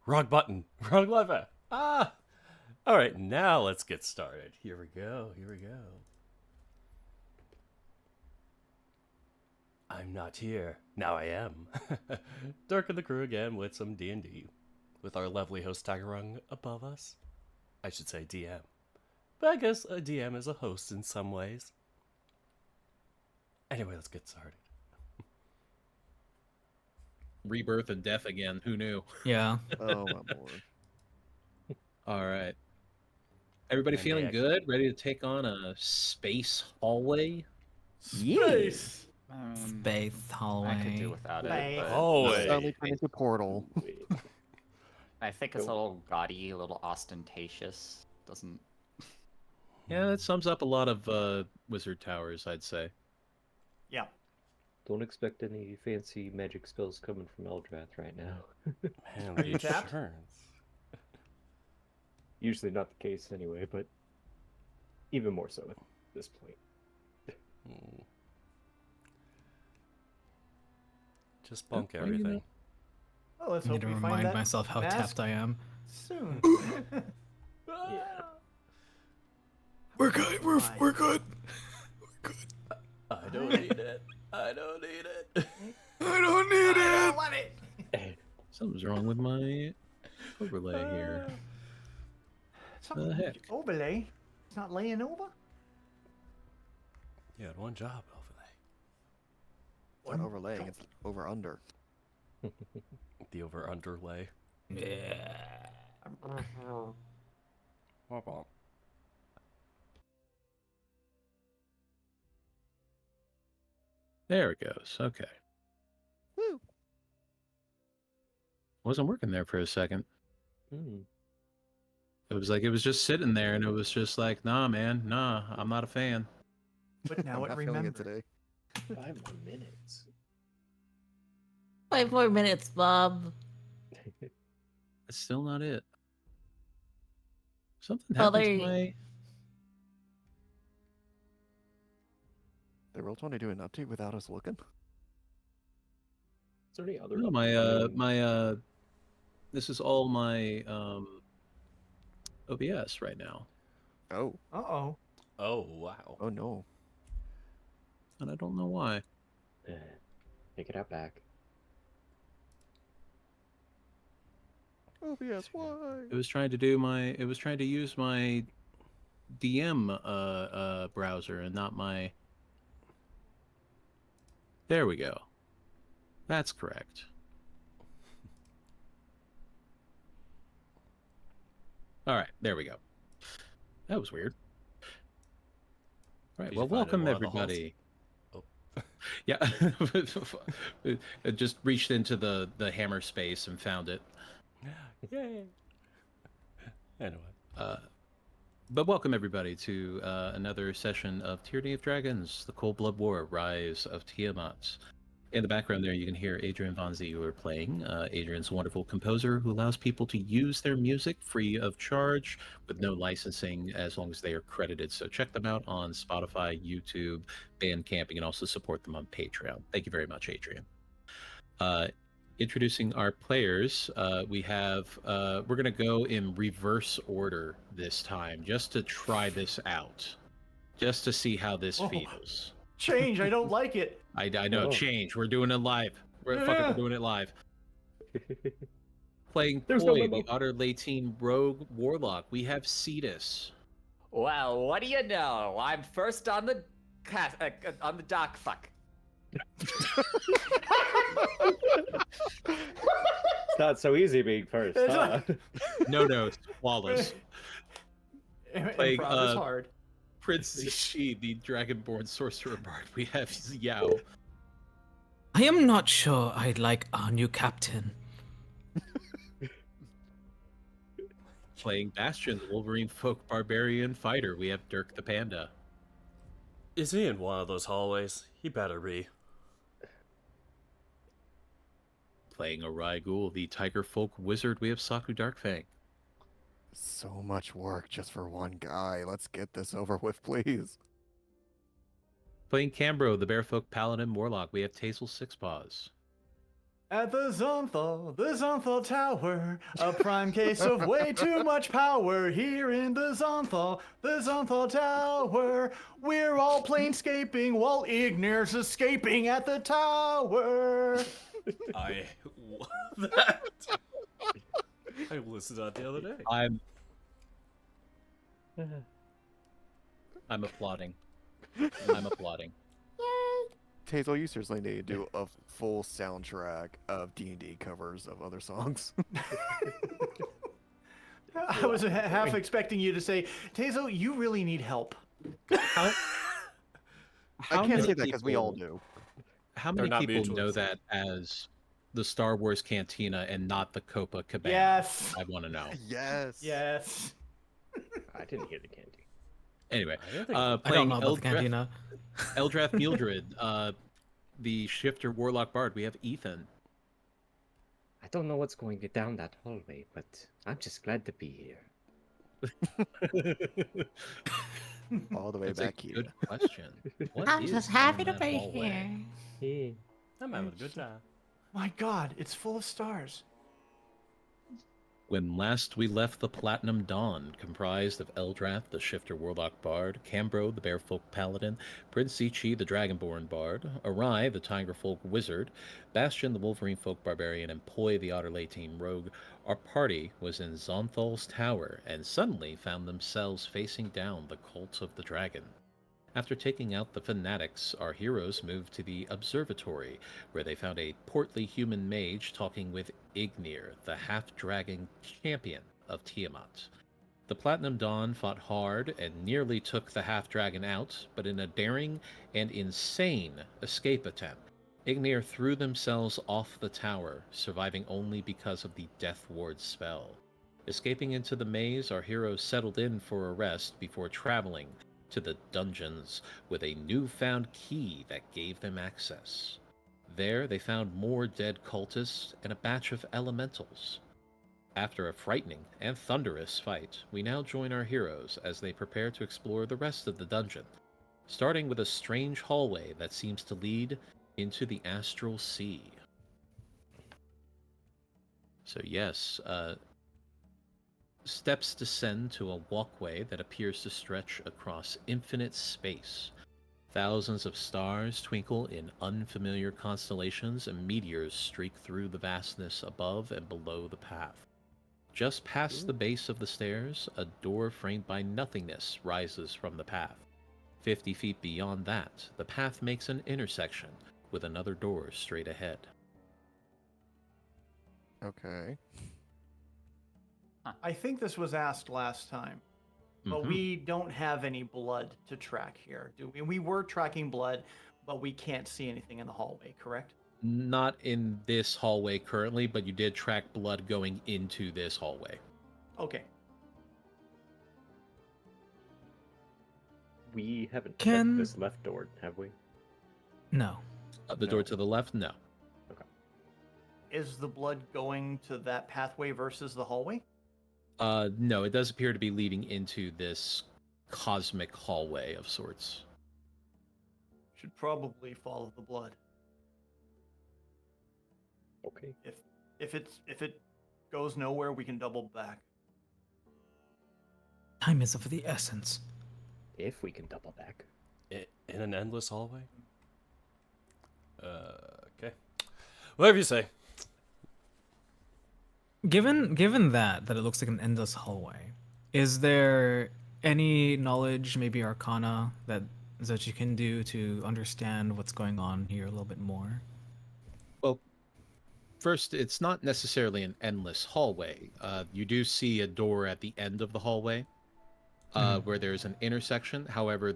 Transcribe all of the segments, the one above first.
Wrong button. Wrong lever. Ah! Alright, now let's get started. Here we go. I'm not here. Now I am. Dirk and the crew again with some D&D. With our lovely host Tagarung above us. I should say DM. But I guess a DM is a host in some ways. Anyway, let's get started. Rebirth and death again. Who knew? Yeah. Oh my lord. All right. Everybody And feeling they good? Ready to take on a space hallway? Space. Space hallway. I could do without it. Space. But Hallway. Suddenly turned into Portal. I think it's a little gaudy, a little ostentatious. Doesn't. Yeah, that sums up a lot of wizard towers, I'd say. Yeah. Don't expect any fancy magic spells coming from Eldrath right now. Man, Are the you tapped? insurance. Usually not the case anyway, but even more so at this point. Hmm. Just bunk what do you everything. know? Well, let's I need hope to we find remind that myself how mask tapped I am. soon. Yeah. We're good. We're good. I don't need it. I don't need it. I don't need I it. want it. Something's wrong with my overlay here. Something heck? overlay. It's not laying over. You had one job overlay. It's not overlaying, it's over under. The over underlay. Yeah. Womp womp. There it goes. Okay. Woo. Wasn't working there for a second. Hmm. It was just sitting there, and it was just like, nah, man, nah, I'm not a fan. But now I'm it not feeling it remembers. today. 5 more minutes. 5 more minutes, Bob. That's still not it. Something Well, happened to there- my. Did Roll20 do an update without us looking? Is there any other? No, my this is all my OBS right now, Oh. Uh-oh. Oh, wow. Oh no. and I don't know why. Take it out back. OBS, why? It was trying to do my. It was trying to use my DM browser and not my. There we go. That's correct. All right, there we go. That was weird. All right, Did well, you find it in welcome one of the halls? everybody. Oh. Yeah, I just reached into the hammer space and found it. Yay. Anyway. But welcome everybody to another session of Tyranny of Dragons, the Cold Blood War, Rise of Tiamat. In the background there, you can hear Adrian Von Ziegler playing. Adrian's a wonderful composer who allows people to use their music free of charge with no licensing as long as they are credited. So check them out on Spotify, YouTube, Bandcamp. You can also support them on Patreon. Thank you very much, Adrian. Introducing our players, we have, we're going to go in reverse order this time, just to try this out, just to see how this feels. Change. I don't like it. I know, Oh. change. We're doing it live. We're Yeah. doing it live. Playing There's no Poi, memo. the Otter Latine Rogue Warlock. We have Cetus. Well, what do you know? I'm first on the dock. Fuck. It's not so easy being first. It's Huh? No, flawless. Playing, Improv is hard. Prince Zishi, the Dragonborn Sorcerer Bard. We have Yao. I am not sure I'd like our new captain. Playing Bastion, the Wolverine Folk Barbarian Fighter. We have Dirk the Panda. Is he in one of those hallways? He better be. Playing Arai Ghul, the Tiger Folk Wizard. We have Saku Darkfang. So much work just for one guy. Let's get this over with, please. Playing Cambro, the Bearfolk Paladin Warlock. We have Tazel Sixpaws. At the Zonthal Tower, a prime case of way too much power here in the Zonthal Tower. We're all planescaping while Ignir's escaping at the tower. I love that. I listened to that the other day. I'm applauding. I'm applauding. Tazel, you seriously need to do a full soundtrack of D&D covers of other songs. I was half expecting you to say, Tazo, you really need help. I can't many say that because we all people- do. How They're many not people know mutuals. that as the Star Wars Cantina and not the Copa Cabana? Yes. I want to know. Yes. Yes. I didn't hear the candy. Anyway, I don't think- I don't playing know about the cantina. Eldrath Myuuldrid, the Shifter Warlock Bard. We have Ethan. I don't know what's going down that hallway, but I'm just glad to be here. All the way That's back a here. good question. What I'm is just happy down to that be hallway? here. I'm having a good time. My God, it's full of stars. When last we left the Platinum Dawn, comprised of Eldrath, the Shifter Warlock Bard, Cambro, the Bearfolk Paladin, Prince Ichi, the Dragonborn Bard, Arai, the Tigerfolk Wizard, Bastion, the Wolverine Folk Barbarian, and Poi, the Otterlay Rogue, our party was in Zonthal's Tower and suddenly found themselves facing down the Cult of the Dragon. After taking out the fanatics, our heroes moved to the observatory, where they found a portly human mage talking with Ignir, the half-dragon champion of Tiamat. The Platinum Dawn fought hard and nearly took the half-dragon out, but in a daring and insane escape attempt, Ignir threw themselves off the tower, surviving only because of the Death Ward spell. Escaping into the maze, our heroes settled in for a rest before traveling to the dungeons with a newfound key that gave them access. There they found more dead cultists and a batch of elementals. After a frightening and thunderous fight, we now join our heroes as they prepare to explore the rest of the dungeon, starting with a strange hallway that seems to lead into the Astral Sea. So yes, steps descend to a walkway that appears to stretch across infinite space. Thousands of stars twinkle in unfamiliar constellations, and meteors streak through the vastness above and below the path. Just past the base of the stairs, a door framed by nothingness rises from the path. 50 feet beyond that, the path makes an intersection with another door straight ahead. Okay. I think this was asked last time, but Mhm. we don't have any blood to track here, do we? We were tracking blood, but we can't see anything in the hallway, correct? Not in this hallway currently, but you did track blood going into this hallway. Okay. We haven't Can- checked this left door, have we? No. The door to the left? No. Is the blood going to that pathway versus the hallway? No, it does appear to be leading into this cosmic hallway of sorts. Should probably follow the blood. Okay. If it goes nowhere, we can double back. Time is of the essence. If we can double back. In an endless hallway? Okay. Whatever you say. Given that it looks like an endless hallway, is there any knowledge, maybe arcana, that you can do to understand what's going on here a little bit more? Well, first, it's not necessarily an endless hallway. You do see a door at the end of the hallway where there's an intersection. However,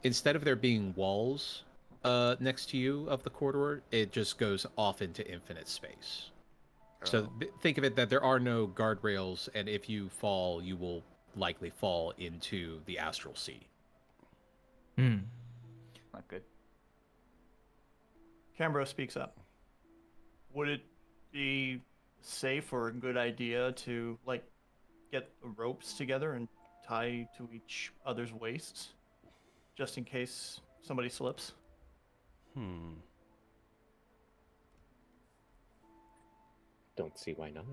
instead of there being walls next to you of the corridor, it just goes off into infinite space. So think of it that there are no guardrails, and if you fall, you will likely fall into the Astral Sea. Hmm. Not good. Cambro speaks up. Would it be safe or a good idea to get the ropes together and tie to each other's waists, just in case somebody slips? don't see why not.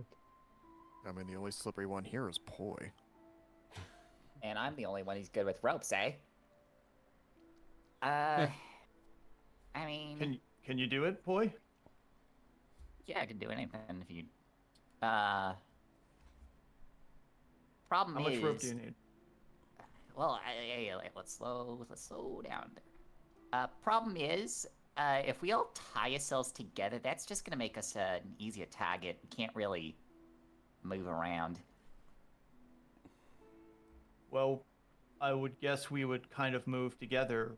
I mean, the only slippery one here is Poi. And I'm the only one who's good with ropes, eh? I mean, Can you do it, Poi? yeah, I can do anything if you. Problem How much is, rope do you need? well, let's slow down. Problem is, if we all tie ourselves together, that's just gonna make us an easier target. We can't really move around. Well, I would guess we would kind of move together.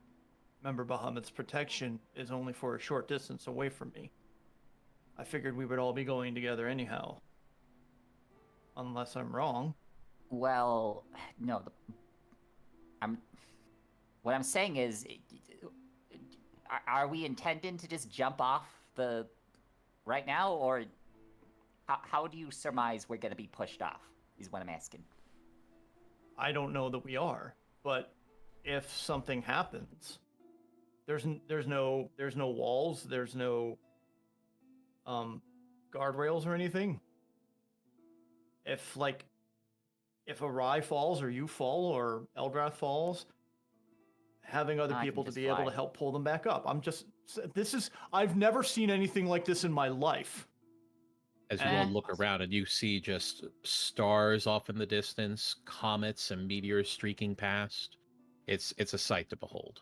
Remember, Bahamut's protection is only for a short distance away from me. I figured we would all be going together anyhow. Unless I'm wrong. Well, no. What I'm saying is, are we intending to just jump off the right now, or how do you surmise we're gonna be pushed off? Is what I'm asking. I don't know that we are, but if something happens, there's no walls, there's no guardrails or anything. If a Rye falls or you fall or Eldrath falls, having other I can people to just be able fly. to help pull them back up. I've never seen anything like this in my life. As you all look around and you see just stars off in the distance, comets and meteors streaking past, it's a sight to behold.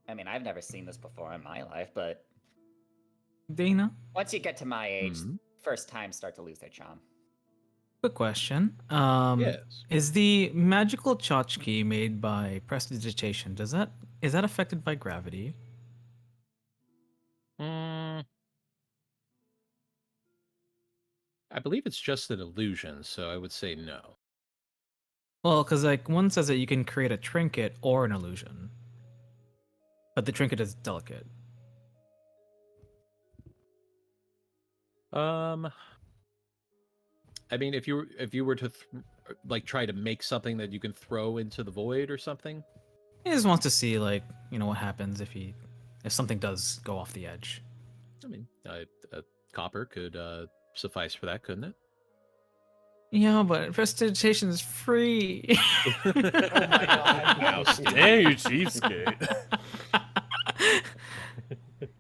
I mean, I've never seen this before in my life, but Dana, once you get to my age, Mhm. first times start to lose their charm. quick question. Yes. Is the magical tchotchke made by prestidigitation, is that affected by gravity? I believe it's just an illusion, so I would say no. Well, because like one says that you can create a trinket or an illusion, but the trinket is delicate. I mean, if you were to try to make something that you can throw into the void or something. He just wants to see what happens if something does go off the edge. I mean, copper could suffice for that, couldn't it? Yeah, but prestidigitation is free. Oh my god. Wow, Steve. Damn, you cheapskate.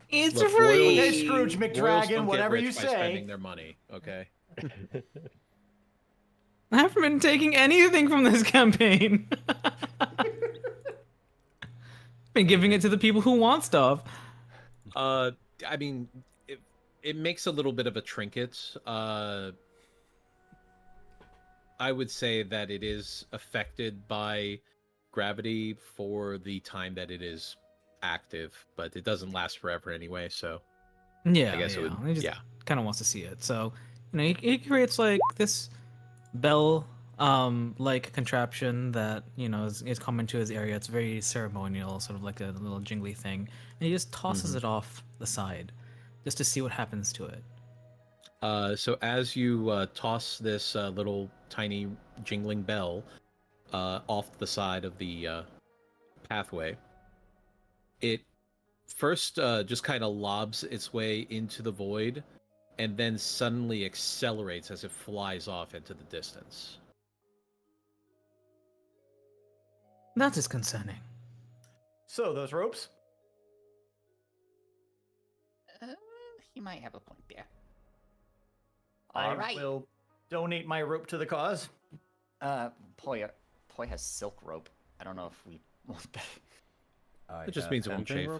It's Look, free. Hey, Scrooge Royals McDragon, don't get whatever rich you by say. spending their money, okay? I haven't been taking anything from this campaign. Been giving it to the people who want stuff. I mean, it makes a little bit of a trinket. I would say that it is affected by gravity for the time that it is active, but it doesn't last forever anyway, so Yeah, I guess it would. He just Yeah. kind of wants to see it. So, he creates like this bell like contraption that is common to his area. It's very ceremonial, sort of like a little jingly thing, and he just tosses it off the side just to see what happens to it. So as you toss this little tiny jingling bell off the side of the pathway, it first just kind of lobs its way into the void, and then suddenly accelerates as it flies off into the distance. That is concerning. So, those ropes? He might have a point there. I All right. will donate my rope to the cause. Poi has silk rope. I don't know if we want that. It just means it won't chafe.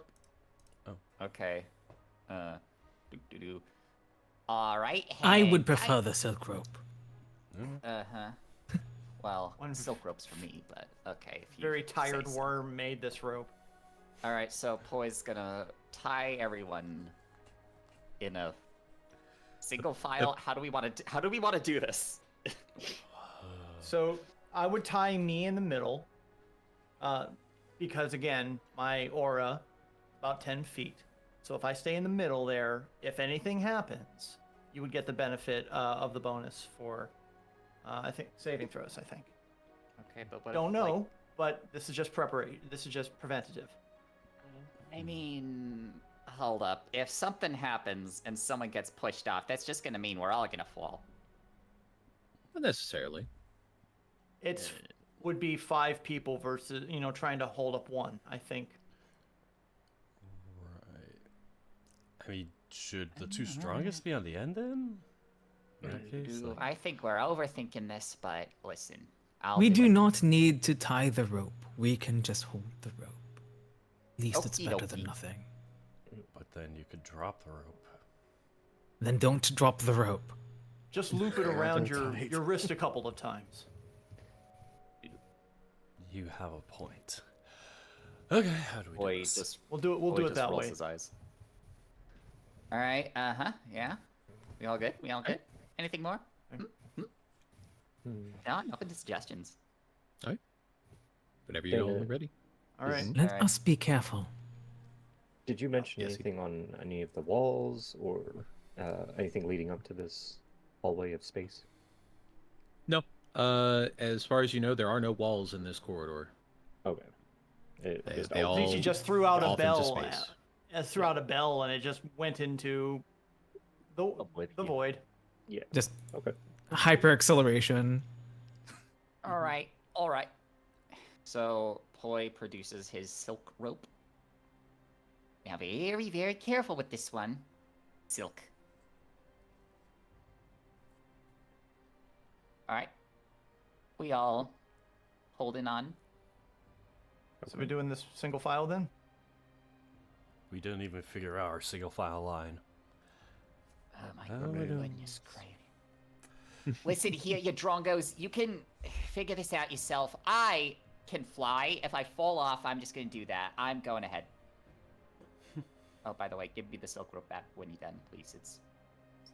Okay. All right. I hang would prefer tight. the silk rope. Well, One- silk rope's for me, but okay. If you Very say tired so. worm made this rope. All right, so Poi's gonna tie everyone in a single file. How do we want to do this? So I would tie me in the middle, because again, my aura about 10 feet. So if I stay in the middle there, if anything happens, you would get the benefit of the bonus for, I think, saving throws. I think. Okay, but what? Don't if, like, know, but this is just preparation. This is just preventative. I mean, Hold up. If something happens and someone gets pushed off, that's just gonna mean we're all gonna fall. Not necessarily. It's would be 5 people versus trying to hold up one. I think. Right. I mean, should the two strongest be on the end then? In that case, like- I think we're overthinking this, but listen. We do it. not need to tie the rope. We can just hold the rope. At least it's Okie better than dokie. nothing. But then you could drop the rope. Then don't drop the rope. Just loop it Yeah, around they're your tight. your wrist a couple of times. You have a point. Okay, how do we do Boy, this? just We'll do Boy it just that rolls way. his eyes. All right. Yeah. We all good? We all good? Anything more? No, nothing to suggestions. Whenever you're all Yeah. ready. All right. Let Alright. us be careful. Did you mention yes, anything on any of the walls or anything leading up to this hallway of space? No. As far as you know, there are no walls in this corridor. Okay. It They- just they all- I think she just threw out a off into bell. space. Threw out a bell, and it just went into the void, the yeah. void. Just Okay. hyper acceleration. All right. All right. So Poi produces his silk rope. Now, very, very careful with this one. Silk. All right. We all holding on. So we're doing this single file then. We didn't even figure out our single file line. Oh my Oh, we don't. goodness gracious. Listen here, you drongos. You can figure this out yourself. I can fly. If I fall off, I'm just gonna do that. I'm going ahead. Oh, by the way, give me the silk rope back when you're done, please.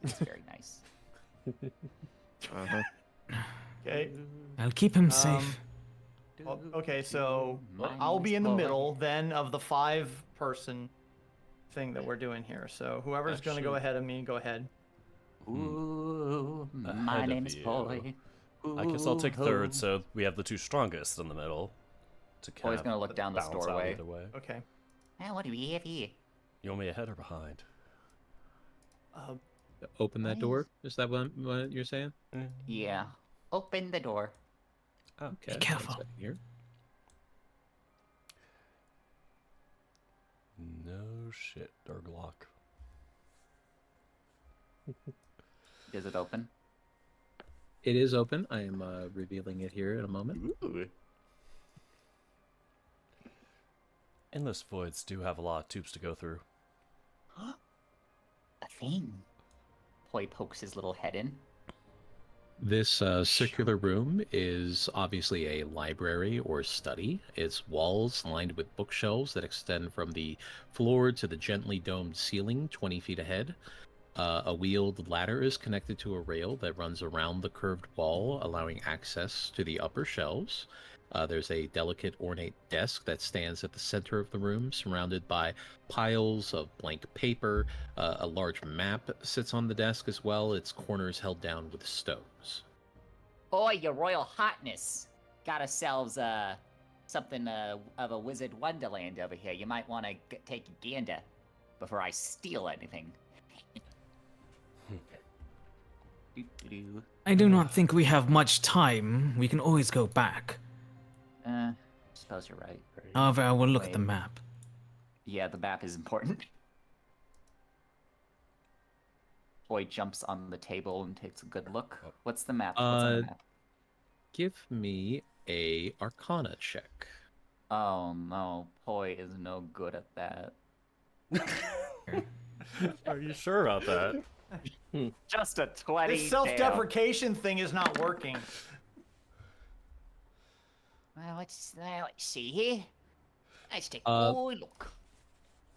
It's very nice. Uh-huh. Okay. I'll keep him safe. Okay, so Mine I'll is be in the Poi. middle then of the 5-person thing that we're doing here. So whoever's going to go Actually- ahead of me, go ahead. Ooh, my Ahead of name is you. Poi. I guess I'll take third, Ooh. so we have the two strongest in the middle. To Poi's kind gonna of look down the balance out doorway. either way. Okay. Now, what do we have here? You want me ahead or behind? Open that Nice. door? Is that what you're saying? Yeah. Open the door. Okay. careful. one second Here. No shit, Durglock. Is it open? It is open. I am revealing it here in a moment. Ooh. Endless voids do have a lot of tubes to go through. A thing. Poi pokes his little head in. This circular room is obviously a library or study. Its walls lined with bookshelves that extend from the floor to the gently domed ceiling 20 feet ahead. A wheeled ladder is connected to a rail that runs around the curved wall, allowing access to the upper shelves. There's a delicate, ornate desk that stands at the center of the room, surrounded by piles of blank paper. A large map sits on the desk as well, its corners held down with stones. Oi, your royal hotness. Got ourselves, something of a wizard wonderland over here. You might want to take a gander before I steal anything. Doo-doo-doo. I do not think we have much time. We can always go back. Suppose you're right. However, I will look at the Wait. map. Yeah, the map is important. Boy jumps on the table and takes a good look. What's the map? What's on the map? Give me a Arcana check. Oh no, Poi is no good at that. Are you sure about that? Just a 20. This self-deprecation thing is not working. Well, let's see here. Let's take a Uh, good look.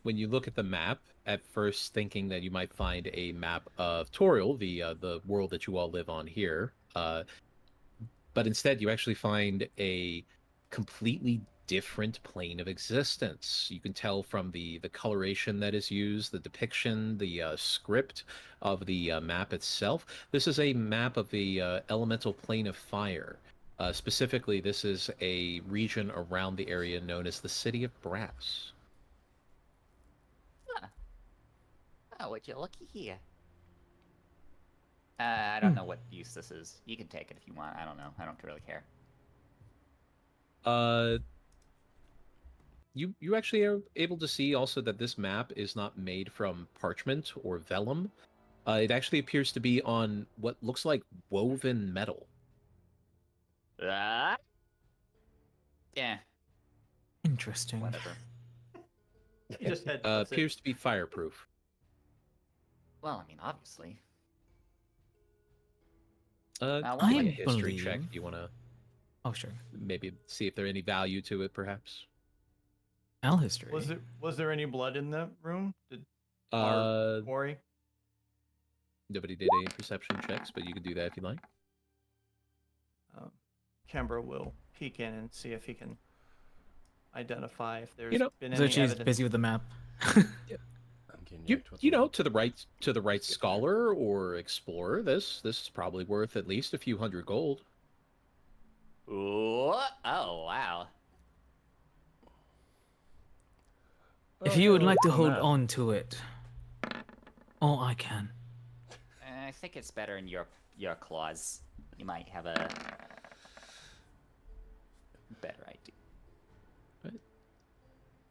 When you look at the map, at first thinking that you might find a map of Toriel, the world that you all live on here, but instead you actually find a completely different plane of existence. You can tell from the coloration that is used, the depiction, the script of the map itself. This is a map of the elemental plane of fire. Specifically, this is a region around the area known as the City of Brass. Oh, would you looky here? I don't know what use this is. You can take it if you want. I don't know. I don't really care. You actually are able to see also that this map is not made from parchment or vellum. It actually appears to be on what looks like woven metal. Yeah. Interesting. Whatever. He just had Appears to be fireproof. Well, I mean, obviously. Give I me a history check believe- if you want to Oh, sure. maybe see if there's any value to it, perhaps. L history. Was there any blood in that room? Did Uh, Ori? nobody did any perception checks, but you can do that if you like. Kembra will peek in and see if he can identify if there's You know, been any Zochi's evidence. busy with the map. I'm getting You yanked with you the know, rope. to the right scholar or explorer, this is probably worth at least a few hundred gold. Ooh. Oh, wow. If you would like to Oh, hold map. on to it, oh, I can. I think it's better in your claws. You might have a better idea.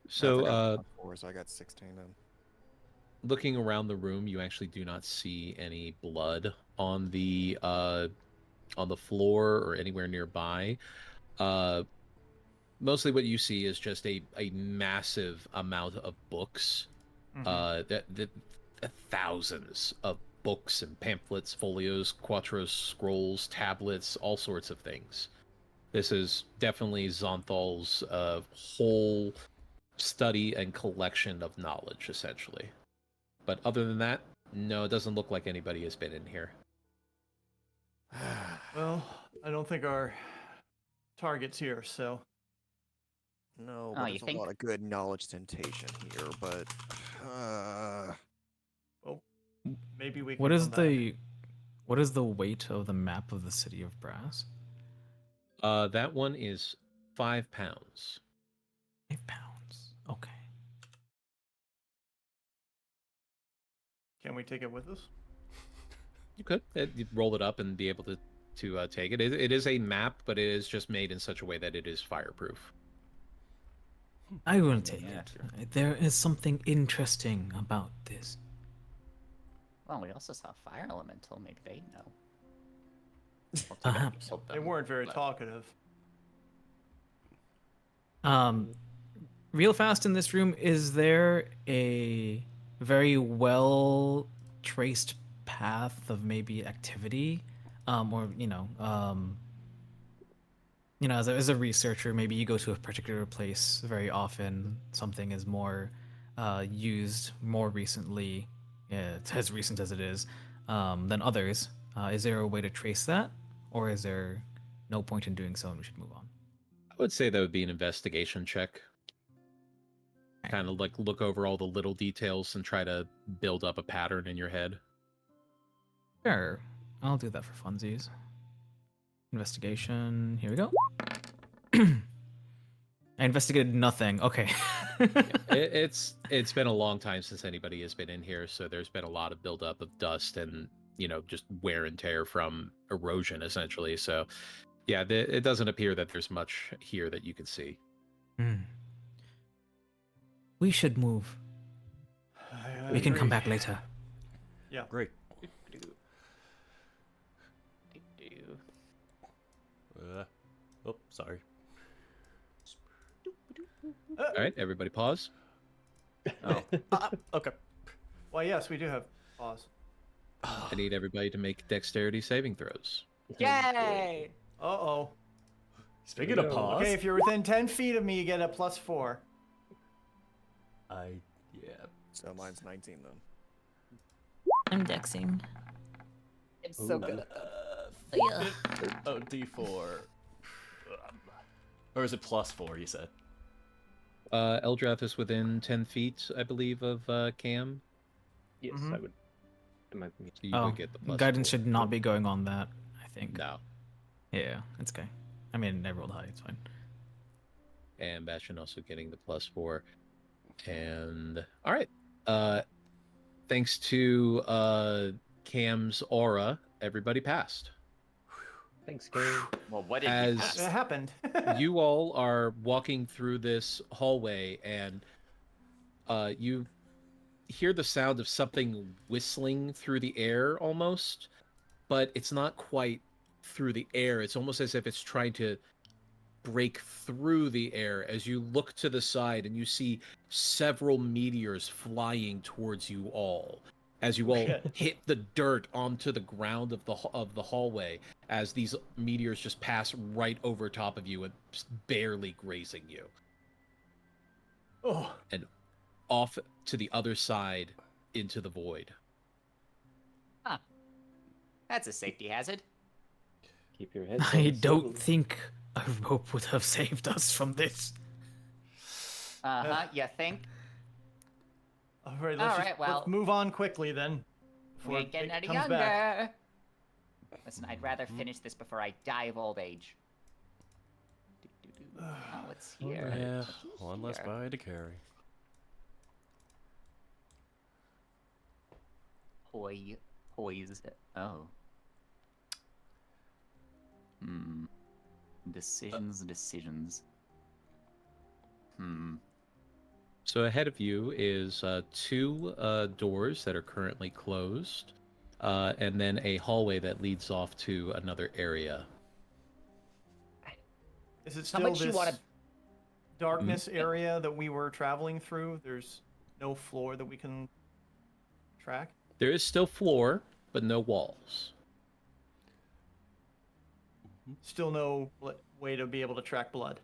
So, I got 16 then. looking around the room, you actually do not see any blood on the floor or anywhere nearby. Mostly what you see is just a massive amount of books. That thousands of books and pamphlets, folios, quartos, scrolls, tablets, all sorts of things. This is definitely Zonthal's whole study and collection of knowledge, essentially. But other than that, no, it doesn't look like anybody has been in here. Well, I don't think our target's here, so No, Oh, but you there's think? a lot of good knowledge temptation here, but well, maybe we can What is come back. what is the weight of the map of the city of Brass? That one is 5 pounds. 5 pounds. Okay. Can we take it with us? You could you'd roll it up and be able to take it. It is a map, but it is just made in such a way that it is fireproof. I will take Yeah, it. There is something interesting about this. Well, we also saw fire elemental. Maybe they know. Well, too bad we Perhaps. killed They them, weren't very but- talkative. Real fast in this room, is there a very well traced path of maybe activity, or as a researcher, maybe you go to a particular place very often. Something is more used more recently, as recent as it is, than others. Is there a way to trace that, or is there no point in doing so and we should move on? I would say that would be an investigation check. Kind of like look over all the little details and try to build up a pattern in your head. Sure, I'll do that for funsies. Investigation. Here we go. I investigated nothing. Okay. It's been a long time since anybody has been in here, so there's been a lot of buildup of dust and just wear and tear from erosion, essentially. So, yeah, it doesn't appear that there's much here that you can see. We should move. We can come back later. Yeah. Great. Oh, sorry. All right, everybody pause. Oh, okay. Well, yes, we do have pause. I need everybody to make dexterity saving throws. Yay! Uh-oh. Speaking of go. pause, Okay, if you're within 10 feet of me, you get a +4. yeah. So mine's 19 then. I'm dexing. I'm so good. Yeah. Oh, D4. Or is it +4, you said? Eldrath is within 10 feet, I believe, of Cam. Yes, Mhm. I would. Am I So you Oh, would get the plus guidance 4. should not be going on that, I think. No. Yeah, it's okay. I mean, I rolled high, it's fine. And Bastion also getting the +4. And all right. thanks to Cam's aura, everybody passed. Thanks, Cam. Well, what did you As- pass? It happened. You all are walking through this hallway, and you hear the sound of something whistling through the air almost, but it's not quite through the air. It's almost as if it's trying to break through the air as you look to the side and you see several meteors flying towards you all. As you all Shit. hit the dirt onto the ground of the hallway, as these meteors just pass right over top of you and just barely grazing you. Oh, And off to the other side into the void. That's a safety hazard. Keep your head on I a don't swivel. think a rope would have saved us from this. You think? all right. All Let's right, well- let's move on quickly then. We before ain't getting it any comes younger. back. Listen, I'd rather finish this before I die of old age. Oh, what's here? Alright. Yeah, What's one less here? body to carry. Poise. Oh. Decisions. So ahead of you is two doors that are currently closed, and then a hallway that leads off to another area. Is it How still much you this wanna- darkness area that we were traveling through? There's no floor that we can track. There is still floor, but no walls. Still no way to be able to track blood.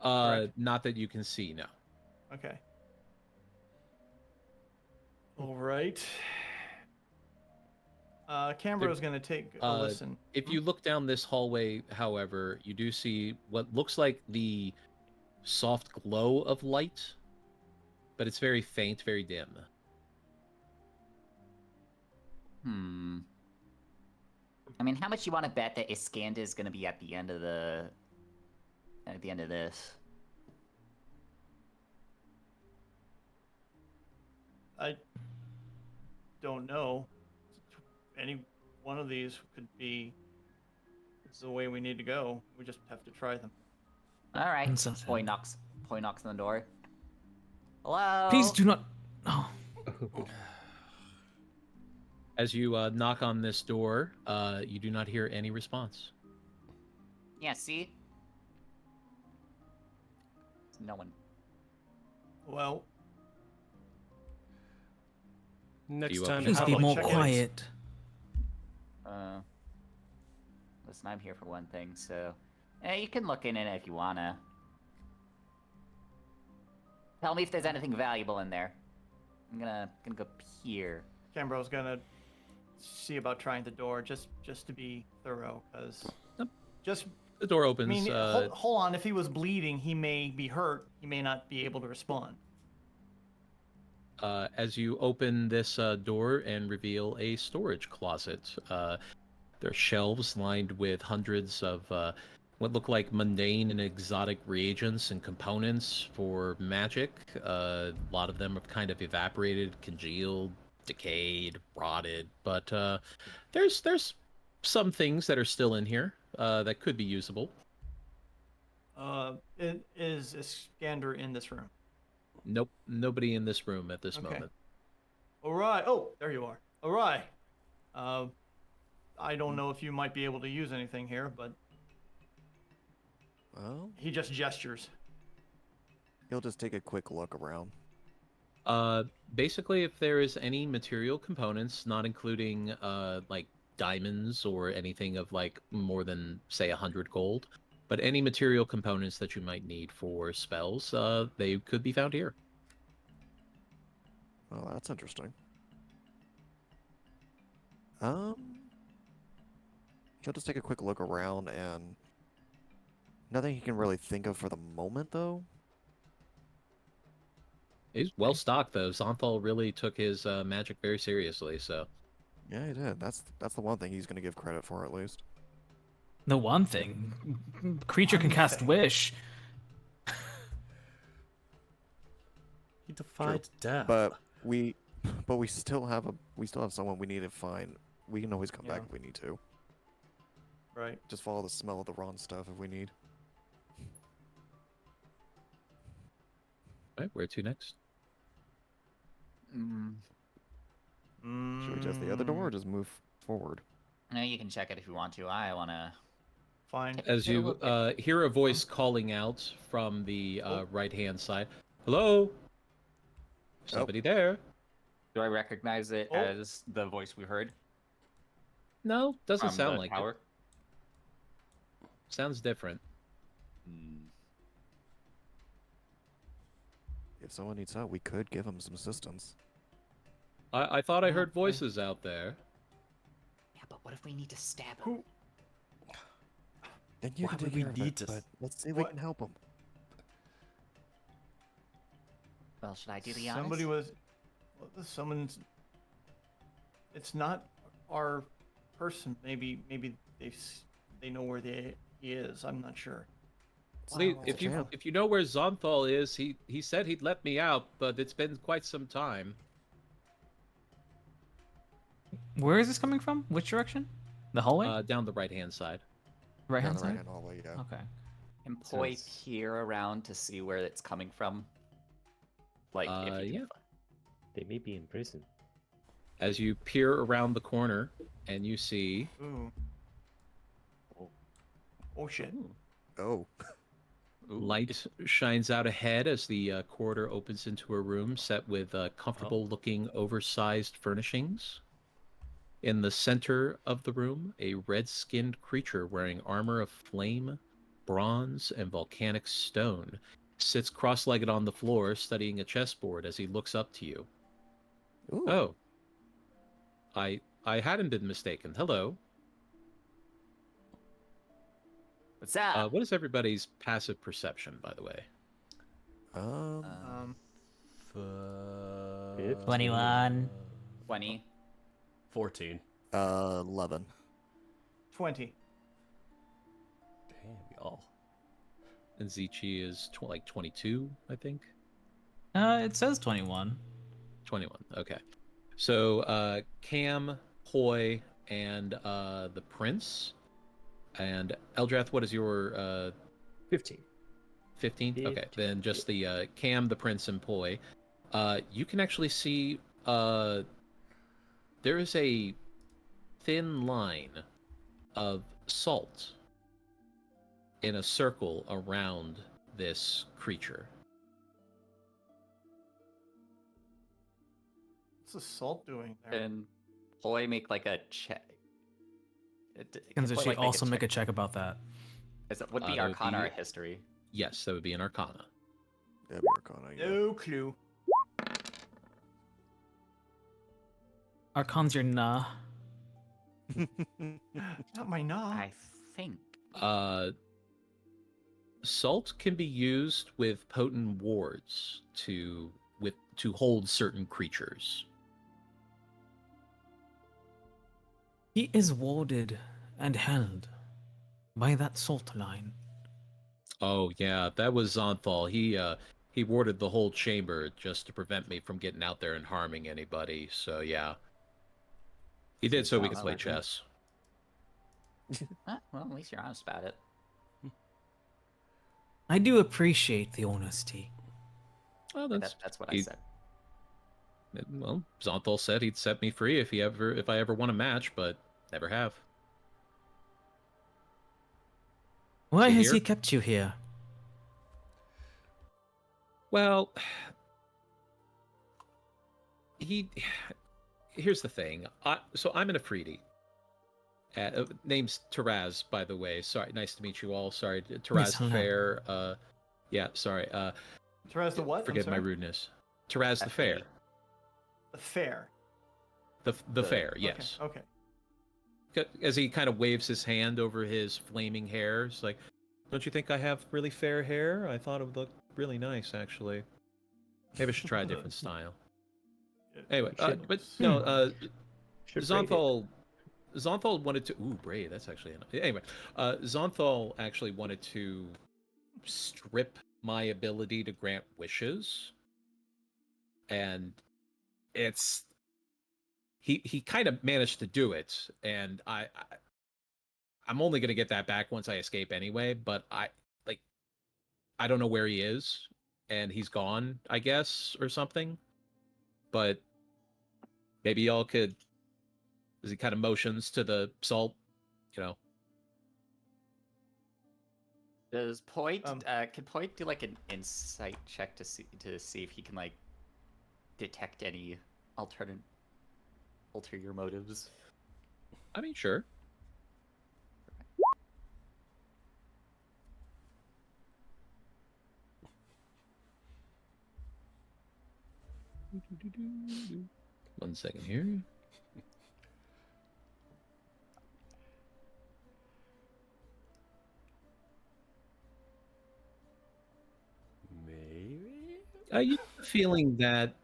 Not that you can see, no. Okay. All right. Cambro's gonna take a listen. If you look down this hallway, however, you do see what looks like the soft glow of light, but it's very faint, very dim. I mean, how much you want to bet that Iskander is going to be at the end of this? I don't know. Any one of these could be the way we need to go. We just have to try them. All right. That sounds Boy knocks on the door. Hello. Please do not. Oh, As you knock on this door, you do not hear any response. Yeah. See. No one. Well, Next you time, open please How be about more check it? quiet. Listen, I'm here for one thing, so you can look in it if you wanna. Tell me if there's anything valuable in there. I'm gonna go here. Cambro's gonna see about trying the door just to be thorough, because Yep. just The door I opens. mean, hold on. If he was bleeding, he may be hurt. He may not be able to respond. As you open this door and reveal a storage closet, there are shelves lined with hundreds of what look like mundane and exotic reagents and components for magic. A lot of them have kind of evaporated, congealed, decayed, rotted, but there's some things that are still in here that could be usable. Is Iskander in this room? Nope, nobody in this room at this Okay. moment. All right. Oh, there you are. All right. I don't know if you might be able to use anything here, but Well, he just gestures. he'll just take a quick look around. Basically, if there is any material components, not including like diamonds or anything of like more than say 100 gold, but any material components that you might need for spells, they could be found here. Oh, that's interesting. He'll just take a quick look around, and nothing he can really think of for the moment, though. He's well stocked though. Xanthal really took his magic very seriously, so Yeah, he did. That's the one thing he's gonna give credit for, at least. The one thing, creature can One cast thing. wish. He We defied death. But we still have someone we need to find. We can always come back if we need to. Right. Just follow the smell of the Ron stuff if we need. All right, where to next? Should we test the other door or just move forward? No, you can check it if you want to. I wanna. Fine. As you hear a voice calling out from the right-hand side. Hello? Somebody there? Do I recognize it as the voice we heard? No, doesn't from sound the like tower? it. Sounds different. If someone needs help, we could give them some assistance. I thought I heard voices out there. Yeah, but what if we need to stab him? Who? Then you Why can would take we care of need it, to but let's see if we can help them. Well, should I do the honors? Somebody was. Someone's. It's not our person. Maybe they know where he is. I'm not sure. See, Well, if you champ. if you know where Zonthal is, he said he'd let me out, but it's been quite some time. Where is this coming from? Which direction? The hallway? Down the right-hand side. Right Down hand the side? right-hand hallway, yeah. Okay. Employ Sounds- peer around to see where it's coming from. Like, if you yeah. can They may be in prison. As you peer around the corner, and you see Ooh. Oh shit. Oh. light shines out ahead as the corridor opens into a room set with comfortable-looking, oversized furnishings. In the center of the room, a red-skinned creature wearing armor of flame, bronze, and volcanic stone sits cross-legged on the floor, studying a chessboard as he looks up to you. Ooh. Oh. I hadn't been mistaken. Hello. What's up? What is everybody's passive perception, by the way? Um. 21. 20. 14. 11. 20. Damn, y'all. And Zichi is like 22, I think. It says 21. 21. Okay. So Cam, Hoy, and the Prince, and Eldrath. What is your 15. 15? Okay, 15. then just the Cam, the Prince, and Poi. You can actually see there is a thin line of salt in a circle around this creature. What's the salt doing there? And Ploy make like a check. Can she also make a check about that? It would be that would Arcana be- or History. Yes, that would be an Arcana. Yeah, be Arcana, yeah. No clue. Archon's your nah. Not my nah. I think. Salt can be used with potent wards to hold certain creatures. He is warded and held by that salt line. Oh yeah, that was Zonthal. He warded the whole chamber just to prevent me from getting out there and harming anybody. So yeah, he did so we could Wow, play that chess. Well, at least you're honest about it. I do appreciate the honesty. Well, That's what I he- said. Well, Zonthal said he'd set me free if I ever won a match, but never have. Why You has here? he kept you here? Well, here's the thing. So I'm an Afridi. Name's Taraz, by the way. Sorry, nice to meet you all. Sorry, Taraz hello. Fair. Yeah, sorry. Teraz the what? I'm Forgive my sorry? rudeness. Taraz the Fair. The fair. The Fair, yes. Okay. As he kind of waves his hand over his flaming hair, it's like, don't you think I have really fair hair? I thought it would look really nice, actually. Maybe I should try a different style. Anyway, but no, Should braid it. Zonthal wanted to. Ooh, braid. That's actually anyway. Zonthal actually wanted to strip my ability to grant wishes. and it's he kind of managed to do it, and I'm only gonna get that back once I escape anyway. But I don't know where he is, and he's gone, I guess, or something. But maybe y'all could, as he kind of motions to the salt, you know. Does Point Um, can Point do like an insight check to see if he can like detect any ulterior motives? I mean, sure. One second here. Maybe? You have a feeling that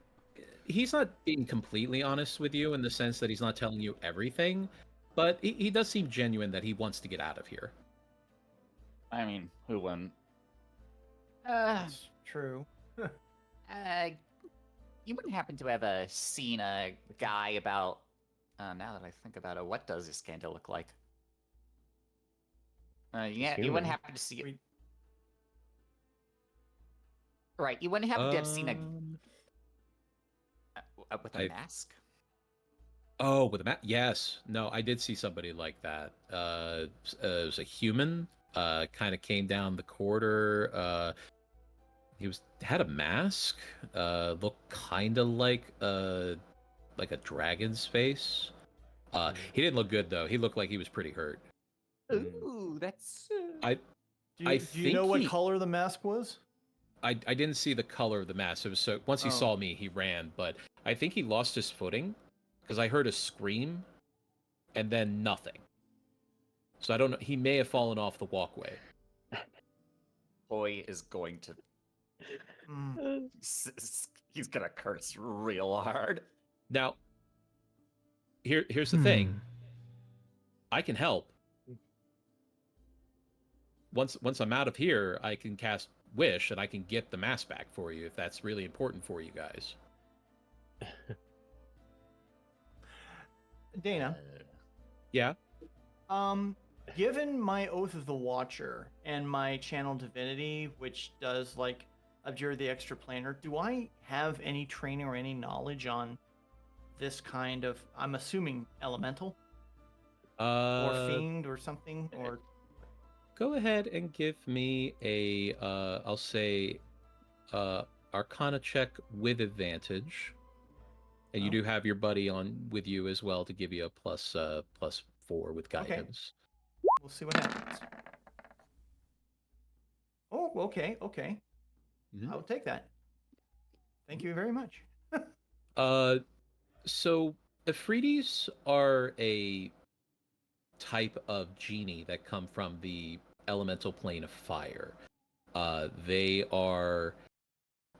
he's not being completely honest with you in the sense that he's not telling you everything, but he does seem genuine that he wants to get out of here. I mean, who wouldn't? that's true. You wouldn't happen to have seen a guy about? Now that I think about it, what does Iskander look like? Yeah, you wouldn't human. happen to see. We- Right, you wouldn't happen to have seen with a I- mask. Oh, with a map? Yes. No, I did see somebody like that. It was a human. Kind of came down the corridor. He had a mask. Looked kind of like a dragon's face. He didn't look good though. He looked like he was pretty hurt. Ooh, that's. I Do I you know think what he- color the mask was? I didn't see the color of the mask. It was so once he Oh. saw me, he ran. But I think he lost his footing because I heard a scream and then nothing. So I don't know. He may have fallen off the walkway. Boy is going to. Mm. He's gonna curse real hard. Now, here's the thing. I can help. Once I'm out of here, I can cast Wish and I can get the mask back for you if that's really important for you guys. Dana, Yeah. given my Oath of the Watcher and my Channel Divinity, which does like abjure the extraplanar, do I have any training or any knowledge on this kind of? I'm assuming elemental or fiend or something or. Go ahead and give me a I'll say Arcana check with advantage. And you Oh. do have your buddy on with you as well to give you a +4 with guidance. We'll see what happens. Oh, okay. Mhm. I'll take that. Thank you very much. So Ifritis are a type of genie that come from the elemental plane of fire. They are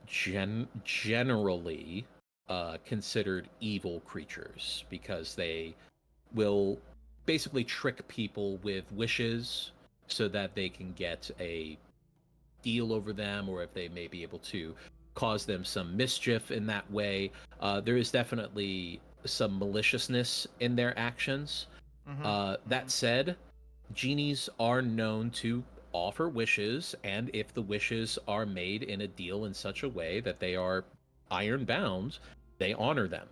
generally considered evil creatures because they will basically trick people with wishes so that they can get a deal over them, or if they may be able to cause them some mischief in that way. There is definitely some maliciousness in their actions. That said, genies are known to offer wishes, and if the wishes are made in a deal in such a way that they are iron bound, they honor them.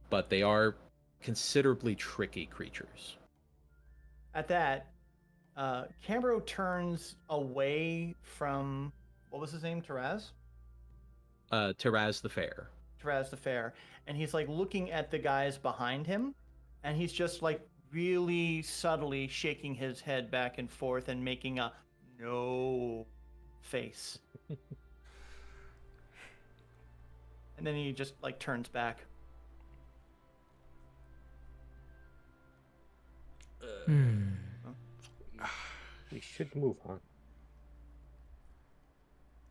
But they are considerably tricky creatures. At that, Cambro turns away from what was his name, Taraz? Taraz the Fair. Taraz the Fair, and he's like looking at the guys behind him, and he's just like really subtly shaking his head back and forth and making a no face. And then he just like turns back. We should move on.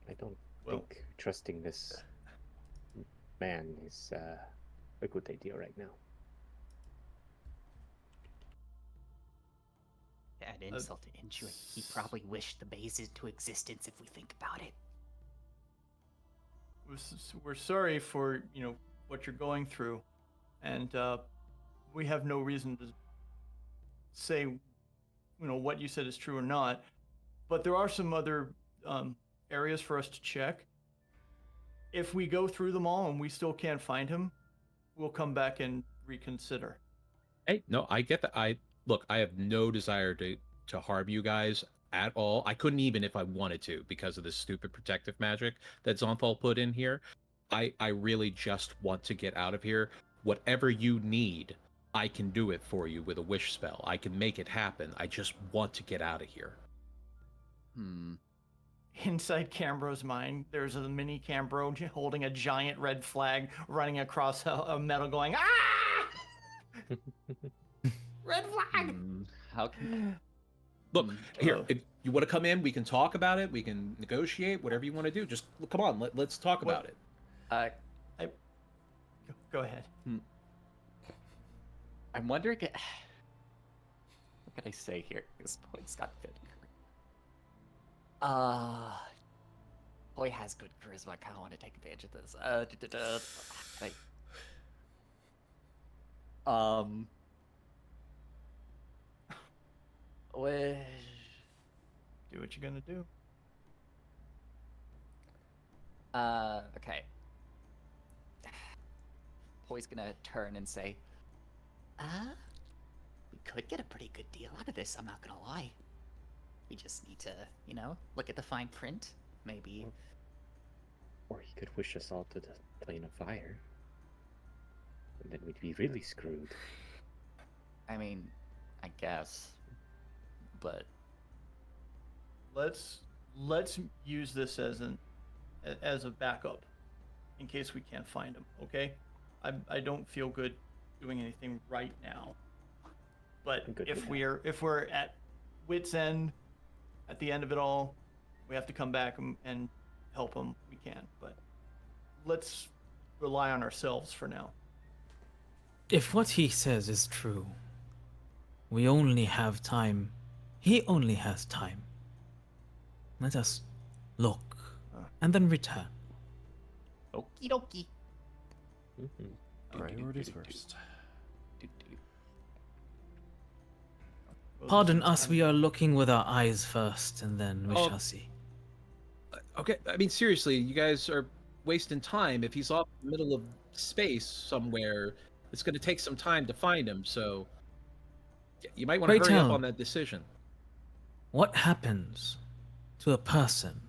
I don't Well- think trusting this man is a good idea right now. To add insult to injury, he probably wished the base into existence if we think about it. we're sorry for what you're going through, and we have no reason to say what you said is true or not. But there are some other areas for us to check. If we go through them all and we still can't find him, we'll come back and reconsider. Hey, no, I get that. I have no desire to harm you guys at all. I couldn't even if I wanted to because of this stupid protective magic that Zonthal put in here. I really just want to get out of here. Whatever you need, I can do it for you with a wish spell. I can make it happen. I just want to get out of here. Inside Cambro's mind, there's a mini Cambro holding a giant red flag running across a metal going, ah! Red flag! How can... Look, here, if you want to come in, we can talk about it. We can negotiate, whatever you want to do. Just come on, let's talk about it. Go ahead. I'm wondering... What can I say here? This boy's got good charisma. Boy has good charisma. I kind of want to take advantage of this. Do what you're gonna do. Okay. Boy's gonna turn and say, we could get a pretty good deal out of this, I'm not gonna lie. We just need to, look at the fine print, maybe. Or he could wish us all to the plane of fire. And then we'd be really screwed. I mean, I guess. But Let's use this as a backup in case we can't find him, okay? I don't feel good doing anything right now. But if we're at wit's end, at the end of it all, we have to come back and help him. We can, but let's rely on ourselves for now. If what he says is true, we only have time. He only has time. Let us look and then return. okie dokie. Priorities first. Pardon us, we are looking with our eyes first, and then we Oh. shall see. Okay, I mean, seriously, you guys are wasting time. If he's off in the middle of space somewhere, it's going to take some time to find him, so you might want to Pray hurry up tell. on that decision. What happens to a person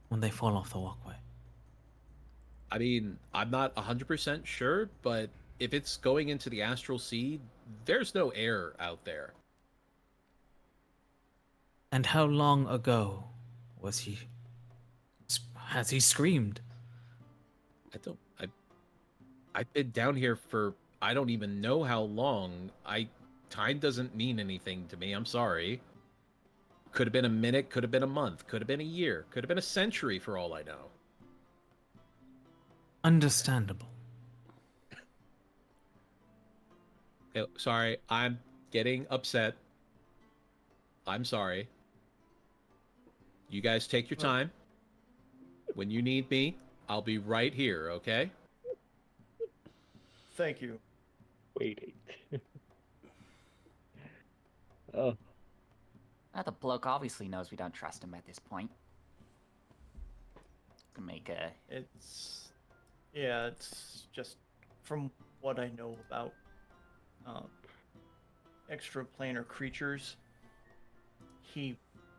when they fall off the walkway? I mean, I'm not 100% sure, but if it's going into the astral sea, there's no air out there. And how long ago has he screamed? I've been down here for I don't even know how long. Time doesn't mean anything to me. I'm sorry. Could have been a minute, could have been a month, could have been a year, could have been a century for all I know. Understandable. Oh, sorry, I'm getting upset. I'm sorry. You guys take your time. When you need me, I'll be right here, okay? Thank you. Waiting. Oh, The bloke obviously knows we don't trust him at this point. Can make a... It's just from what I know about extraplanar creatures.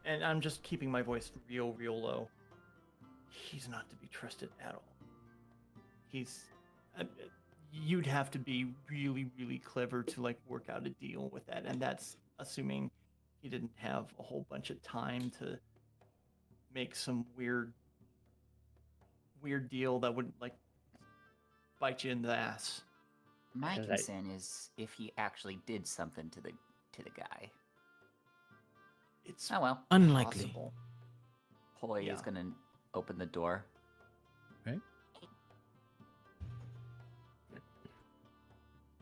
And I'm just keeping my voice real low. He's not to be trusted at all. You'd have to be really clever to work out a deal with that, and that's assuming he didn't have a whole bunch of time to make some weird deal that would bite you in the ass. My Right. concern is if he actually did something to the guy. It's Oh well. Unlikely. possible. Poi is Yeah. gonna open the door. Right.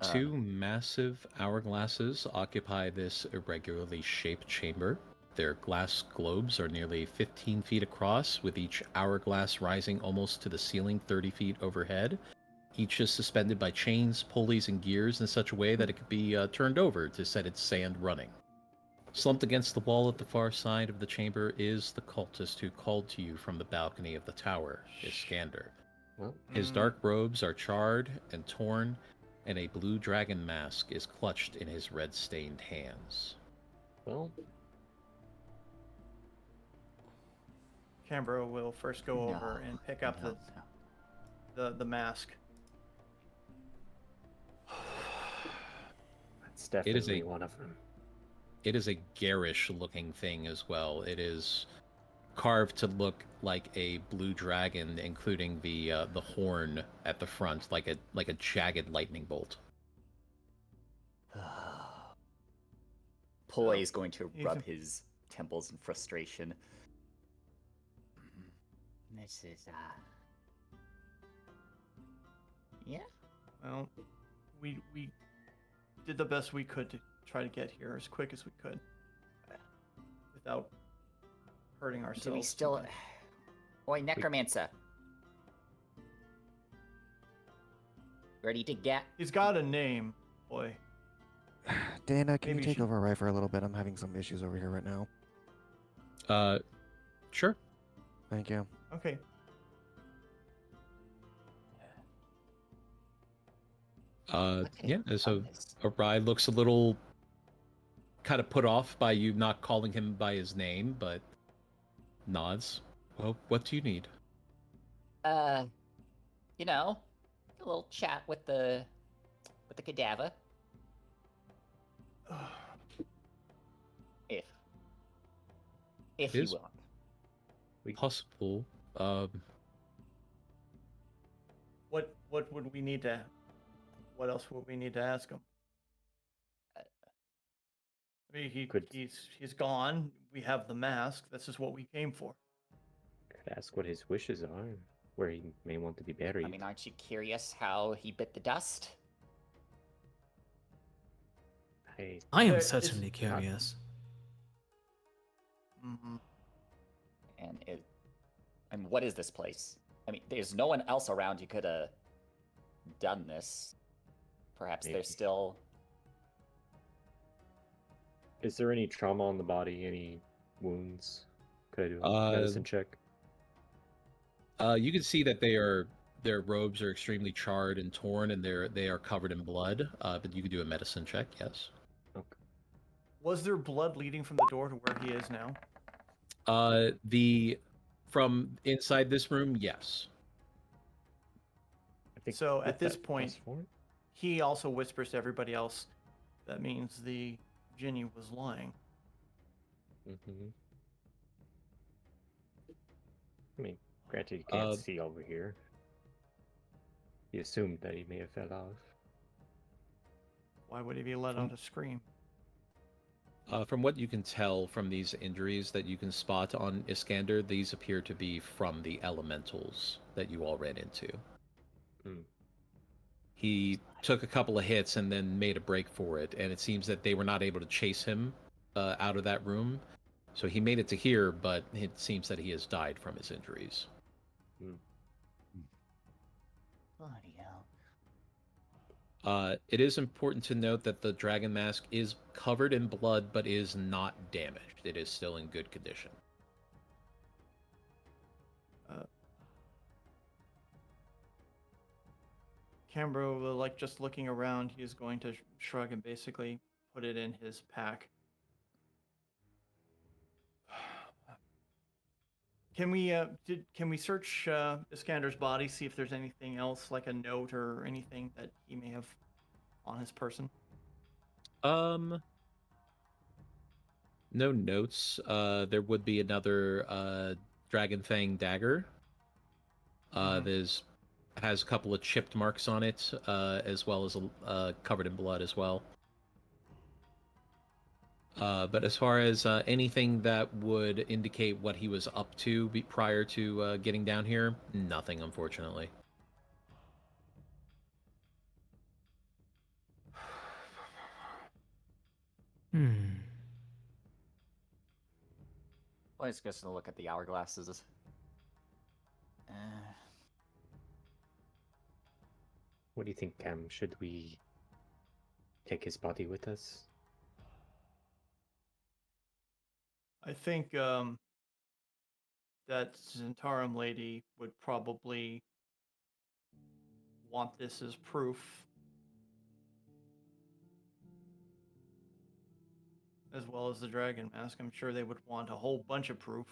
Uh, Two massive hourglasses occupy this irregularly shaped chamber. Their glass globes are nearly 15 feet across, with each hourglass rising almost to the ceiling 30 feet overhead. Each is suspended by chains, pulleys, and gears in such a way that it could be turned over to set its sand running. Slumped against the wall at the far side of the chamber is the cultist who called to you from the balcony of the tower, Iskander. Well, His dark robes are charred and torn, and a blue dragon mask is clutched in his red-stained hands. well, Cambro will first go over and pick up No, the mask. that's definitely one of them. It is a garish-looking thing as well. It is carved to look like a blue dragon, including the horn at the front, like a jagged lightning bolt. Poi is going to He's rub a- his temples in frustration. This is, yeah. Well, we did the best we could to try to get here as quick as we could, without hurting ourselves. Do we still... Oi, Necromancer. Ready to get... He's got a name, boy. Dana, can Maybe you you take should- over Rye for a little bit? I'm having some issues over here right now. Sure. Thank you. Okay. Yeah, so Arai looks a little kind of put off by you not calling him by his name, but nods. Well, what do you need? You know, a little chat with the cadaver. If you Is- want. Possible. What would we need to? What else would we need to ask him? I mean, Could- he's gone. We have the mask. This is what we came for. Could ask what his wishes are, where he may want to be buried. I mean, aren't you curious how he bit the dust? I am There is certainly not- curious. Mm-hmm. And what is this place? I mean, there's no one else around you could have done this. Perhaps Maybe. there's still... Is there any trauma on the body? Any wounds? Could I do a Uh, medicine check? You can see that their robes are extremely charred and torn, and they are covered in blood. But you can do a medicine check. Yes. Okay. Was there blood leading from the door to where he is now? From inside this room, yes. I think So, with at this that point- +4, He also whispers to everybody else. That means the Ginny was lying. mhm. I mean, granted, you can't Uh, see over here. He assumed that he may have fell off. Why would he be let out a scream? From what you can tell from these injuries that you can spot on Iskander, these appear to be from the elementals that you all ran into. Hmm. He took a couple of hits and then made a break for it, and it seems that they were not able to chase him out of that room. So he made it to here, but it seems that he has died from his injuries. Bloody hell. It is important to note that the dragon mask is covered in blood, but is not damaged. It is still in good condition. Cambro, like just looking around, he is going to shrug and basically put it in his pack. Can we can we search Iskander's body, see if there's anything else like a note or anything that he may have on his person? No notes. There would be another dragon fang dagger. There's has a couple of chipped marks on it, as well as covered in blood as well. But as far as anything that would indicate what he was up to prior to getting down here, nothing, unfortunately. Well, I was just gonna look at the hourglasses. What do you think, Cam? Should we take his body with us? I think that Zentarum lady would probably want this as proof, as well as the dragon mask. I'm sure they would want a whole bunch of proof.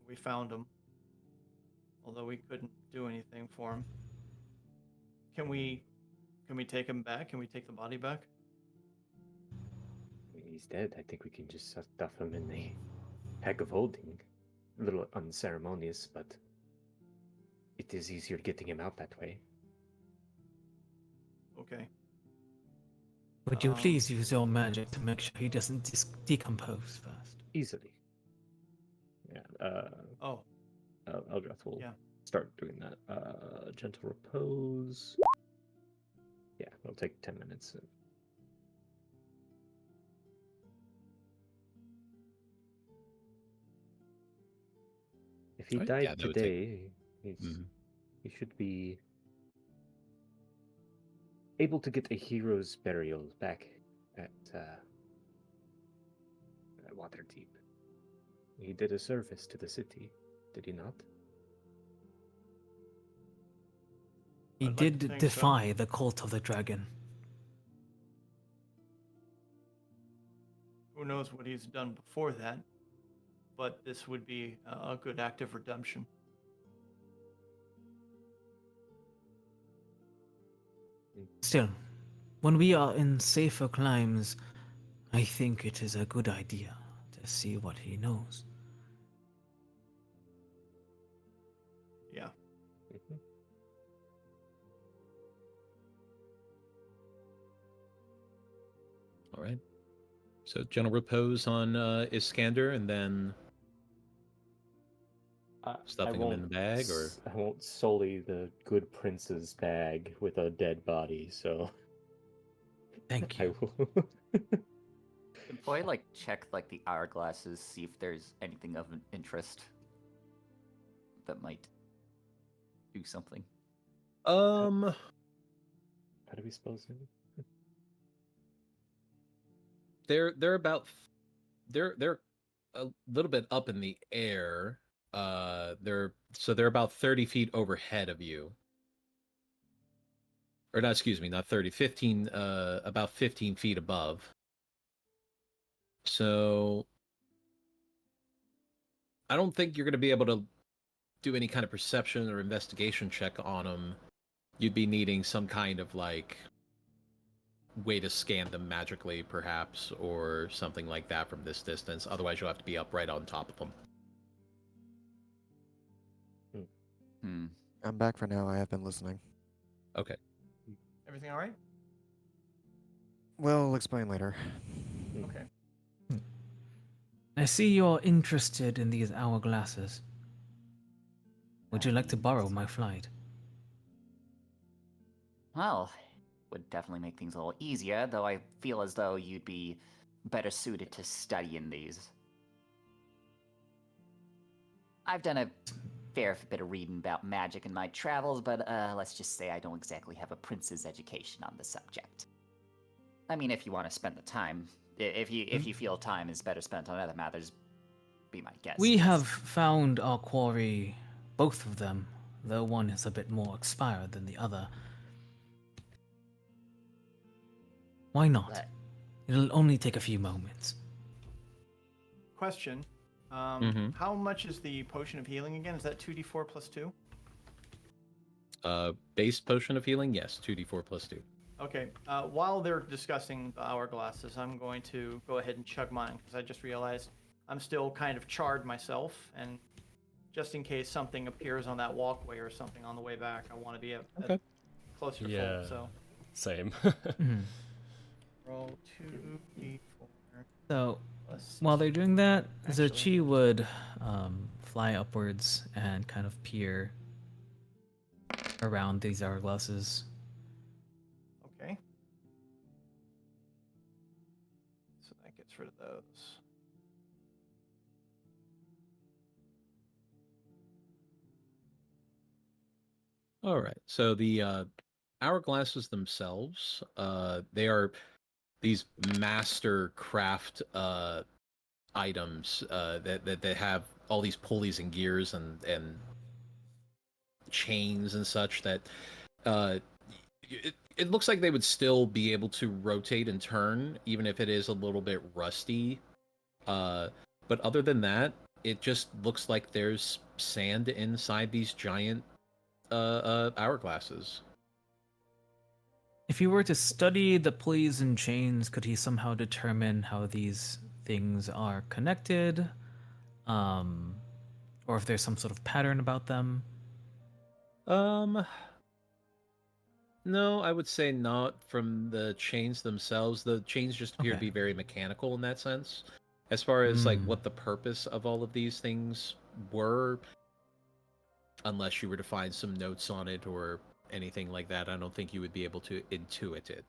We found him, although we couldn't do anything for him. Can we take him back? Can we take the body back? I mean, he's dead. I think we can just stuff him in the pack of holding. A little unceremonious, but it is easier getting him out that way. Okay. Would you please use your magic to make sure he doesn't decompose first? Easily. Yeah. Eldrath will start doing that. Gentle repose. Yeah, it'll take 10 minutes. If he died today, he should be able to get a hero's burial back at Waterdeep. He did a service to the city, did he not? He did defy the cult of the dragon. Who knows what he's done before that, but this would be a good act of redemption. Still, when we are in safer climes, I think it is a good idea to see what he knows. Yeah. Mm-hmm. All right. So gentle repose on Iskander, and then stuffing him in the bag, or I won't sully the good prince's bag with a dead body. So thank you. Could Boy check the hourglasses, see if there's anything of interest that might do something? How do we suppose him? They're a little bit up in the air. They're about 30 feet overhead of you. Or not, excuse me, not 30, 15, about 15 feet above. So I don't think you're going to be able to do any kind of perception or investigation check on them. You'd be needing some kind of way to scan them magically, perhaps, or something like that from this distance. Otherwise, you'll have to be up right on top of them. I'm back for now. I have been listening. Okay. Everything all right? Well, I'll explain later. Okay. I see you're interested in these hourglasses. Would you like to borrow my flight? Well, would definitely make things a little easier, though I feel as though you'd be better suited to studying these. I've done a fair bit of reading about magic in my travels, but let's just say I don't exactly have a prince's education on the subject. I mean, if you want to spend the time, if you feel time is better spent on other matters, be my guest. We have found our quarry, both of them, though one is a bit more expired than the other. Why not? It'll only take a few moments. Question. How much is the potion of healing again? Is that 2d4 plus 2? Base potion of healing, yes, 2d4 plus 2. Okay. While they're discussing the hourglasses, I'm going to go ahead and chug mine, because I just realized I'm still kind of charred myself, and just in case something appears on that walkway or something on the way back, I want to be at closer to full. So. Same. Roll 2d4. So, while they're doing that, Zochi would fly upwards and kind of peer around these hourglasses. Okay. So that gets gets rid of those. All right. So the hourglasses themselves, they are these master craft items that have all these pulleys and gears and chains and such that it looks like they would still be able to rotate and turn even if it is a little bit rusty. But other than that, it just looks like there's sand inside these giant hourglasses. If he were to study the pulleys and chains, could he somehow determine how these things are connected? Or if there's some sort of pattern about them? No, I would say not from the chains themselves. The chains just appear to Okay. be very mechanical in that sense. As far as like Mm. what the purpose of all of these things were, unless you were to find some notes on it or anything like that, I don't think you would be able to intuit it.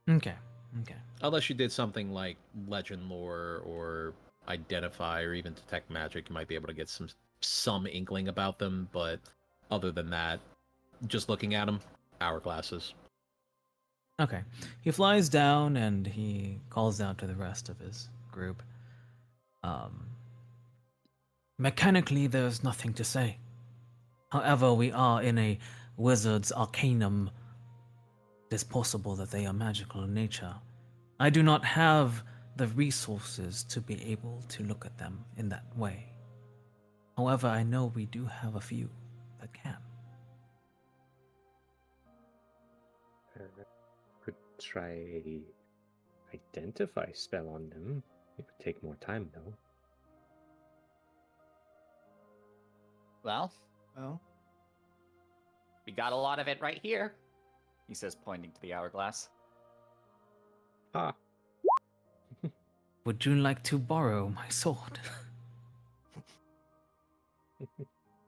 Okay. Okay. Unless you did something like legend lore or identify or even detect magic, you might be able to get some inkling about them, but other than that, just looking at them, hourglasses. Okay. He flies down and he calls out to the rest of his group. Mechanically, there's nothing to say. However, we are in a wizard's arcanum. It is possible that they are magical in nature. I do not have the resources to be able to look at them in that way. However, I know we do have a few that can. Could try a identify spell on them. It would take more time though. Well, Well, we got a lot of it right here, he says, pointing to the hourglass. Ha! Would you like to borrow my sword?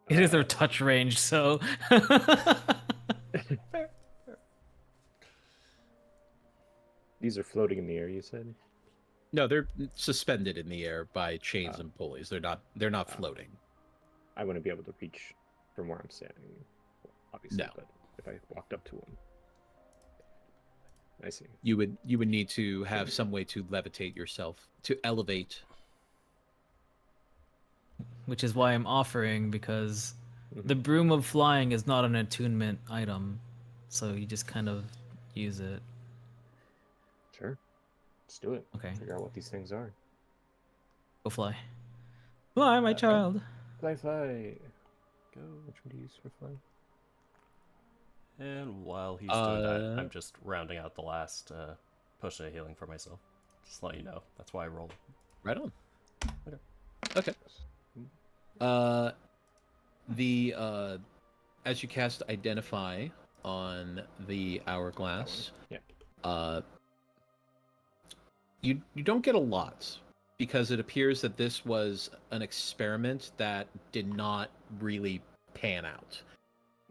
It is their touch range, so. These are floating in the air, you said? No, they're suspended in the air by chains and pulleys. They're not floating. I wouldn't be able to reach from where I'm standing, obviously, No. but if I walked up to them. I see. You would need to have some way to levitate yourself, to elevate. Which is why I'm offering, because Mhm. the broom of flying is not an attunement item. So you just kind of use it. Sure. Let's do it. Okay. Figure out what these things are. Go fly. Fly, my child. Fly, fly. Go. Which one do you use for flying? And while he's doing that, I'm just rounding out the last potion of healing for myself. Just to let you know. That's why I rolled. Right on. Okay. Okay. As you cast Identify on the hourglass, Yeah. You don't get a lot, because it appears that this was an experiment that did not really pan out.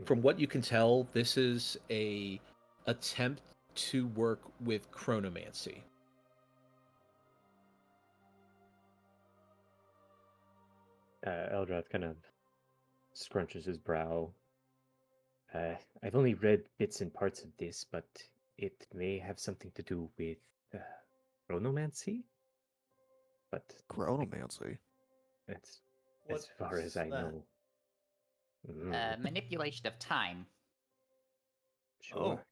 From what you can tell, this is a attempt to work with chronomancy. Eldrath kind of scrunches his brow. I've only read bits and parts of this, but it may have something to do with chronomancy. But Chronomancy. that's What as far as is I that? know. Mm, Manipulation of time. sure.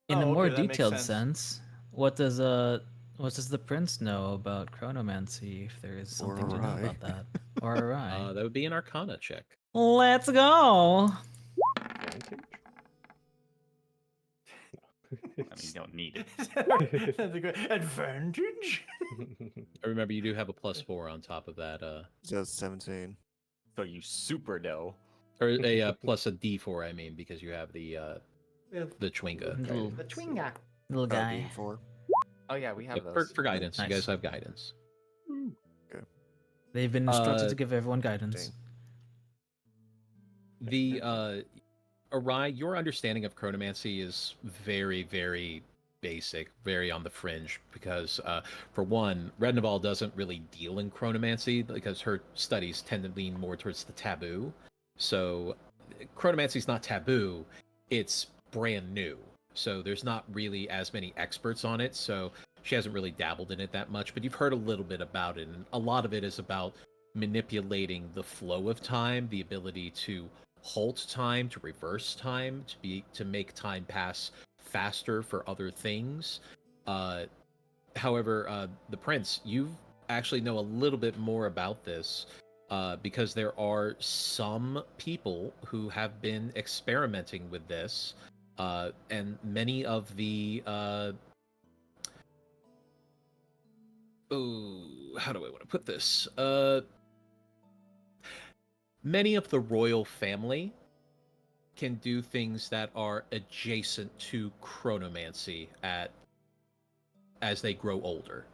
In a Oh, more okay, that makes detailed sense. sense, what does the prince know about chronomancy? If there is something to know Alright. about that, or Arai. That would be an Arcana check. Let's go. Advantage? I mean, you don't need it. That's a good advantage. I remember you do have a +4 on top of that, Just 17. So you super know. or a plus a D4. I mean, because you have the Chwinga. Little, The Chwinga. little guy. D4. Oh yeah, we have Yeah, those. for guidance, Nice. you guys have guidance. They've been instructed to give everyone guidance. Dang. The Arai, your understanding of chronomancy is very, very basic, very on the fringe, because for one, Rednaval doesn't really deal in chronomancy because her studies tend to lean more towards the taboo. So chronomancy is not taboo, it's brand new. So there's not really as many experts on it, so she hasn't really dabbled in it that much, but you've heard a little bit about it, and a lot of it is about manipulating the flow of time, the ability to halt time, to reverse time, to make time pass faster for other things. However, the Prince, you actually know a little bit more about this because there are some people who have been experimenting with this, and many of the how do I want to put this? Many of the royal family can do things that are adjacent to chronomancy as they grow older.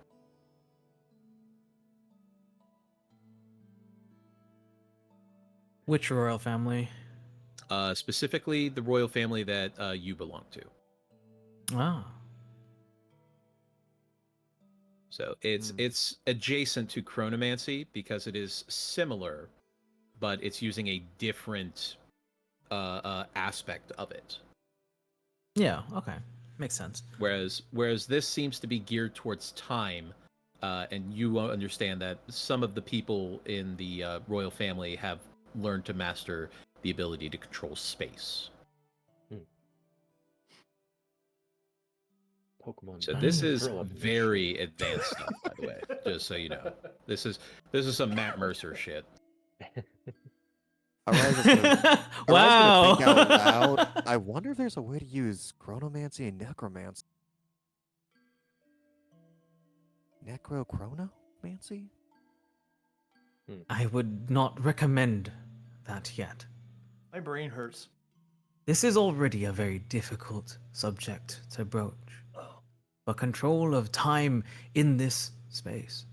Which royal family? Specifically, the royal family that you belong to. Ah. So it's adjacent to chronomancy because it is similar, but it's using a different aspect of it. Yeah, okay. Makes sense. Whereas this seems to be geared towards time, and you understand that some of the people in the royal family have learned to master the ability to control space. Pokemon. So this is Curl up in this very shit. advanced stuff, by the way. Just so you know, this is some Matt Mercer shit. Arise is gonna Wow. think out loud. I wonder if there's a way to use chronomancy and necromancy. Necrochronomancy? I would not recommend that yet. My brain hurts. This is already a very difficult subject to broach. But control of time in this space,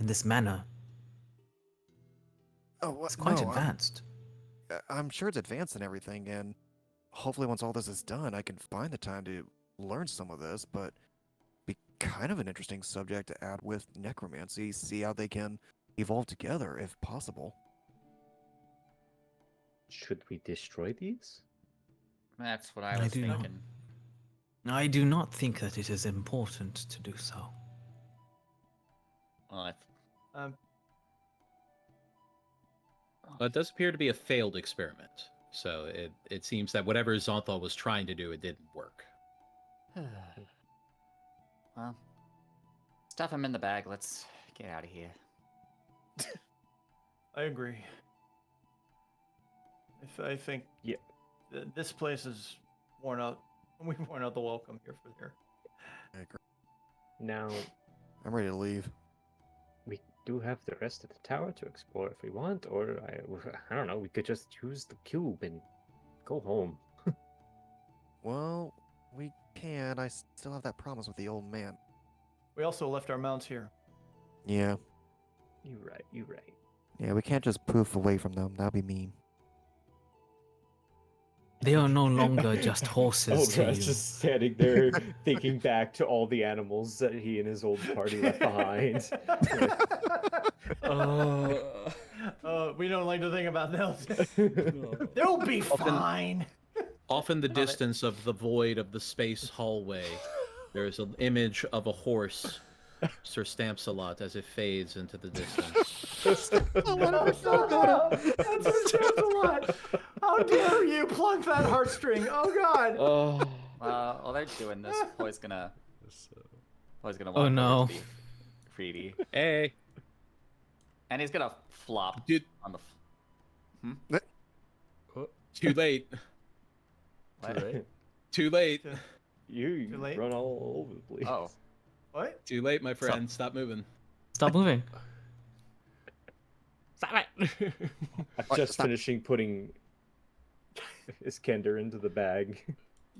in this manner, Oh, it's quite no, advanced. I'm sure it's advanced and everything, and hopefully once all this is done, I can find the time to learn some of this, but be kind of an interesting subject to add with necromancy, see how they can evolve together, if possible. Should we destroy these? That's what I I was do not. thinking. I do not think that it is important to do so. Well, Um, Well, it does appear to be a failed experiment. So it seems that whatever Zonthal was trying to do, it didn't work. well, stuff him in the bag. Let's get out of here. I agree. I think Yeah. This place is worn out. We've worn out the welcome here for here. I agree. Now, I'm ready to leave. we do have the rest of the tower to explore if we want, or I don't know, we could just use the cube and go home. Well, we can. I still have that promise with the old man. We also left our mounts here. Yeah. You're right, you're right. Yeah, we can't just poof away from them. That'd be mean. They are no longer just horses to you. Eldrath's just standing there thinking back to all the animals that he and his old party left behind. We don't like to think about them. They'll be fine. Off in the distance of the void of the space hallway, there is an image of a horse, Sir Stamps-a-Lot, as it fades into the distance. That's a lot. How dare you plug that heartstring? Oh God. Oh, While they're doing this, Boy's gonna walk Oh, over no. to Freedy, Hey, and he's gonna flop dude, on the. too late. What? Too late. you Too late? run all over the place. Oh, What? Too late, my friend. Stop moving. Stop moving. Stop it! I'm just finishing putting Iskander into the bag.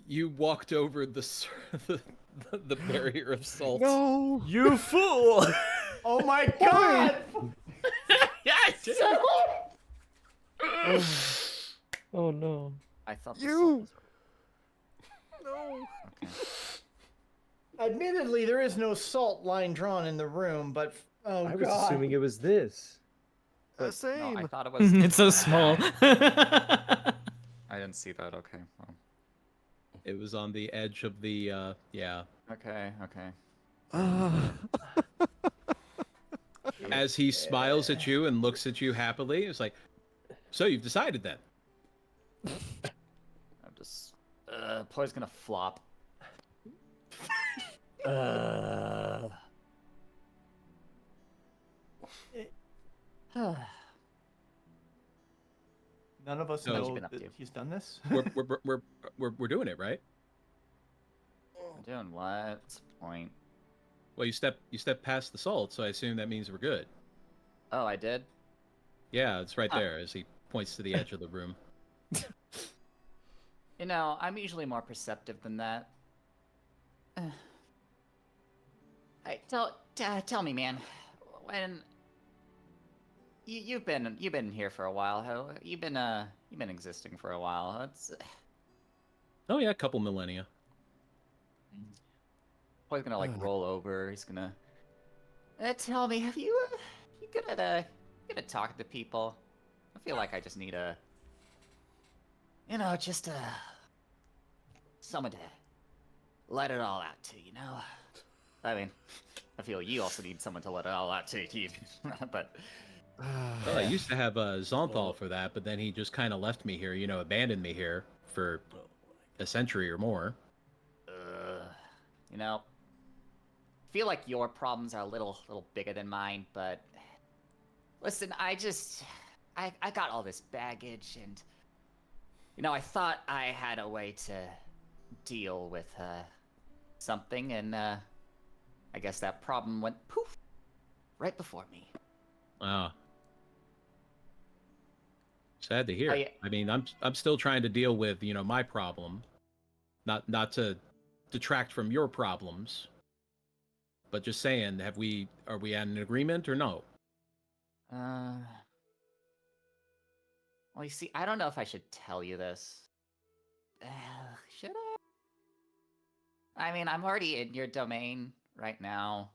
You walked over the barrier of salt. No! You fool! Oh my God. Yeah, I did. Oh no. I thought the You! salt was- No! Okay. Admittedly, there is no salt line drawn in the room, but oh I was god. assuming it was this. But Same. No, I thought it was. It's so small. I didn't see that. Okay. Well, It was on the edge of the, yeah. okay. Okay. As he smiles at you and looks at you happily, it's like, so you've decided then? I'm just. Play's gonna flop. None of us So- know What you been up that to? he's done this. We're doing it, right? I'm doing what? What's the point? Well, you step past the salt, so I assume that means we're good. Oh, I did. Yeah, it's right there as he points to the edge of the room. You know, I'm usually more perceptive than that. Hey, tell me, man. When you've been here for a while, you've been existing for a while. It's Oh yeah, a couple millennia. probably gonna like roll over. He's gonna tell me, have you good at talking to people? I feel like I just need someone to let it all out to, you know? I mean, I feel you also need someone to let it all out to, but Well, I used to have Zonthal for that, but then he just kind of left me here, abandoned me here for a century or more. you know, I feel like your problems are a little bigger than mine, but listen, I got all this baggage, and I thought I had a way to deal with something, and I guess that problem went poof right before me. Ah. Sad to hear. Oh, yeah. I mean, I'm still trying to deal with, my problem. Not to detract from your problems. But just saying, are we at an agreement or no? Well, you see, I don't know if I should tell you this. Should I? I mean, I'm already in your domain right now.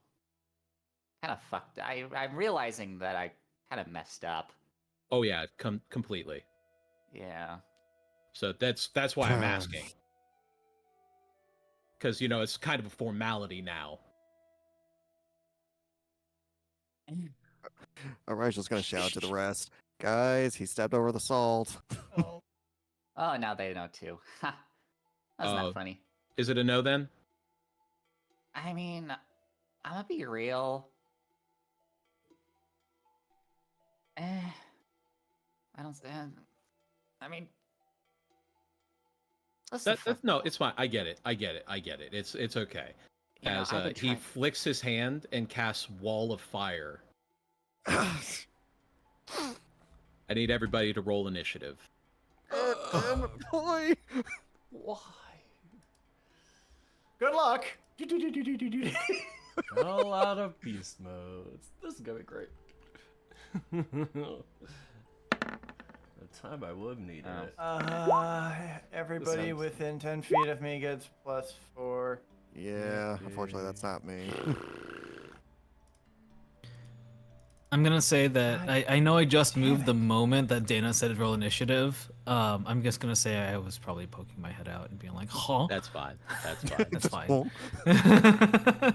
Kind of fucked. I'm realizing that I kind of messed up. Oh yeah, completely. Yeah. So that's why I'm asking. Because it's kind of a formality now. Alright, just gonna shout to the rest. Guys, he stepped over the salt. Oh, now they know too. Ha. That's not funny. Is it a no then? I mean, I'm gonna be real. I don't. I mean, No, it's fine. I get it. It's okay. As he flicks his hand and casts Wall of Fire. I need everybody to roll initiative. Damn it, boy! Why? Good luck. All out of beast modes. This is gonna be great. The time I would have needed it. Everybody sounds- within 10 feet of me gets +4. Yeah, unfortunately that's not me. I'm gonna say that I know I just moved the moment that Dana said roll initiative. I'm just gonna say I was probably poking my head out and being like, huh? That's fine. That's fine. That's fine. Well,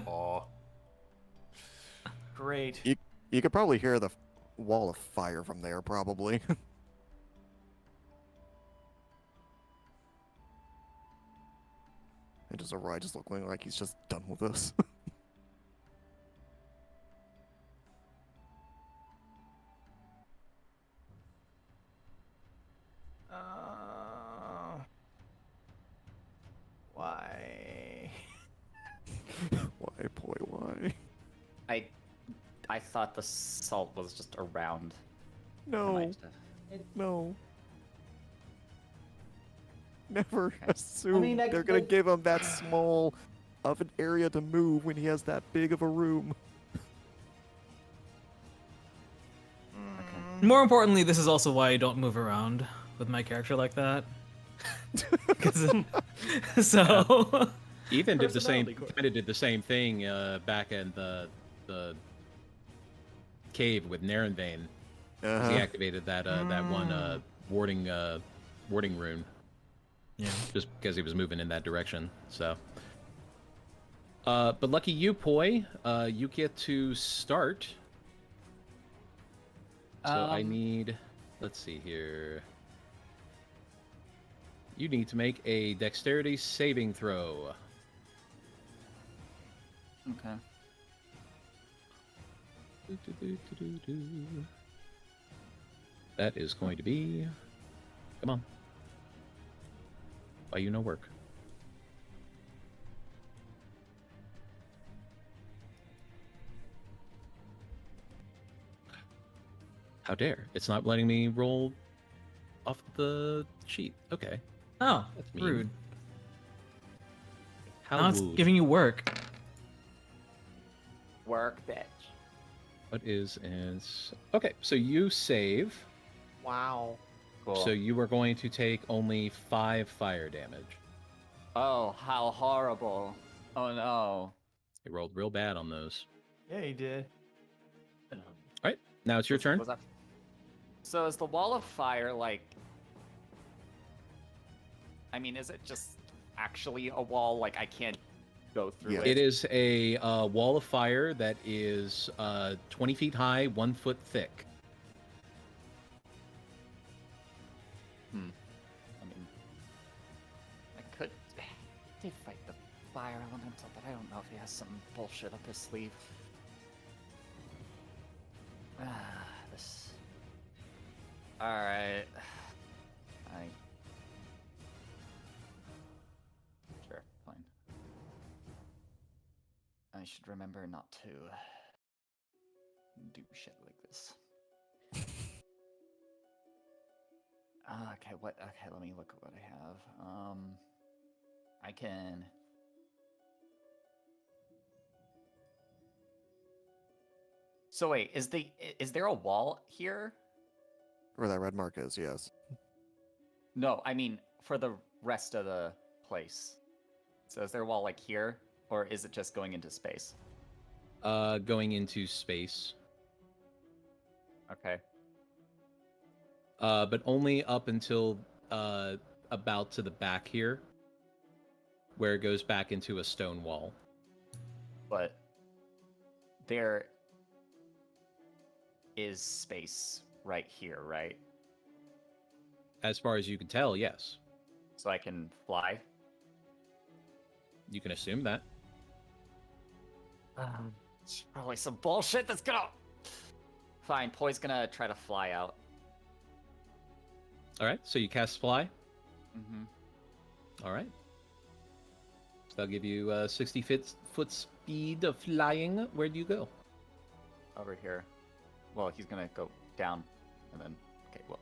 Aw. Great. you could probably hear the wall of fire from there, probably. And just Arai just looking like he's just done with us. Why? Why, boy, why? I thought the salt was just around. No, no. Never assume they're gonna give him that small of an area to move when he has that big of a room. More importantly, this is also why I don't move around with my character like that. So, Ethan did the same. Personality quirk. Kind of did the same thing back in the cave with Narenvane. He activated that one warding rune. Yeah. Just because he was moving in that direction. So, but lucky you, Poi, you get to start. So I need. Let's see here. You need to make a dexterity saving throw. Okay. That is going to be. Come on. Why you no work? How dare! It's not letting me roll off the sheet. Okay. Oh, That's mean. rude. How Now it's rude. giving you work. Work, bitch. What is okay? So you save. Wow. Cool. So you are going to take only 5 fire damage. Oh, how horrible. Oh no. It rolled real bad on those. Yeah, he did. All right, now it's your turn. Was that... So is the wall of fire like... I mean, is it just actually a wall? Like, I can't go through Yeah. it? It is a wall of fire that is 20 feet high, 1 foot thick. I mean, I could did fight the fire elemental, but I don't know if he has some bullshit up his sleeve. This. All right. Sure, fine. I should remember not to do shit like this. Okay, what? Okay, let me look at what I have. I can. So wait, is there a wall here? Where that red mark is, yes. No, I mean for the rest of the place. So is there a wall like here, or is it just going into space? Going into space. Okay. But only up until about to the back here, where it goes back into a stone wall. But there is space right here, right? As far as you can tell, yes. So I can fly. You can assume that. It's probably some bullshit that's gonna... Fine, Poi's gonna try to fly out. All right, so you cast fly. Mm-hmm. All right. So that'll give you 60 foot speed of flying. Where do you go? Over here. Well, he's gonna go down, and then... Okay, well...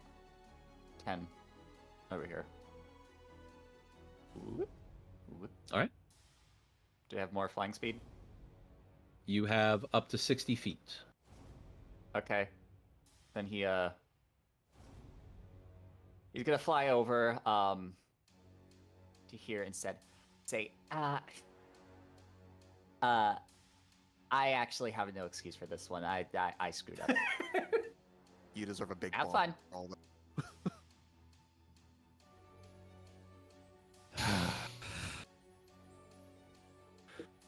10. Over here. Whoop. Whoop. All right. Do you have more flying speed? You have up to 60 feet. Okay. Then he's gonna fly over to here instead. Say, I actually have no excuse for this one. I screwed up. You deserve a big Have ball. fun. for all that.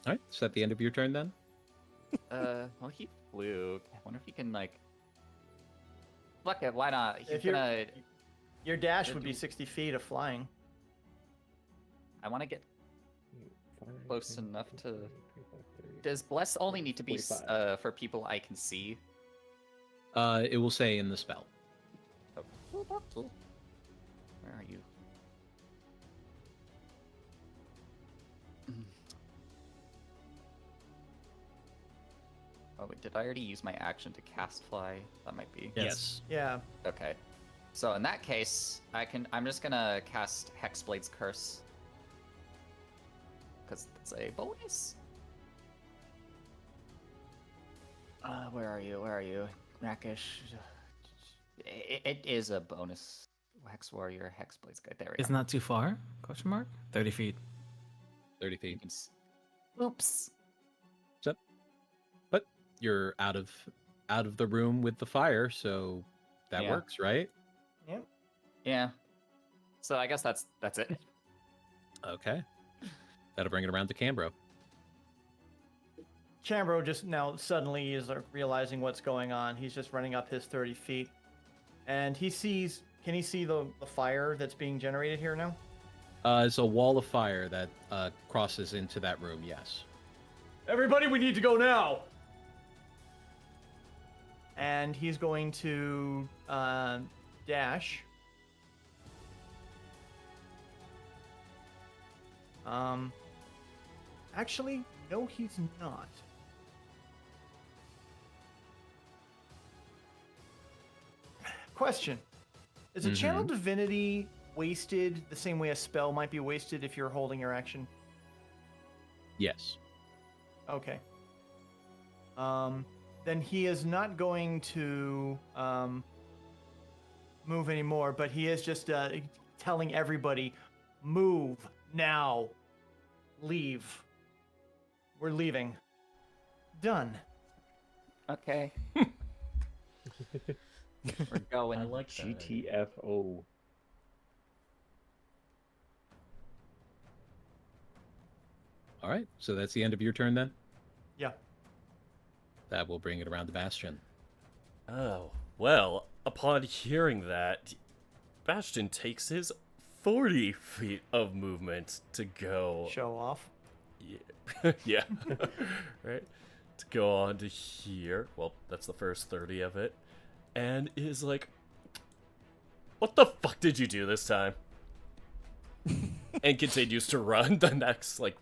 All right. Is that the end of your turn then? Well, he flew. I wonder if he can like. Fuck it, why not? He's If you're- gonna. Your dash Did would be you- 60 feet of flying. I want to get 5, close 10, enough 15, to. 20, 25, 30. Does bless only need to be 45. for people I can see? It will say in the spell. Oh, where are you? Oh wait, did I already use my action to cast fly? That might be. Yes. Yeah. Okay. So in that case, I'm just gonna cast Hexblade's Curse. Because it's a bonus. Where are you? Where are you? Rakish. It is a bonus. Hex Warrior, Hexblade's Guide. There we go. Isn't that too far? Question mark? 30 feet. 30 feet. Oops. But you're out of the room with the fire, so that Yeah. works, right? Yep. Yeah. So I guess that's it. Okay. That'll bring it around to Cambro. Chambro just now suddenly is realizing what's going on. He's just running up his 30 feet. And he sees... Can he see the fire that's being generated here now? It's a wall of fire that crosses into that room, yes. Everybody, we need to go now! And he's going to dash. Actually, no, he's not. Question. Is a channel divinity wasted the same way a spell might be wasted if you're holding your action? Yes. Okay. Then he is not going to move anymore, but he is just telling everybody, move now. Leave. We're leaving. Done. Okay. We're going. I like that. GTFO. All right, so that's the end of your turn then? Yeah. That will bring it around to Bastion. Oh, well, upon hearing that, Bastion takes his 40 feet of movement to go. Show off. Yeah. Yeah. Right? To go on to here. Well, that's the first 30 of it. And is like, what the fuck did you do this time? And continues to run the next, like,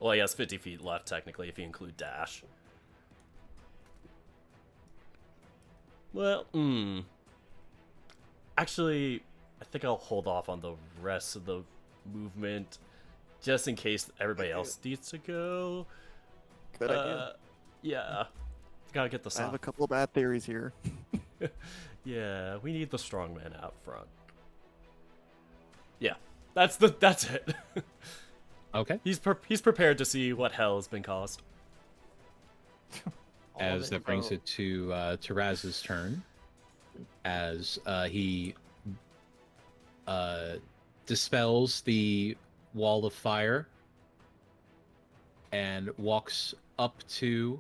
well, he has 50 feet left, technically, if you include dash. Well, actually, I think I'll hold off on the rest of the movement, just in case everybody else needs to go. Good idea. Yeah. Gotta get the I have a soft. couple of bad theories here. Yeah, we need the strongman out front. Yeah, that's it. Okay. He's prepared to see what hell has been caused. As that brings it to Raz's turn, as he dispels the wall of fire and walks up to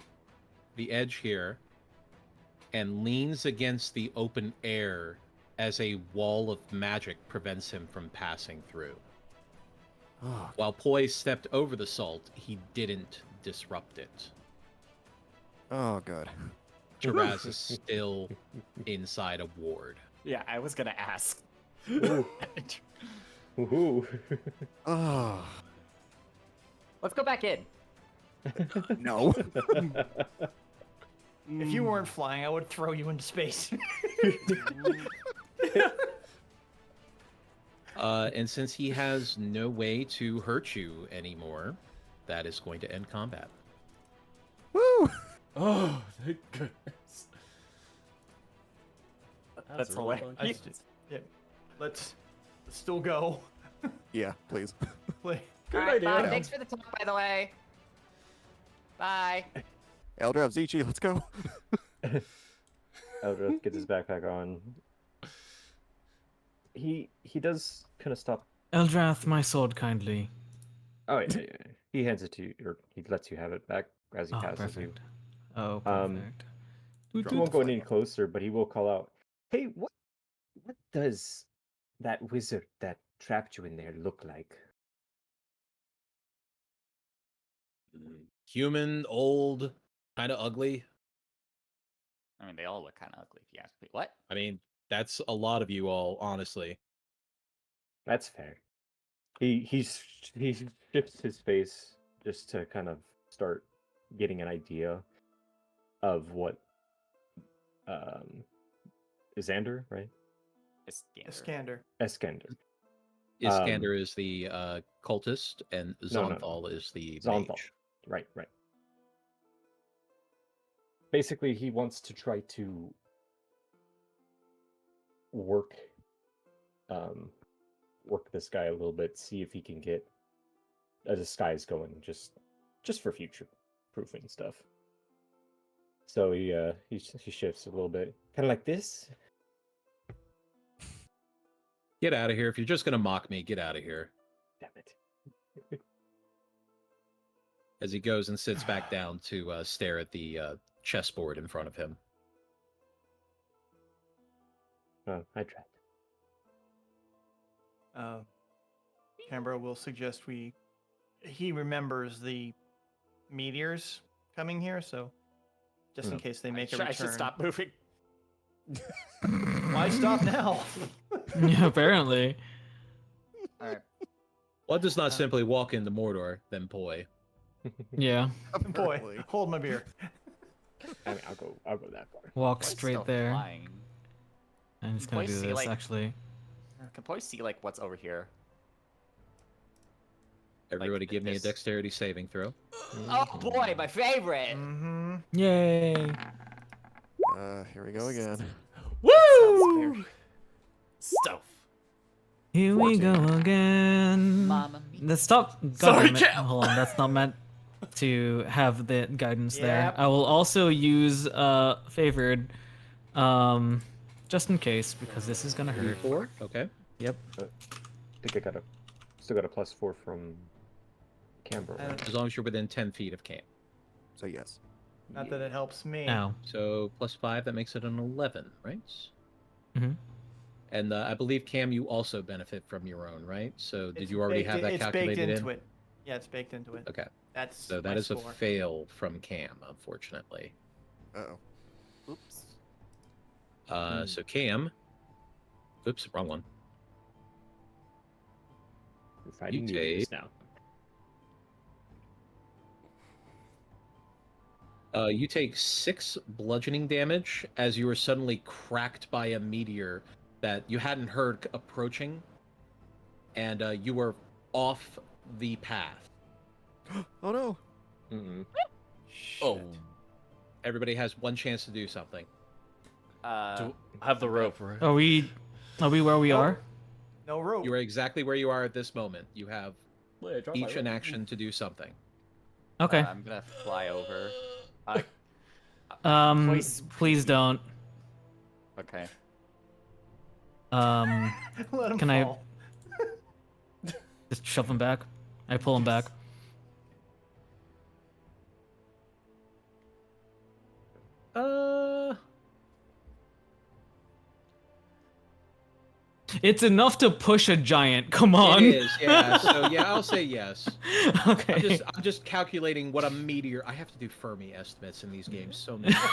the edge here and leans against the open air as a wall of magic prevents him from passing through. Oh, While Poi stepped over the salt, he didn't disrupt it. oh good. Taraz is still inside a ward. Yeah, I was gonna ask. Ooh. Woohoo. Oh, Let's go back in. no. If you weren't flying, I would throw you into space. And since he has no way to hurt you anymore, that is going to end combat. Woo! Oh, thank goodness. That's really hilarious. fun. Yeah, let's still go. Yeah, please. Play. Good All right, idea. Bob, thanks for the talk, by the way. Bye. Eldrath Zichi, let's go. Eldrath gets his backpack on. He does kind of stop. Eldrath, my sword kindly. Oh yeah. He hands it to you, or he lets you have it back as he Oh, passes perfect. you. Oh, perfect. He won't go any closer, but he will call out, "Hey, what does that wizard that trapped you in there look like?" Human, old, kind of ugly. I mean, they all look kind of ugly, if you ask me. What? I mean, that's a lot of you all, honestly. That's fair. He shifts his face just to kind of start getting an idea of what Iskander, right? Iskander. Iskander. Iskander is the cultist, and No, no. Zonthal is the Zonthal. mage. Right. Basically, he wants to try to work this guy a little bit, see if he can get a disguise going just for future proofing stuff. So he shifts a little bit, kind of like this. Get out of here. If you're just gonna mock me, get out of here. Damn it. As he goes and sits back down to stare at the chessboard in front of him. I tried. Canberra will suggest he remembers the meteors coming here, so just in case they make a return. I should stop moving. Why stop now? Yeah, apparently. All right. One does not simply walk into Mordor, then poi. Yeah. Boy, Apparently. hold my beer. I mean, I'll go that far. Walk Boy's straight still there. flying. I'm just gonna Boy, do see, this like- actually. Can probably see like what's over here. Everybody give me a this. dexterity saving throw. Oh boy, my favorite. Mm-hmm. Yay! Here we go again. Woo! Stealth. Here we go again. Mama mia. Let's stop. Sorry, Goddammit. Cal. Hold on, that's not meant to have the guidance there. Yep. I will also use favored, just in case because this is gonna hurt. 4. Okay. Yep. I think I still got a +4 from Canberra. Right? As long as you're within 10 feet of camp. So yes. Not that it helps me. Ow. So +5, that makes it an 11, right? Mhm. And I believe, Cam, you also benefit from your own, right? So did It's you already baked have that it's calculated baked into in? it. Yeah, it's baked into it. Okay. That's So that my is a score. fail from Cam, unfortunately. Uh-oh. Oops. So Cam... Oops, wrong one. We're fighting You mutants take- now. You take 6 bludgeoning damage as you are suddenly cracked by a meteor that you hadn't heard approaching, and you were off the path. Oh no. Mm-mm. Oh, Everybody has one chance to do something. do I have the rope, right? Are we where we Nope. are? No rope. You are exactly where you are at this moment. You have Wait, I dropped my each an rope. action to do something. Okay. I'm gonna fly over. Please don't. Okay. Let him Can I- fall. Just shove him back. I pull him back. It's enough to push a giant. Come on. It is, yeah. So yeah, I'll say yes. Okay. I'm just calculating what a meteor. I have to do Fermi estimates in these games. So many games.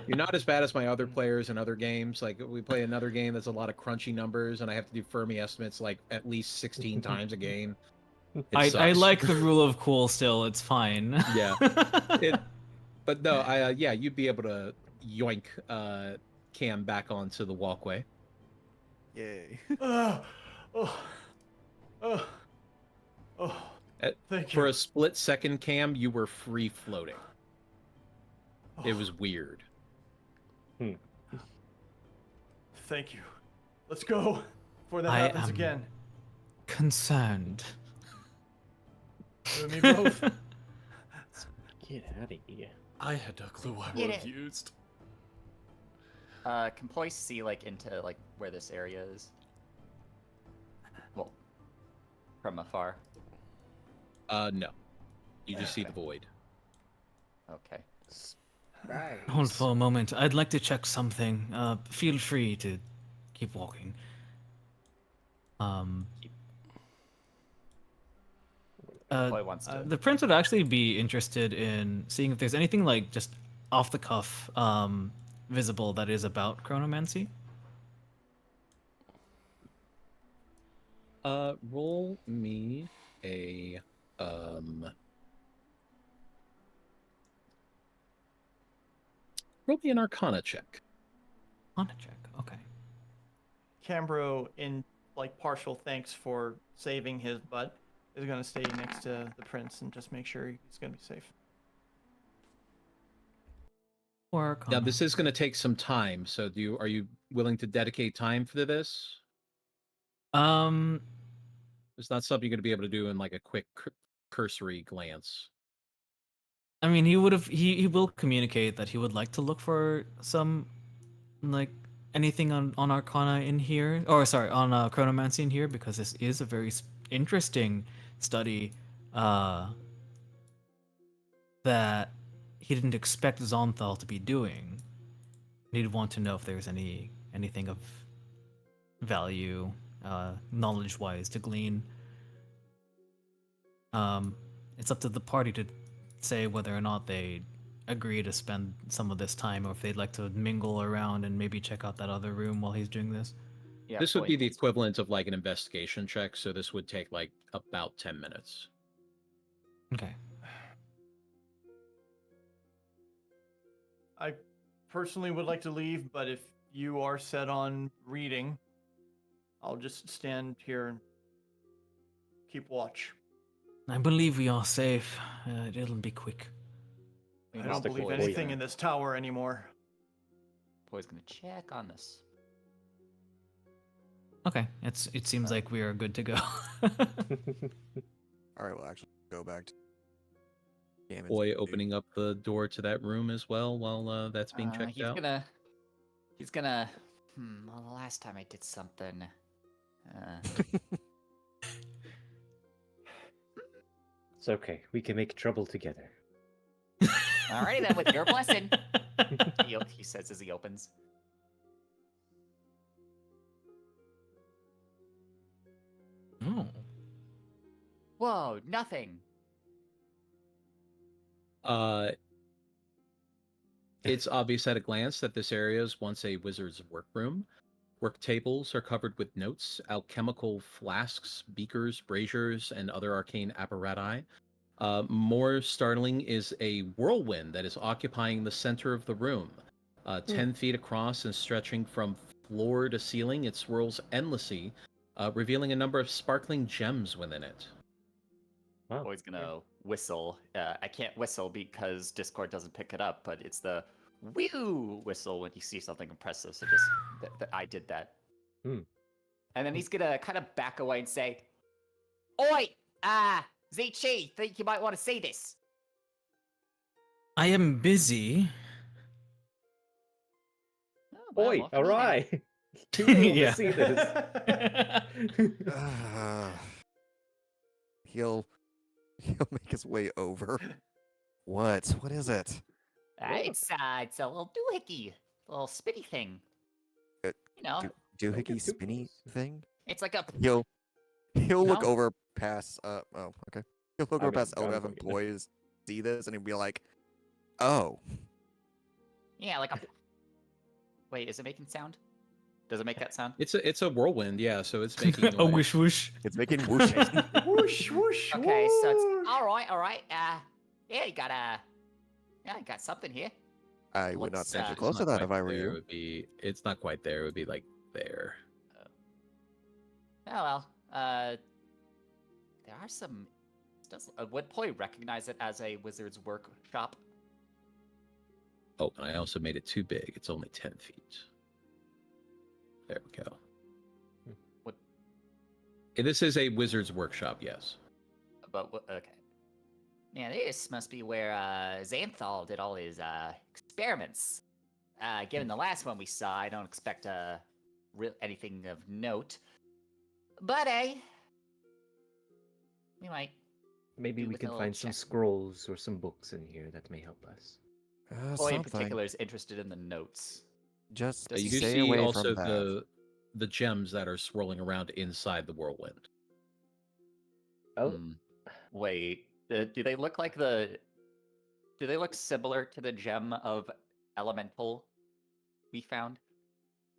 You're not as bad as my other players in other games. Like we play another game that's a lot of crunchy numbers, and I have to do Fermi estimates like at least 16 times a game. It I sucks. like the rule of cool still. It's fine. Yeah. But no, yeah, you'd be able to yoink Cam back onto the walkway. Yay. Oh, thank you. For a split second, Cam, you were free floating. It was weird. Thank you. Let's go before that I happens am- again. Concerned. You and me both. Get out of here. I had no clue I Get would have it. used. Can Ploy see like into like where this area is? Well, from afar. No. You just see the void. Okay. Hold for a moment. I'd like to check something. Feel free to keep walking. Ploy wants to. The prince would actually be interested in seeing if there's anything like just off the cuff visible that is about chronomancy. Roll me a roll me an Arcana check. On a check. Okay. Cambro, in like partial thanks for saving his butt, is gonna stay next to the prince and just make sure he's gonna be safe. Or Now this is going to take some time. So are you willing to dedicate time for this? It's not something you're going to be able to do in like a quick cursory glance. I mean, he will communicate that he would like to look for some like anything on Arcana in here, or sorry, on Chronomancy in here, because this is a very interesting study that he didn't expect Zonthal to be doing. He'd want to know if there's anything of value, knowledge-wise, to glean. It's up to the party to say whether or not they agree to spend some of this time, or if they'd like to mingle around and maybe check out that other room while he's doing this. Yeah, This would be the let's- equivalent of like an investigation check, so this would take like about 10 minutes. Okay. I personally would like to leave, but if you are set on reading, I'll just stand here and keep watch. I believe we are safe. It'll be quick. we I must don't believe avoid- anything in this tower anymore. Boy's gonna check on this. Okay, it seems like we are good to go. All right, we'll actually go back to damage. Boy opening up the door to that room as well while that's being checked he's out. He's gonna. Well, the last time I did something. It's okay. We can make trouble together. Alrighty then, with your blessing. He says as he opens. Oh. Whoa, nothing. It's obvious at a glance that this area is once a wizard's workroom. Work tables are covered with notes, alchemical flasks, beakers, braziers, and other arcane apparati. More startling is a whirlwind that is occupying the center of the room. 10 feet across and stretching from floor to ceiling, it swirls endlessly, revealing a number of sparkling gems within it. Wow. Boy's gonna whistle. I can't whistle because Discord doesn't pick it up, but it's the whew whistle when you see something impressive. So just that I did that. Hmm. And then he's gonna kind of back away and say, "Oi, Zichi, think you might want to see this." I am busy. Oh, well, Oi, welcome in. alright. You will Yeah. see this. He'll make his way over. What? What is it? It's a little doohickey, little spitty thing. Uh, You know, Don't Doohickey get too spinny close. thing? it's like a. He'll look No? over past oh, okay. He'll look I over mean, past I'm Eldrath and going- boys see this and he'll be like, oh. Yeah, like a. Wait, is it making sound? Does it make that sound? It's a whirlwind, yeah, so it's making A noise. wish whoosh. It's making whoosh. Whoosh, whoosh, Okay, so it's whoosh. all right. Yeah, you got something here. I would not Let's, stand too it's close to Not that if quite I were there, you. It's not quite there. It would be like there. Oh well. There are some. Would Poi recognize it as a wizard's workshop? Oh, and I also made it too big. It's only 10 feet. There we go. What? This is a wizard's workshop, yes. But okay. Yeah, this must be where Xanthal did all his experiments. Given the last one we saw, I don't expect anything of note. But we might. Maybe Do we with a can little find some check. scrolls or some books in here that may help us. Boy in Something. particular is interested in the notes. Just Does You he do stay see away also from that. the gems that are swirling around inside the whirlwind. Oh, Hmm. Wait, do they look like the? Do they look similar to the gem of elemental we found?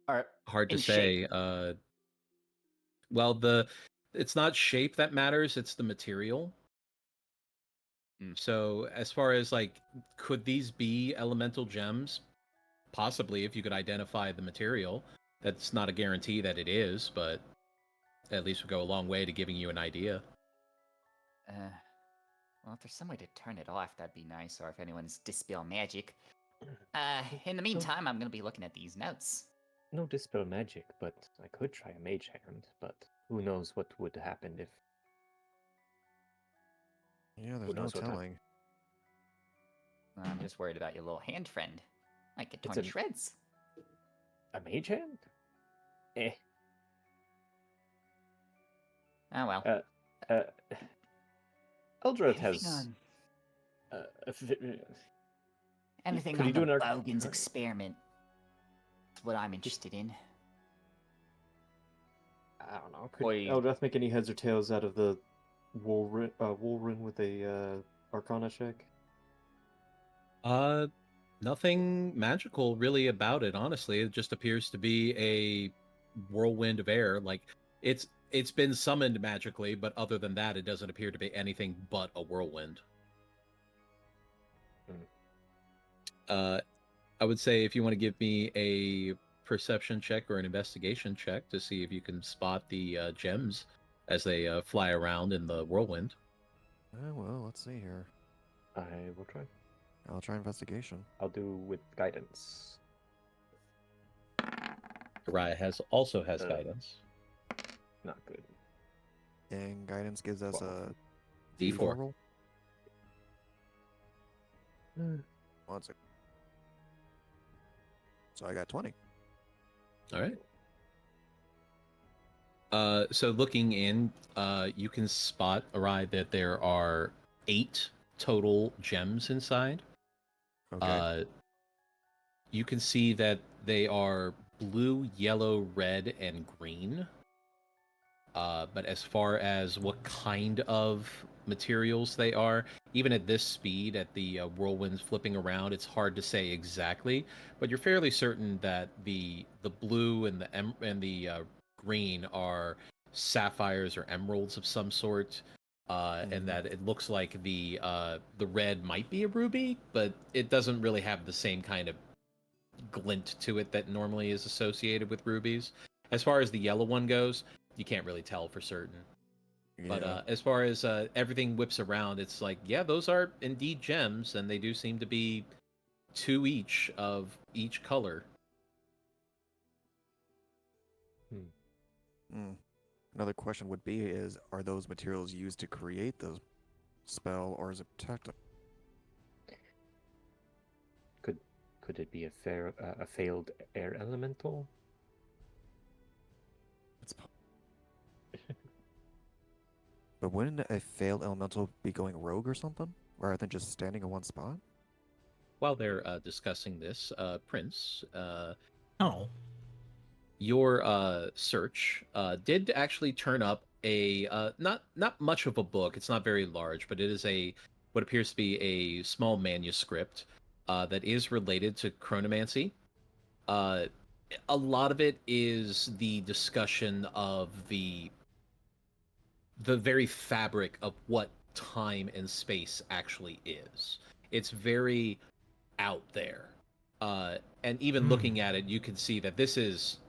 Or Hard to in say. shape? Well, it's not shape that matters, it's the material. Mm. So as far as like, could these be elemental gems? Possibly, if you could identify the material. That's not a guarantee that it is, but at least would go a long way to giving you an idea. Well, if there's some way to turn it off, that'd be nice. Or if anyone's dispel magic. In the meantime, I'm gonna be looking at these notes. no dispel magic, but I could try a mage hand. But who knows what would happen if Yeah, there's Who no knows what telling. I'm just worried about your little hand friend. Might get torn It's to a- shreds. A mage hand? Eh. Oh well. Uh, Eldrath Anything has. on A fi- anything could he on do the an Bogan's experiment? That's what I'm interested in. I don't know. Could Boy. Eldrath make any heads or tails out of the Woolrin with a Arcana check? Nothing magical really about it, honestly. It just appears to be a whirlwind of air. Like it's been summoned magically, but other than that, it doesn't appear to be anything but a whirlwind. I would say if you want to give me a perception check or an investigation check to see if you can spot the gems as they fly around in the whirlwind. Well, let's see here. I will try. I'll try investigation. I'll do with guidance. Raya also has Uh, guidance. Not good. And guidance gives us a D4. roll. 1 second. So I got 20. All right. So looking in, you can spot, Arai, that there are 8 total gems inside. Okay. You can see that they are blue, yellow, red, and green. But as far as what kind of materials they are, even at this speed, at the whirlwinds flipping around, it's hard to say exactly. But you're fairly certain that the blue and the green are sapphires or emeralds of some sort, and that it looks like the red might be a ruby, but it doesn't really have the same kind of glint to it that normally is associated with rubies. As far as the yellow one goes, you can't really tell for certain. Yeah. But as far as everything whips around, it's like, yeah, those are indeed gems, and they do seem to be 2 each of each color. Another question would be is, are those materials used to create the spell, or is it protected? Could it be a failed air elemental? But wouldn't a failed elemental be going rogue or something, rather than just standing in one spot? While they're discussing this, Prince, Oh. your search did actually turn up a not much of a book. It's not very large, but it is what appears to be a small manuscript that is related to chronomancy. A lot of it is the discussion of the very fabric of what time and space actually is. It's very out there. And even looking at it, you can see that this is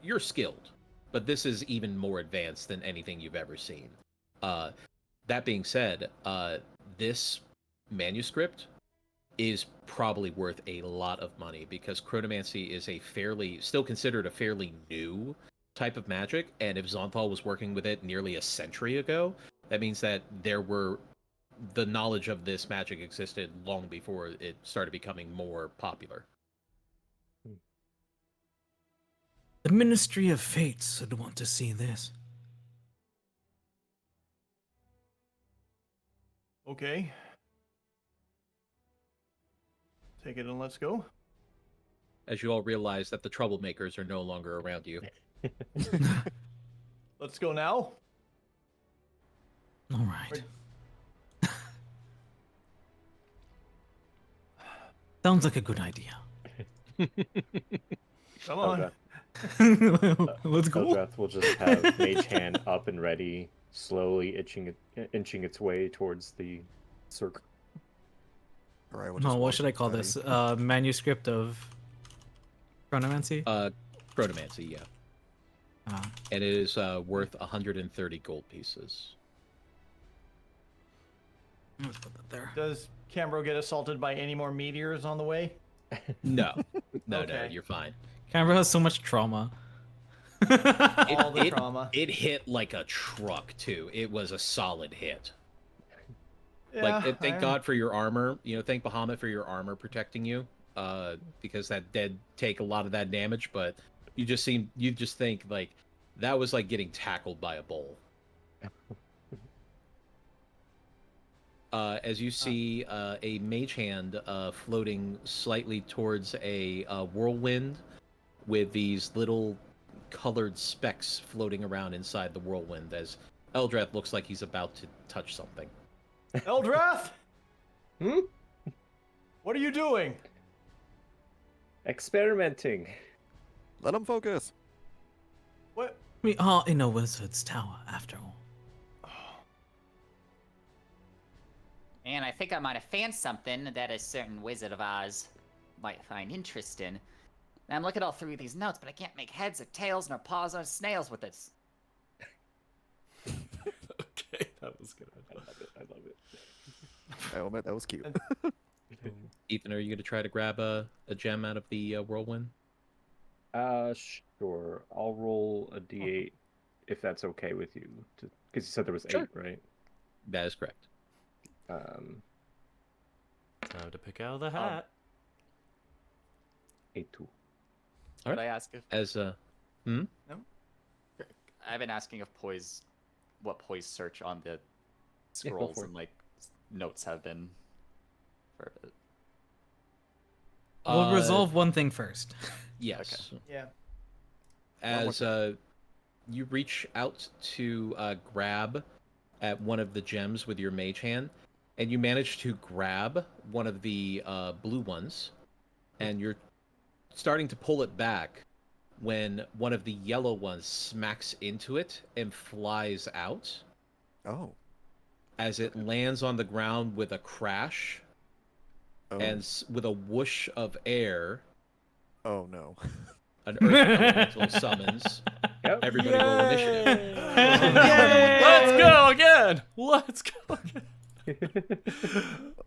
you're skilled, but this is even more advanced than anything you've ever seen. That being said, this manuscript is probably worth a lot of money because chronomancy is still considered a fairly new type of magic, and if Zonthal was working with it nearly a century ago, that means that the knowledge of this magic existed long before it started becoming more popular. The Ministry of Fates would want to see this. Okay. Take it and let's go. As you all realize that the troublemakers are no longer around you. Let's go now. All right. Sounds like a good idea. Come on. Let's go. Eldrath will just have Mage Hand up and ready, slowly inching its way towards the circle. All right. No, what should I call this? Manuscript of chronomancy? Chronomancy, yeah. And it is worth 130 gold pieces. Let's put that there. Does Cambro get assaulted by any more meteors on the way? No. No, Okay. you're fine. Canberra has so much trauma. All the trauma. It hit like a truck, too. It was a solid hit. Thank God for your armor. You know, thank Bahamut for your armor protecting you. Because that did take a lot of that damage, but you just think like that was like getting tackled by a bull. As you see a mage hand floating slightly towards a whirlwind with these little colored specks floating around inside the whirlwind as Eldrath looks like he's about to touch something. Eldrath! Hmm? What are you doing? Experimenting. Let him focus. What? We are in a wizard's tower, after all. And I think I might have found something that a certain wizard of ours might find interesting. Now I'm looking all through these notes, but I can't make heads or tails nor paws or snails with this. Okay, that was good. I love it. I love it. I admit that was cute. Ethan, are you going to try to grab a gem out of the whirlwind? Sure. I'll roll a d8 if that's okay with you. Because you said there was Sure. 8, right? That is correct. Time to pick out of the hat. 8 2. All Could right. I ask if As I've been asking if what poise search on the Yeah, go scrolls for it. and like notes have been for a bit. We'll resolve one thing first. Yes. Yeah. As you reach out to grab at one of the gems with your mage hand, and you manage to grab one of the blue ones, and you're starting to pull it back when one of the yellow ones smacks into it and flies out Oh. as it lands on the ground with a crash Oh. and with a whoosh of air. Oh no. An earth elemental summons. Yep. Everybody roll initiative. Let's go again! Let's go again!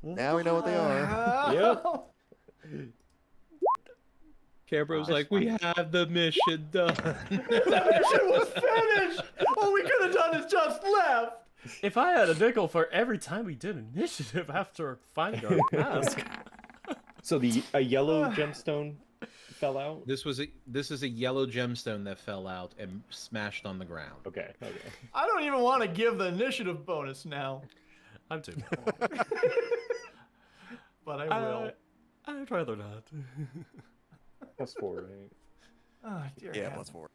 Now we know what they are. Yep. Cambro's like, we have the mission done. The mission was finished! All we could have done is just left! If I had a nickel for every time we did initiative after finding our mask. So a yellow gemstone fell out? This is a yellow gemstone that fell out and smashed on the ground. Okay. I don't even want to give the initiative bonus now, I'm too. but I will. I'd rather not. +4, right? Oh, dear Yeah, heaven. +4.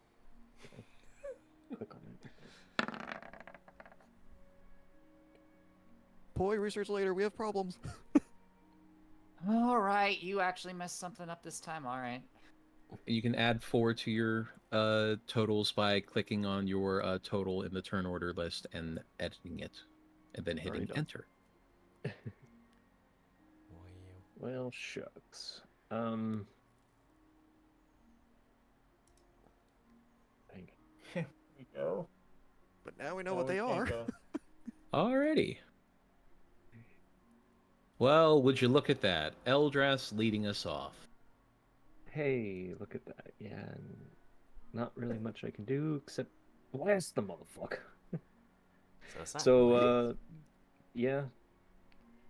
Click on it. Poi, research later. We have problems. All right, you actually messed something up this time. All right. You can add 4 to your totals by clicking on your total in the turn order list and editing it, and then hitting done. enter. Well, shucks. Dang. Here we go. But now we know No, what we they can't are. go. Alrighty. Well, would you look at that? Eldrath's leading us off. Hey, look at that. Yeah, not really much I can do except blast the motherfucker. So, yeah.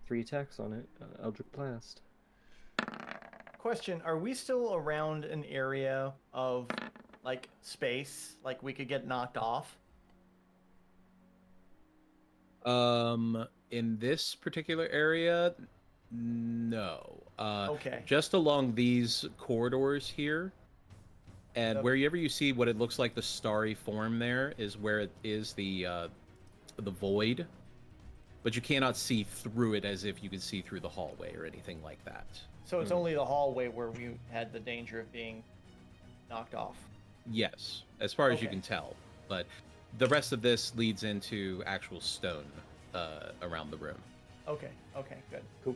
3 attacks on it. Eldritch Blast. Question, are we still around an area of, like, space? Like, we could get knocked off? In this particular area, no. Okay. Just along these corridors here, and Yep. wherever you see what it looks like the starry form there is where it is the void, but you cannot see through it as if you could see through the hallway or anything like that. So it's only the hallway where we had the danger of being knocked off. Yes, as far as you Okay. can tell, but the rest of this leads into actual stone around the room. Okay, good. Cool.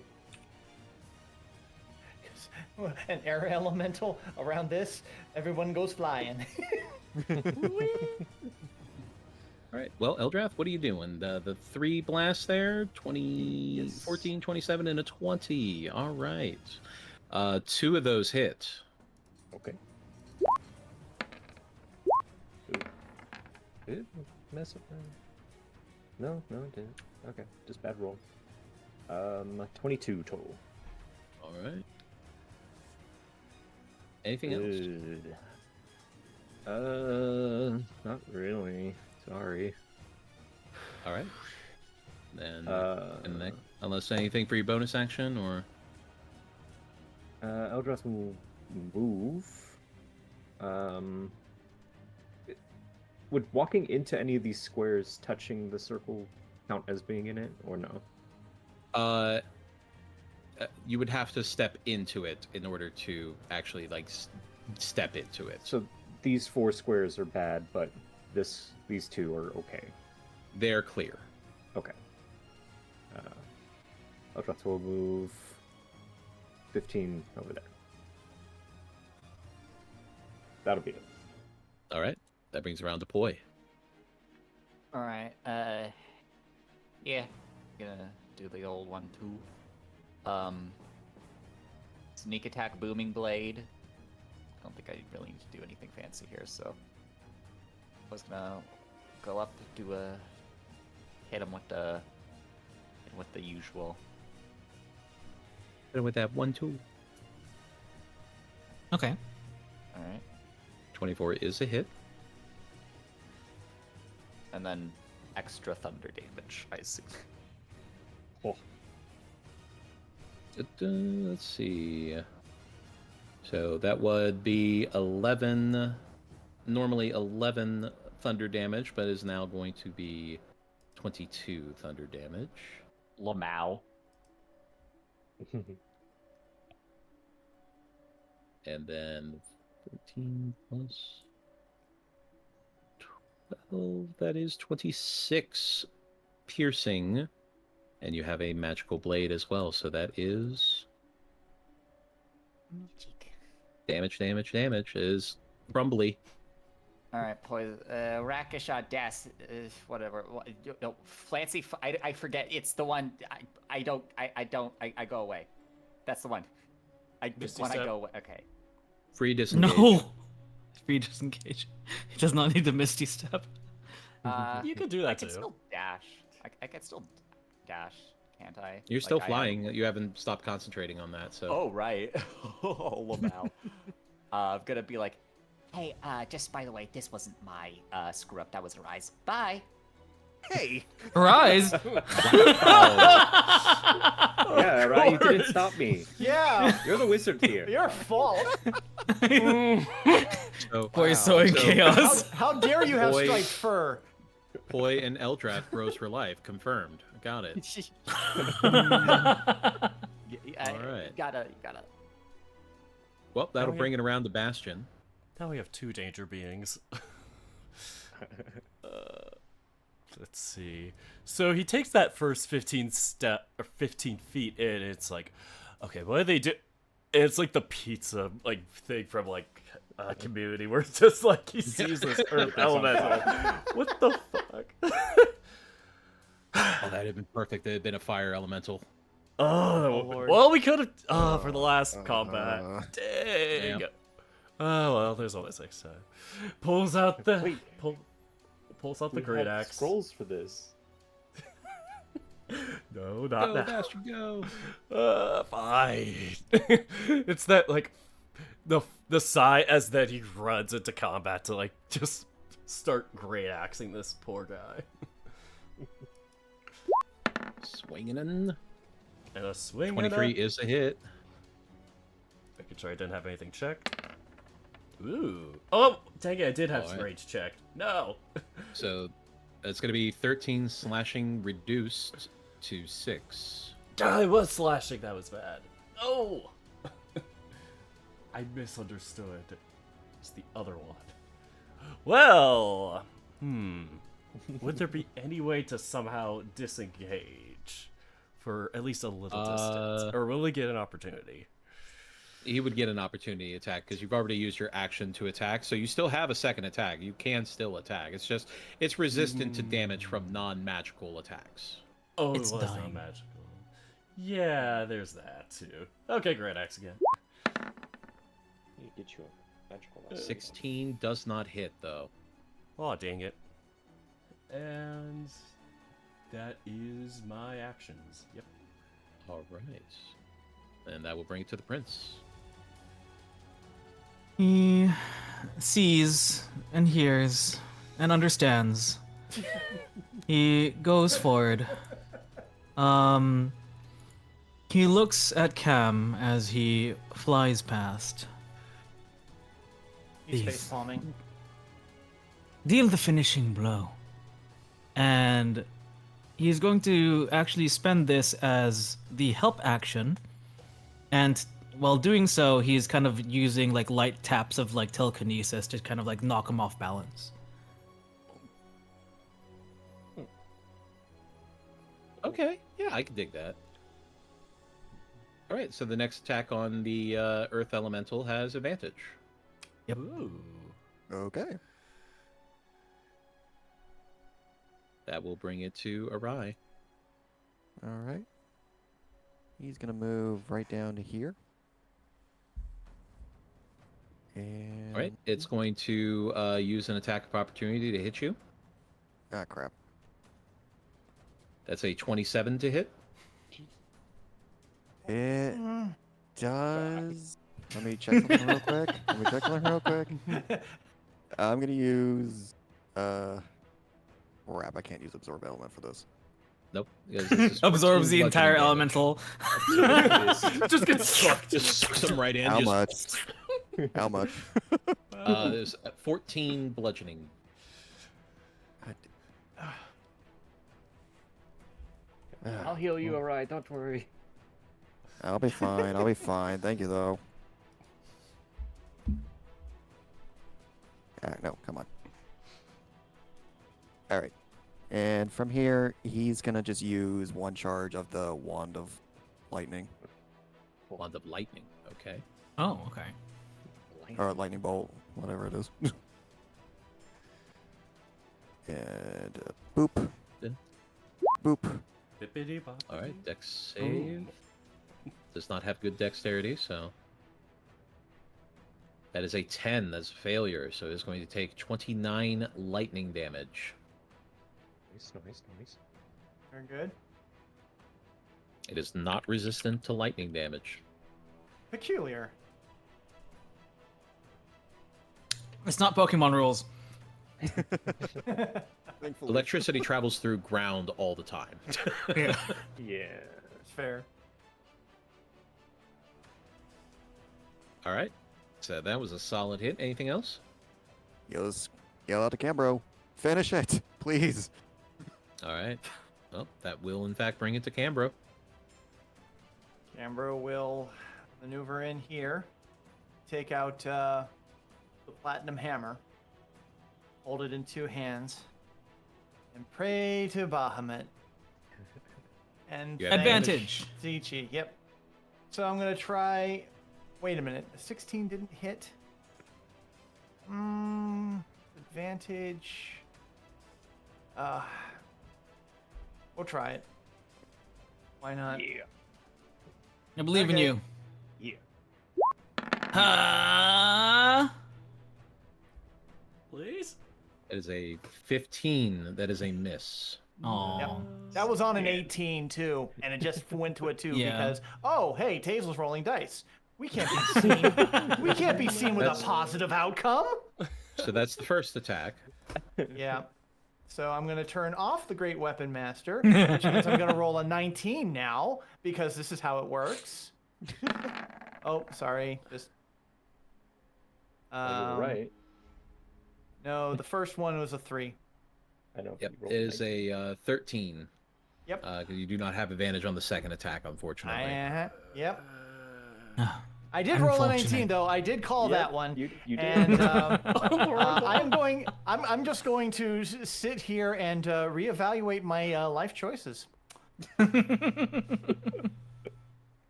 An air elemental around this, everyone goes flying. All right. Well, Eldrath, what are you doing? The 3 blasts there, 20, Yes. 14, 27, and a 20. All right. 2 of those hit. Okay. Ooh. Did it mess up? No, it didn't. Okay, just bad roll. 22 total. All right. Anything else? Good. Not really. Sorry. All right. Then, unless anything for your bonus action, or Eldrath will move. Would walking into any of these squares touching the circle count as being in it, or no? You would have to step into it in order to actually like step into it. So these 4 squares are bad, but these 2 are okay. They're clear. Okay. Eldrath will move 15 over there. That'll be it. All right. That brings around to Poi. All right. Yeah, gonna do the old one too. Sneak attack, booming blade. I don't think I really need to do anything fancy here, so I was gonna go up to hit him with the usual. And with that 1/2. Okay. All right, 24 is a hit. and then extra thunder damage, I assume. Let's see. So that would be 11, normally 11 thunder damage, but is now going to be 22 thunder damage. Lamau. And then 13 plus 12, that is 26 piercing. And you have a magical blade as well, so that is damage is crumbly. All right, Rakish Death, whatever. No, Flancy. I forget. It's the one. I go away. That's the one. Misty when I Step. go away. Okay. Free disengage. No. Free disengage. He does not need the Misty Step. You could do that I too. can still dash. I can still dash, can't I? You're Like, still I am- flying. You haven't stopped concentrating on that, so. Oh right. Oh Lamau. I'm gonna be like, hey, just by the way, this wasn't my screw up. That was Arise. Bye. Hey! Rise. Yeah, right. You didn't stop me. Yeah, You're the wizard here. your fault. So, Boy is so in So- chaos. How dare you have Boy. striped fur? Poi and Eldrath grows for life. Confirmed. Got it. Alright. Alright. You gotta. Well, that'll yeah. bring it around to Bastion. Now we have 2 danger beings. Let's see. So he takes that first 15 feet in. It's like, okay, what do they do? It's like the pizza thing from Community, where it's just like he sees this earth elemental. What the fuck? Oh, that'd have been perfect. It'd have been a fire elemental. Oh, Lord. well, we could have. For the last combat. Dang. Yeah. Oh well, there's always next time. Pulls out the Wait. pulls out the We great have axe. scrolls for this. No, not Go, now. Bastion, go. Fine. It's that the sigh as that he runs into combat to just start great axing this poor guy. Swinging in. And a swing. 23 is a hit. Making sure I didn't have anything checked. Ooh. Oh, dang it! I did have All some right. rage checked. No. So it's going to be 13 slashing reduced to 6. I was slashing. That was bad. Oh. I misunderstood. It's the other one. Well. Would there be any way to somehow disengage for at least a little distance, or will he get an opportunity? He would get an opportunity attack because you've already used your action to attack, so you still have a second attack. You can still attack. It's just it's resistant to damage from non-magical attacks. Oh, It's it was not dying. magical. Yeah, there's that too. Okay, great axe again. You get you a magical weapon. 16 does not hit though. Oh, dang it. And that is my actions. Yep. All right. And that will bring it to the prince. He sees and hears and understands. He goes forward. He looks at Cam as he flies past. He's Please. face palming. Deal the finishing blow. And he's going to actually spend this as the help action. And while doing so, he's kind of using like light taps of like telekinesis to kind of like knock him off balance. Okay, yeah, I can dig that. All right, so the next attack on the Earth Elemental has advantage. Yep. Ooh. Okay. That will bring it to Arai. All right. He's gonna move right down to here. And All right, it's going to use an attack of opportunity to hit you. ah crap. That's a 27 to hit. It does. Let me check something real quick. I'm gonna use crap, I can't use absorb element for this. Nope. because this is Absorbs 14 the entire bludgeoning damage. elemental. Just get sucked. Just sucks them right in. How just- much? How much? There's 14 bludgeoning. I'll heal you, alright, don't worry. I'll be fine. I'll be fine. Thank you, though. No, come on. All right. And from here, he's going to just use one charge of the Wand of Lightning. Wand of lightning. Okay. Oh, okay. Or Lightning Bolt, whatever it is. And boop. Then? Boop. Bippity-bop. All right. Dex save. Does not have good dexterity, so that is a 10. That's a failure. So it's going to take 29 lightning damage. Nice. Very good. It is not resistant to lightning damage. Peculiar. It's not Pokemon rules. Thankfully. Electricity travels through ground all the time. Yeah. Yeah. It's fair. All right. So that was a solid hit. Anything else? Yell out to Cambro. Finish it, please. All right. Well, that will in fact bring it to Cambro. Cambro will maneuver in here, take out the platinum hammer, hold it in two hands, and pray to Bahamut. And You thank Advantage. Zichi, yep. So I'm gonna try. Wait a minute. 16 didn't hit. Advantage. We'll try it. Why not? Yeah. I believe in Okay. you. Yeah. Please? It is a 15. That is a miss. Oh. Yep. That was on an 18 too, and it just went to a 2 Yeah. because hey, Tazel's rolling dice. We can't be seen. We can't be seen with a That's- positive outcome. So that's the first attack. Yeah. So I'm gonna turn off the Great Weapon Master, which means I'm gonna roll a 19 now because this is how it works. Oh, sorry. Just. You're right. No, the first one was a 3. I know. Yep. you rolled It is nice. a 13. Yep. Because you do not have advantage on the second attack, unfortunately. Yep. I did roll a 19 Unfortunate. though. I did call Yep, that one. You did. And I'm just going to sit here and reevaluate my life choices.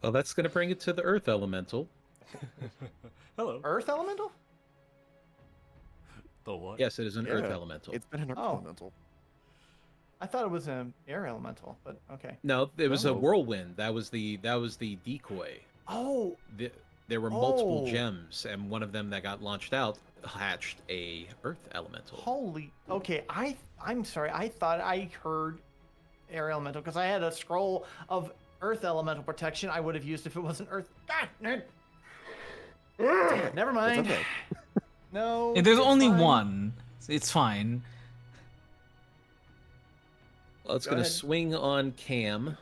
Well, that's going to bring it to the Earth Elemental. Hello. Earth elemental? The what? Yes, it is an Earth Yeah, Elemental. It's been an Earth Oh. Elemental. I thought it was an air elemental, but okay. No, it was a Oh. whirlwind. That was the decoy. Oh, There were multiple Oh. gems, and one of them that got launched out hatched a Earth Elemental. holy. Okay, I'm sorry. I thought I heard air elemental because I had a scroll of earth elemental protection. I would have used if it wasn't earth. God, never mind. It's okay. No. There's it's only fine. one. It's fine. Well, it's Go going to ahead. swing on Cam.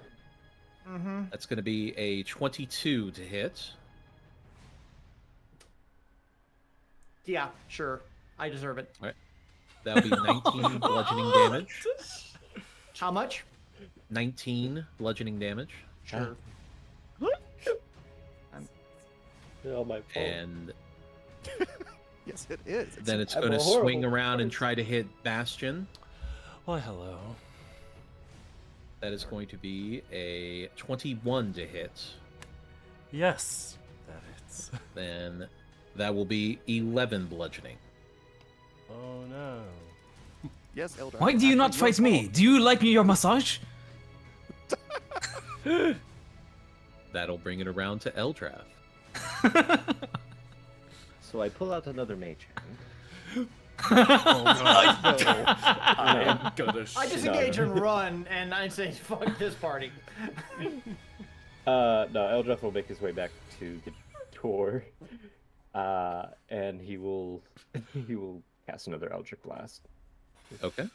Mm-hmm. That's going to be a 22 to hit. Yeah, sure. I deserve it. That'll be 19 bludgeoning damage. How much? 19 bludgeoning damage. Sure. Oh, my fault. And Yes, it is. then it's I'm going a to horrible swing around and person. try to hit Bastion. Why, hello. That is going to be a 21 to hit. Yes, that hits. Then that will be 11 bludgeoning. Oh no. Yes, Eldrath. Why do you not actually, fight your me? fault. Do you like me your massage? That'll bring it around to Eldrath. So I pull out another mage hand. I am gonna I shit. disengage and run, and I say, "Fuck this party." No, Eldrath will make his way back to the door, and he will cast another Eldritch Blast. Okay.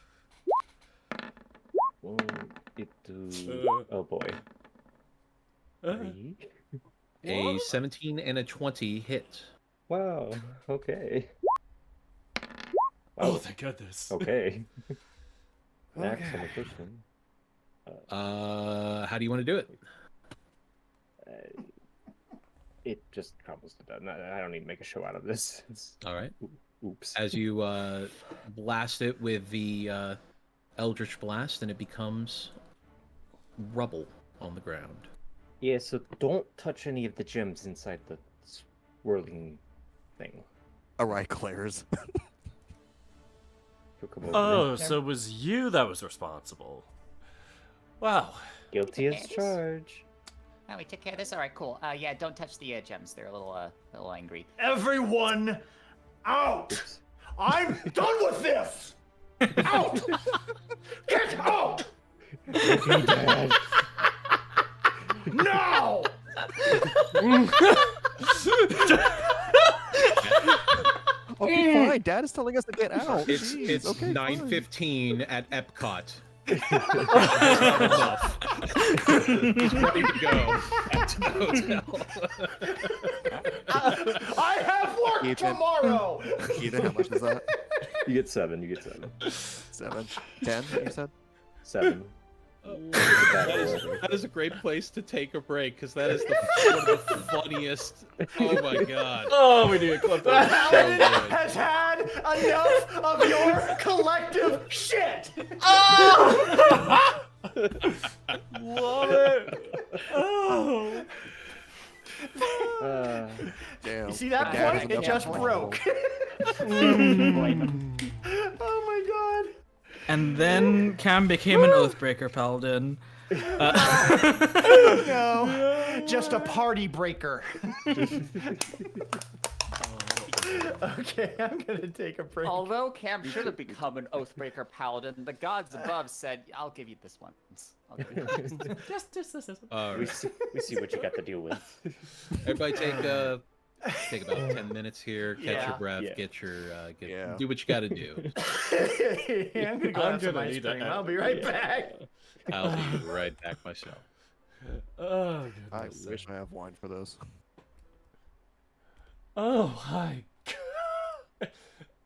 Oh boy. Three. A 17 and a 20 hit. Wow. Okay. Oh, Wow. thank goodness. Okay. Max Okay. penetration. How do you want to do it? It just crumbles to death. I don't need to make a show out of this. All right. Oops. As you blast it with the Eldritch Blast, and it becomes rubble on the ground. Yeah, so don't touch any of the gems inside the swirling thing. Alright, Claire's. She'll come over. Oh, so it was you that was responsible. Wow. Guilty as Yes. charged. Oh, we took care of this. All right, cool. Yeah, don't touch the gems. They're a little angry. Everyone, out! Oops. I'm done with this. Out! Get out! Okay, Dad. No! Okay, fine. Dad is telling us to get out. It's Jeez, it's okay, fine. 9:15 at Epcot. Enough. He's ready to go back to the hotel. I have work Ethan. tomorrow. Ethan, how much is that? You get 7. You get 7. 7. 10, you said? 7. That is a great place to take a break, because that is one of the funniest. Oh my god. Oh, we need a clip that. Paladin So good. has had enough of your collective shit. Love it. Oh. Damn. You see that Dad point? is It just enough. broke. Oh my god. And then Cam became an Oathbreaker Paladin. No, just a party breaker. Okay, I'm gonna take a break. Although Cam should have become an Oathbreaker Paladin, the gods above said, "I'll give you this one." I'll give you this. Just this. All We right. see what you got to deal with. Everybody take about 10 minutes here, catch Yeah. your breath, Yeah. Yeah. do what you got to do. I'm gonna go I'm have some gonna ice need to cream. have- I'll be right back. I'll be right back myself. Oh, I goodness. wish I have wine for this. Oh, hi.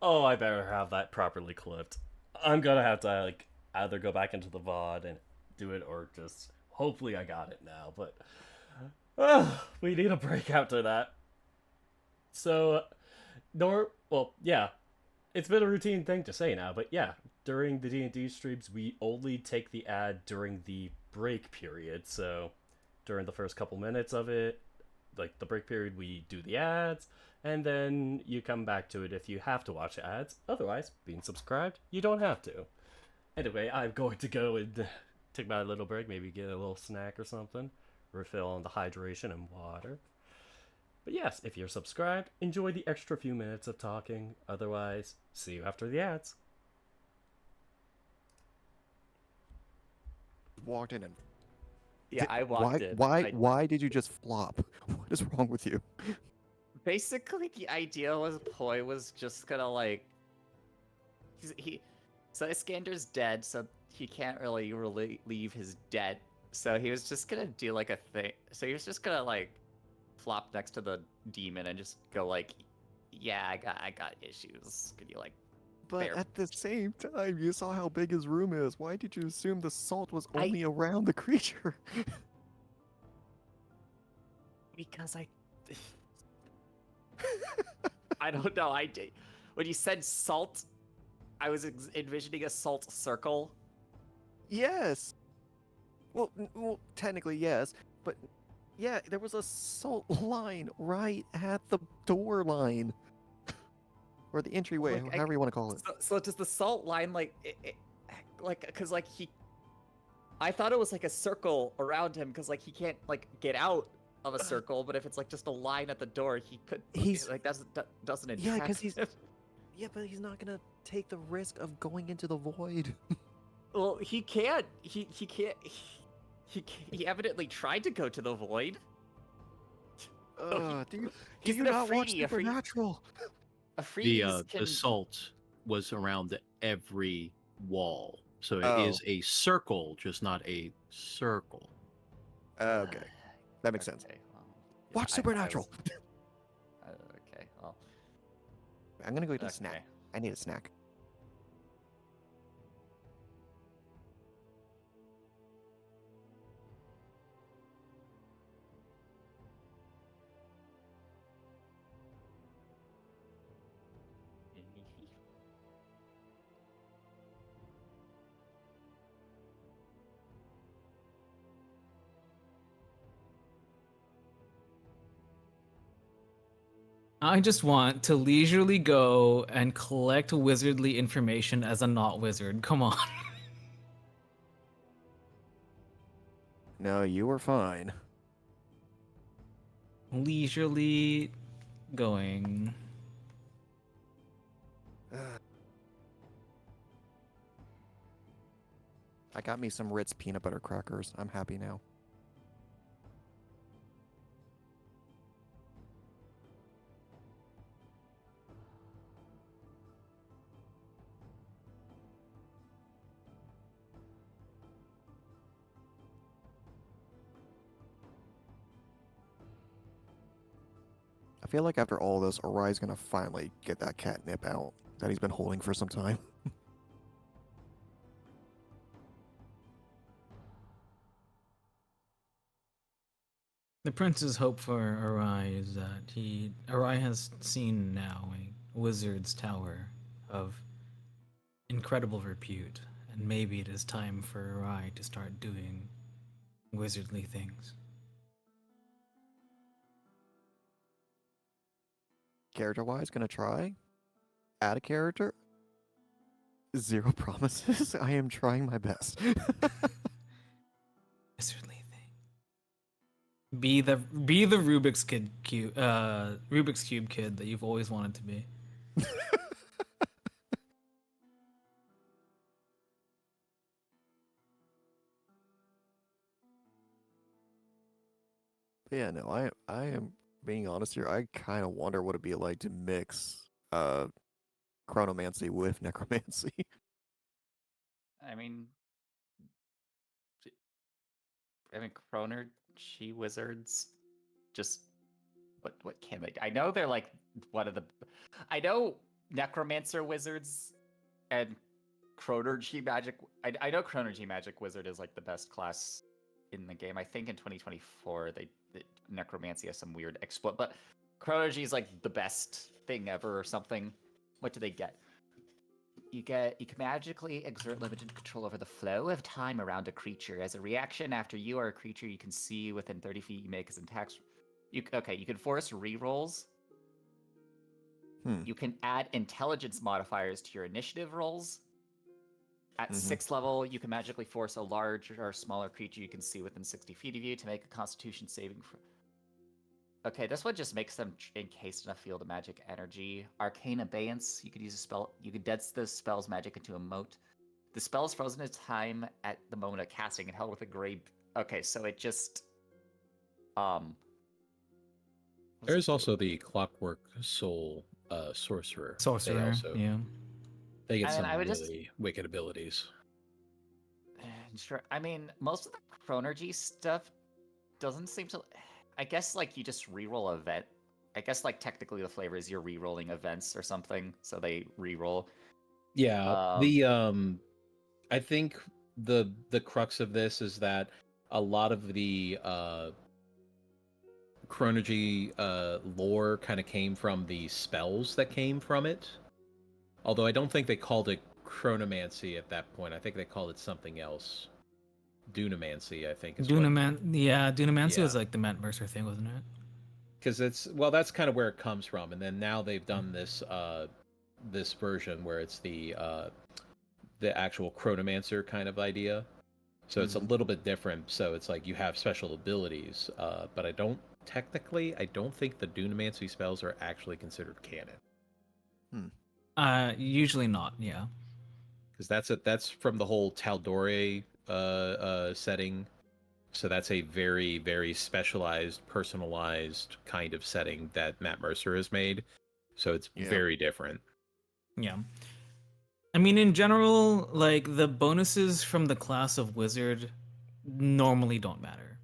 Oh, I better have that properly clipped. I'm gonna have to like either go back into the VOD and do it, or just hopefully I got it now. But we need a break after that. So, yeah, it's been a routine thing to say now, but yeah, during the D&D streams, we only take the ad during the break period. So, during the first couple minutes of it, like the break period, we do the ads, and then you come back to it if you have to watch the ads. Otherwise, being subscribed, you don't have to. Anyway, I'm going to go and take my little break, maybe get a little snack or something, refill on the hydration and water. But yes, if you're subscribed, enjoy the extra few minutes of talking. Otherwise, see you after the ads. walked in and Yeah, I why walked in. why did you just flop? What is wrong with you? Basically, the idea was Poi was just gonna like so Iskander's dead, so he can't really leave his debt. So he was just gonna do like a thing. So he was just gonna like flop next to the demon and just go like, "Yeah, I got issues. Could you like?" But Fair. at the same time, you saw how big his room is. Why did you assume the salt was I- only around the creature? Because I don't know. I did. When you said salt, I was envisioning a salt circle. Yes. Well, well, technically yes, but yeah, there was a salt line right at the door line, or the entryway, Like, however you want to call it. So does the salt line like because like I thought it was like a circle around him because like he can't like get out of a circle, but if it's like just a line at the door, he could. He's- like doesn't entrap Yeah, 'cause he's- him. Yeah, but he's not gonna take the risk of going into the void. Well, he can't. He can't. He evidently tried to go to the void. Do you He's do you an not watch Afridi. Supernatural? A freeze The salt was around every wall, so it Oh. is a circle, just not a circle. Okay, that makes sense. Okay, well, Watch I Supernatural. okay, well, I'm gonna go get a okay. snack. I need a snack. I just want to leisurely go and collect wizardly information as a not wizard. Come on. No, you were fine. Leisurely going. I got me some Ritz peanut butter crackers. I'm happy now. I feel like after all this, Arai's gonna finally get that catnip out that he's been holding for some time. The prince's hope for Arai is that Arai has seen now a wizard's tower of incredible repute, and maybe it is time for Arai to start doing wizardly things. Character-wise, gonna try. Add a character. Zero promises. I am trying my best. Wizardly thing. Be the Rubik's Rubik's Cube kid that you've always wanted to be. Yeah, no, I am being honest here. I kind of wonder what it'd be like to mix chronomancy with necromancy. I mean, Croner, she wizards, just what can they do? I know they're like one of the. I know necromancer wizards and Chronergy magic. I know Chronergy magic wizard is like the best class in the game. I think in 2024 the necromancy has some weird exploit, but Chronergy is like the best thing ever or something. What do they get? You can magically exert limited control over the flow of time around a creature. As a reaction, after you are a creature you can see within 30 feet, you make as attacks. You can force rerolls. You can add intelligence modifiers to your initiative rolls. At 6th level, you can magically force a large or smaller creature you can see within 60 feet of you to make a Constitution saving. Okay, this one just makes them encased in a field of magic energy. Arcane Abeyance, you could use a spell. You could dead the spell's magic into a moat. The spell is frozen in time at the moment of casting and held with a gray. Okay, so it just There's also the Clockwork Soul sorcerer. Sorcerer, yeah. They get I mean, some I would really just- wicked abilities. Sure. I mean, most of the Chronergy stuff doesn't seem to. I guess like you just reroll event. I guess like technically the flavor is you're rerolling events or something, so they reroll. Yeah, I think the crux of this is that a lot of the Chronergy lore kind of came from the spells that came from it. Although I don't think they called it chronomancy at that point. I think they called it something else. Dunamancy, I think. Dunamancy Yeah. was like the Matt Mercer thing, wasn't it? Because that's kind of where it comes from, and then now they've done this this version where it's the actual chronomancer kind of idea. So it's a little bit different. So it's like you have special abilities, but I don't think the Dunamancy spells are actually considered canon. Usually not, yeah. Because that's from the whole Taldore setting. So that's a very, very specialized, personalized kind of setting that Matt Mercer has made. So it's very different. Yeah. I mean, in general, like, the bonuses from the class of wizard normally don't matter.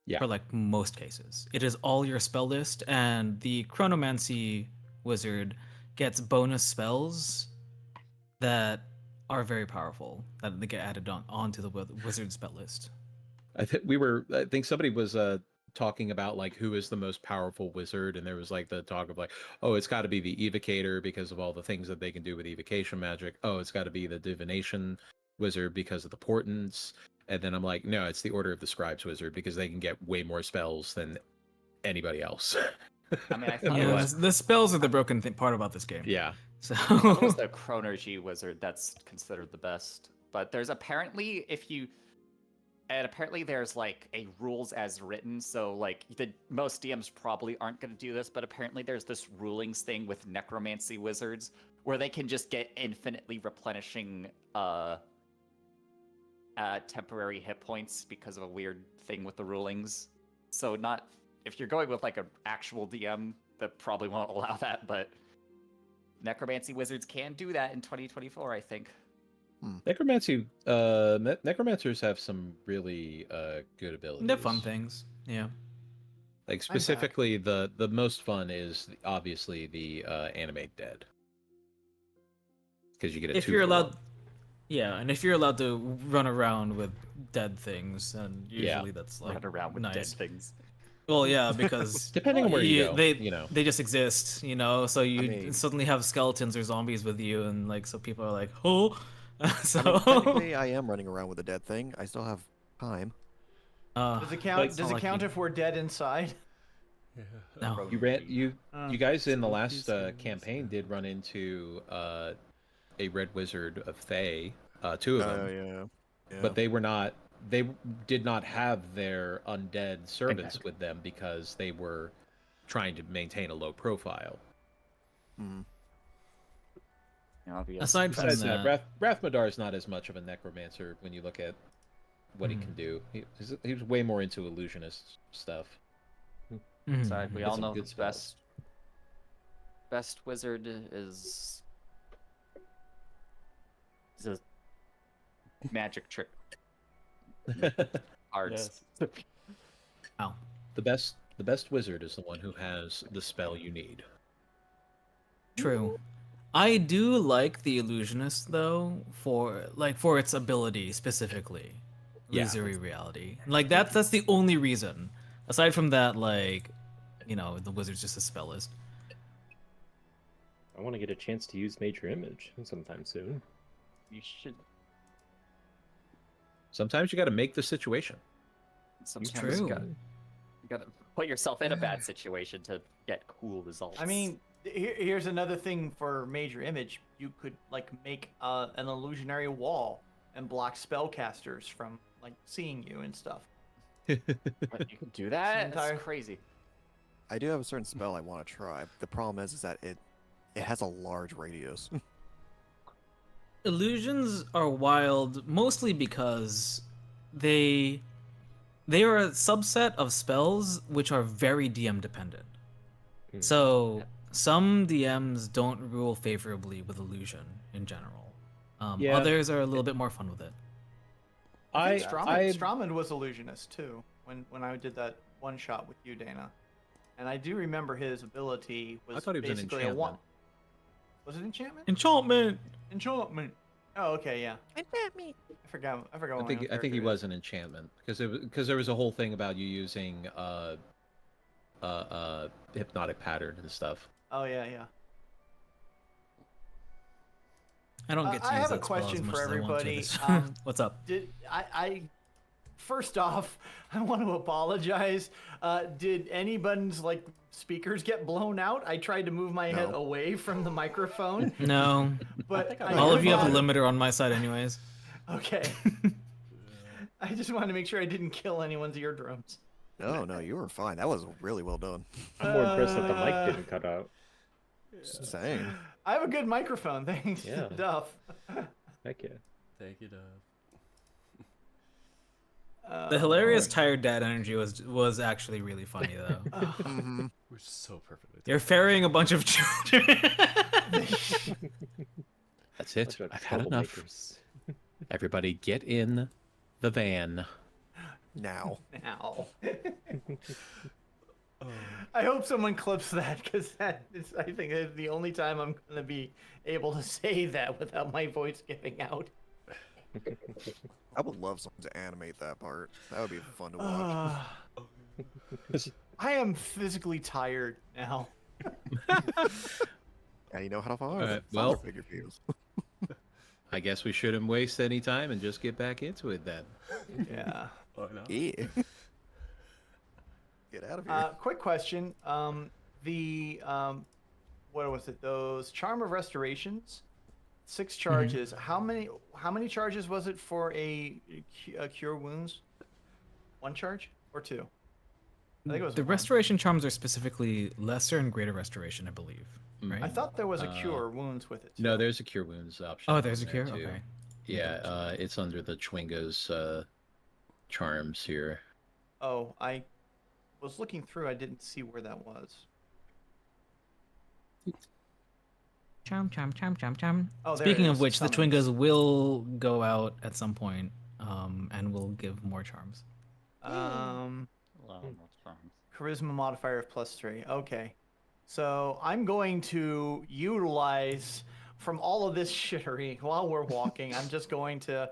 Yeah. For, like, most cases. It is all your spell list, and the Chronomancy wizard gets bonus spells that are very powerful, that they get added onto the wizard spell list. I think somebody was talking about like who is the most powerful wizard, and there was like the talk of like, oh, it's got to be the evocator because of all the things that they can do with evocation magic. Oh, it's got to be the divination wizard because of the portents. And then I'm like, no, it's the Order of the Scribes wizard because they can get way more spells than anybody else. I mean, I thought it Yeah, was the spells are the broken part about this game. Yeah. So it was the Chronergy wizard that's considered the best. But there's apparently apparently there's like a rules as written, so like most DMs probably aren't going to do this, but apparently there's this rulings thing with necromancy wizards where they can just get infinitely replenishing temporary hit points because of a weird thing with the rulings. So if you're going with like an actual DM, that probably won't allow that, but necromancy wizards can do that in 2024, I think. Necromancy, necromancers have some really good abilities. they're fun things. Yeah. Like specifically, the most fun is obviously the animate dead, because you get a If 2 you're for allowed, 1. yeah, and if you're allowed to run around with dead things, then Yeah. usually that's like Run around with dead nice. things. Well, yeah, because Depending on where you go, they you know. they just exist, So you mean- suddenly have skeletons or zombies with you, and like so people are like, oh, so I mean, technically, I am running around with a dead thing. I still have time. Does it count? it's Does not it like count you- if we're dead inside? No. You guys in the last Spooky campaign did run into a red wizard of Thay, 2 of them. Oh yeah. But they did not have their undead servants with them because they were trying to maintain a low profile. Aside from Besides that, that, Rathmadar is not as much of a necromancer when you look at what he can do. He was way more into illusionist stuff. So we all some know good the spells. best wizard is a magic trick arts. Wow. The best wizard is the one who has the spell you need. True. I do like the illusionist though for its ability specifically. Yeah. Illusory reality. Like that's the only reason. Aside from that, like, the wizard's just a spell list. I want to get a chance to use Major Image sometime soon. You should. Sometimes you got to make the situation. Sometimes true. you gotta put yourself in a bad situation to get cool results. I mean, here's another thing for Major Image. You could like make an illusionary wall and block spellcasters from like seeing you and stuff. But you can do that? entire- That's crazy. I do have a certain spell I want to try. The problem is that it has a large radius. Illusions are wild mostly because they they are a subset of spells which are very DM dependent. Hmm. So some DMs don't rule favorably with illusion in general. Yeah. Others are a little bit more fun with it. I think Strawman was illusionist too when I did that one shot with you, Dana. And I do remember his ability was I thought he was an basically a one. enchantment. Was it enchantment? Enchantment. Enchantment. Oh, okay, yeah. Enchantment. I forgot. I what my own think he character was is. an enchantment because there was a whole thing about you using hypnotic pattern and stuff. Oh yeah, yeah. I don't get to I use have a that spell as question much for as I want to everybody. this- What's up? Did I first off, I want to apologize. Did anybody's like speakers get blown out? I tried to move my head No. away from the microphone, No. but All of you have a limit. limiter on my side anyways. Okay. I just wanted to make sure I didn't kill anyone's eardrums. No, you were fine. That was really well done. I'm more impressed that the mic didn't cut out. Same. I have a good microphone, thanks Yeah. to Duff. Heck yeah. Thank you, Dove. The hilarious tired dad energy was actually really funny though. hmm We're so perfectly. You're ferrying a bunch of children. That's it. Bunch of I've had enough. troublemakers. Everybody, get in the van. Now. Now. I hope someone clips that because that is, I think, is the only time I'm going to be able to say that without my voice giving out. I would love someone to animate that part. That would be fun to watch. I am physically tired now. Now you know how to follow. Alright, well- figure views. I guess we shouldn't waste any time and just get back into it then. Yeah. Oh, no. Yeah. Get out of here. Quick question. What was it? Those Charm of Restorations, 6 charges. How many charges was it for a cure wounds? 1 charge or 2? I think it was The 1. restoration charms are specifically lesser and greater restoration, I believe. Right? I thought there was a cure wounds with it. No, too. there's a cure wounds option. Oh, there's a in there, cure. too. Okay. Yeah, it's under the Chwinga's charms here. Oh, I was looking through. I didn't see where that was. Charm. Oh, there Speaking it of is, which, the summons. Twingas will go out at some point, and will give more charms. Charisma modifier of +3. Okay. So I'm going to utilize from all of this shittery while we're walking. I'm just going to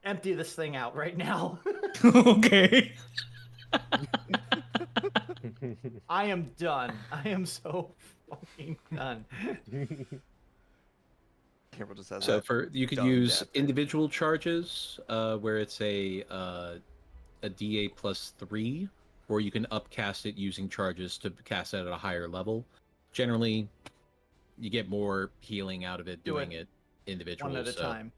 empty this thing out right now. Okay. I am done. I am so fucking done. Camera just has So that you could dumb use death. individual charges, where it's a DA +3, or you can upcast it using charges to cast it at a higher level. Generally, you get more healing out of it Do doing it it individual. One at a so- time.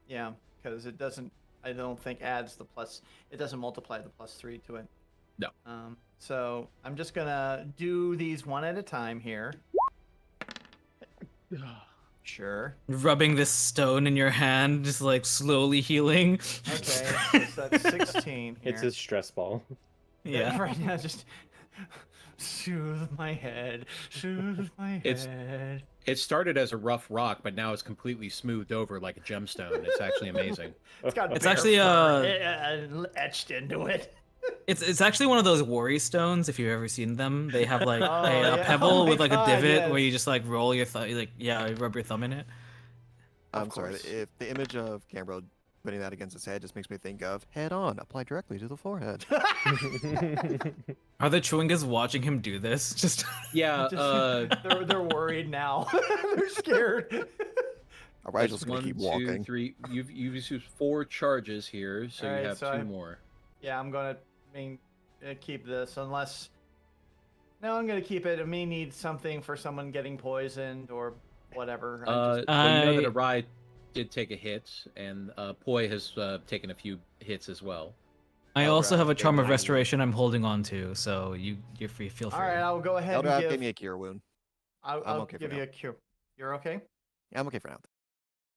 Yeah, because it doesn't. I don't think adds the plus. It doesn't multiply the +3 to it. No. So I'm just gonna do these one at a time here. Sure. Rubbing this stone in your hand, just like slowly healing. Okay. So that's 16 here. It's a stress ball. Yeah. Right now, just soothe my head. Soothe my It's- head. It started as a rough rock, but now it's completely smoothed over like a gemstone. It's actually amazing. It's got. It's bear actually, fur, etched into it. It's actually one of those worry stones. If you've ever seen them, they have like Oh, a yeah. pebble Oh my with like God, a divot yes. where you just like roll your thumb, like rub your thumb in it. I'm sorry. course. If the image of Cambro putting that against his head just makes me think of head on, apply directly to the forehead. Are the Chwingas watching him do this? Just Yeah, They're worried now. They're scared. All right, that's just gonna keep 1, 2, walking. 3. You've used 4 charges here, so Alright, you have so 2 I- more. Yeah, I'm gonna keep this unless. No, I'm gonna keep it. I may need something for someone getting poisoned or whatever. Well, you know that I- Arai did take a hit, and Poi has taken a few hits as well. I Oh, also right. have a Okay, charm of well, restoration I'm holding on to, so you're free. Feel free. All right, I'll go ahead Eldrath and gave give. me a cure wound. I'll I'm okay for give you now. a cure. You're okay. Yeah, I'm okay for now.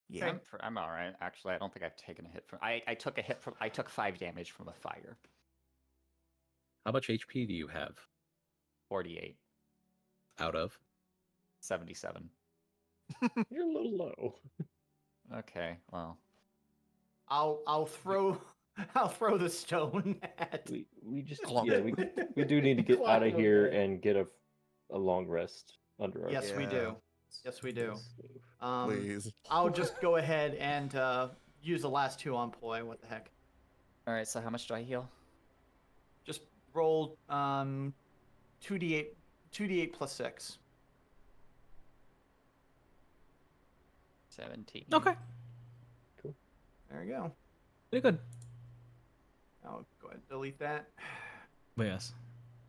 Yeah. I'm all right. Actually, I don't think I've taken a hit from. I took a hit from. I took 5 damage from a fire. How much HP do you have 48, out of? 77. You're a little low. Okay, well, I'll throw the stone at. We just Clock. yeah we do need to get Clock out of him here okay. and get a long rest under our Yes, we Yeah. do. Yes, we do. Yes. Please. I'll just go ahead and use the last 2 on Poi. What the heck? all right. So how much do I heal? Just roll 2d8 plus 6. 17. Okay, There you go. pretty good. I'll go ahead and delete that. But yes,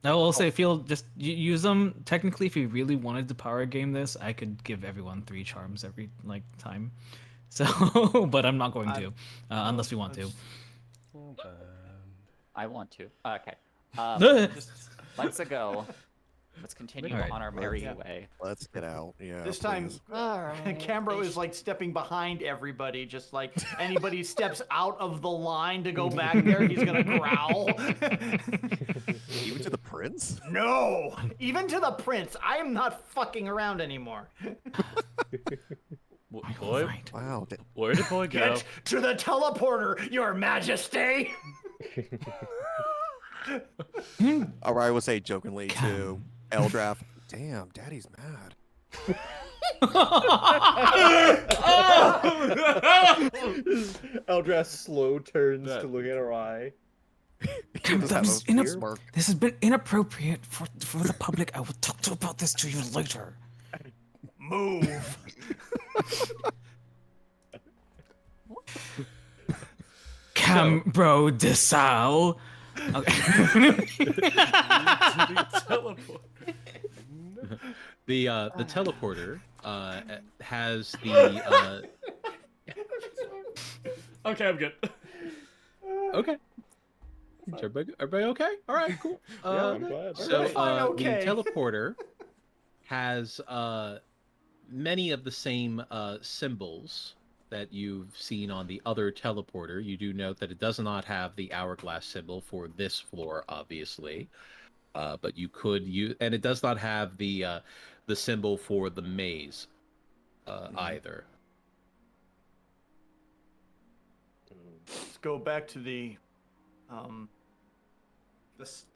I will say, feel just use them. Technically, if you really wanted to power game this, I could give everyone 3 charms every time. So, but I'm not going to, unless we want to. I want to. Okay. Just Let's go. Let's continue Alright. on our merry Yeah. way. Let's get out. Yeah. this time, please. Cambro is like stepping behind everybody, just like anybody steps out of the line to go back there, he's gonna growl. Even to the prince? No! Even to the prince, I am not fucking around anymore. Boy, Right. Wow. where did boy go? Get to the teleporter, your majesty! Or I would say jokingly to Eldrath, damn, daddy's mad. Eldrath slow turns That- to look at her eye. He does have a smirk. This has been inappropriate for the public. I will talk about this to you later. Move! Cambro Desal. Okay. The teleporter has the Okay, I'm good. okay. Is everybody okay? All right, cool. Yeah, I'm glad. So Fine, okay. the teleporter has many of the same symbols that you've seen on the other teleporter. You do note that it does not have the hourglass symbol for this floor, obviously, but you could use, and it does not have the symbol for the maze either. Let's go back to the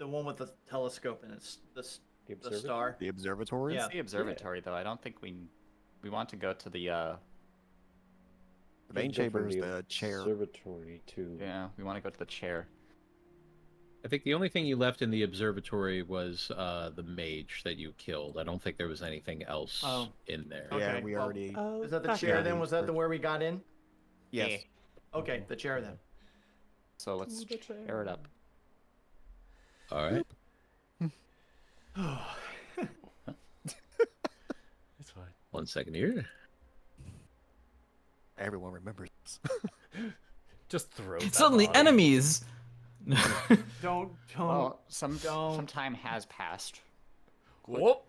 one with the telescope and it's the star. The observatory? Yeah. It's the observatory, though. I don't think we want to go to the The main chamber is the chair. Observatory too. yeah. We want to go to the chair. I think the only thing you left in the observatory was the mage that you killed. I don't think there was anything else Oh. in there. Okay, Yeah, we well, already. Is that the chair then? Was that the where we got in? Yes. Yeah. Okay, the chair then. So let's chair it up. All right. It's fine. 1 second here. Everyone remembers this. Just throw. Suddenly, that body. enemies. Don't. Well, don't. some time has passed. Whoop.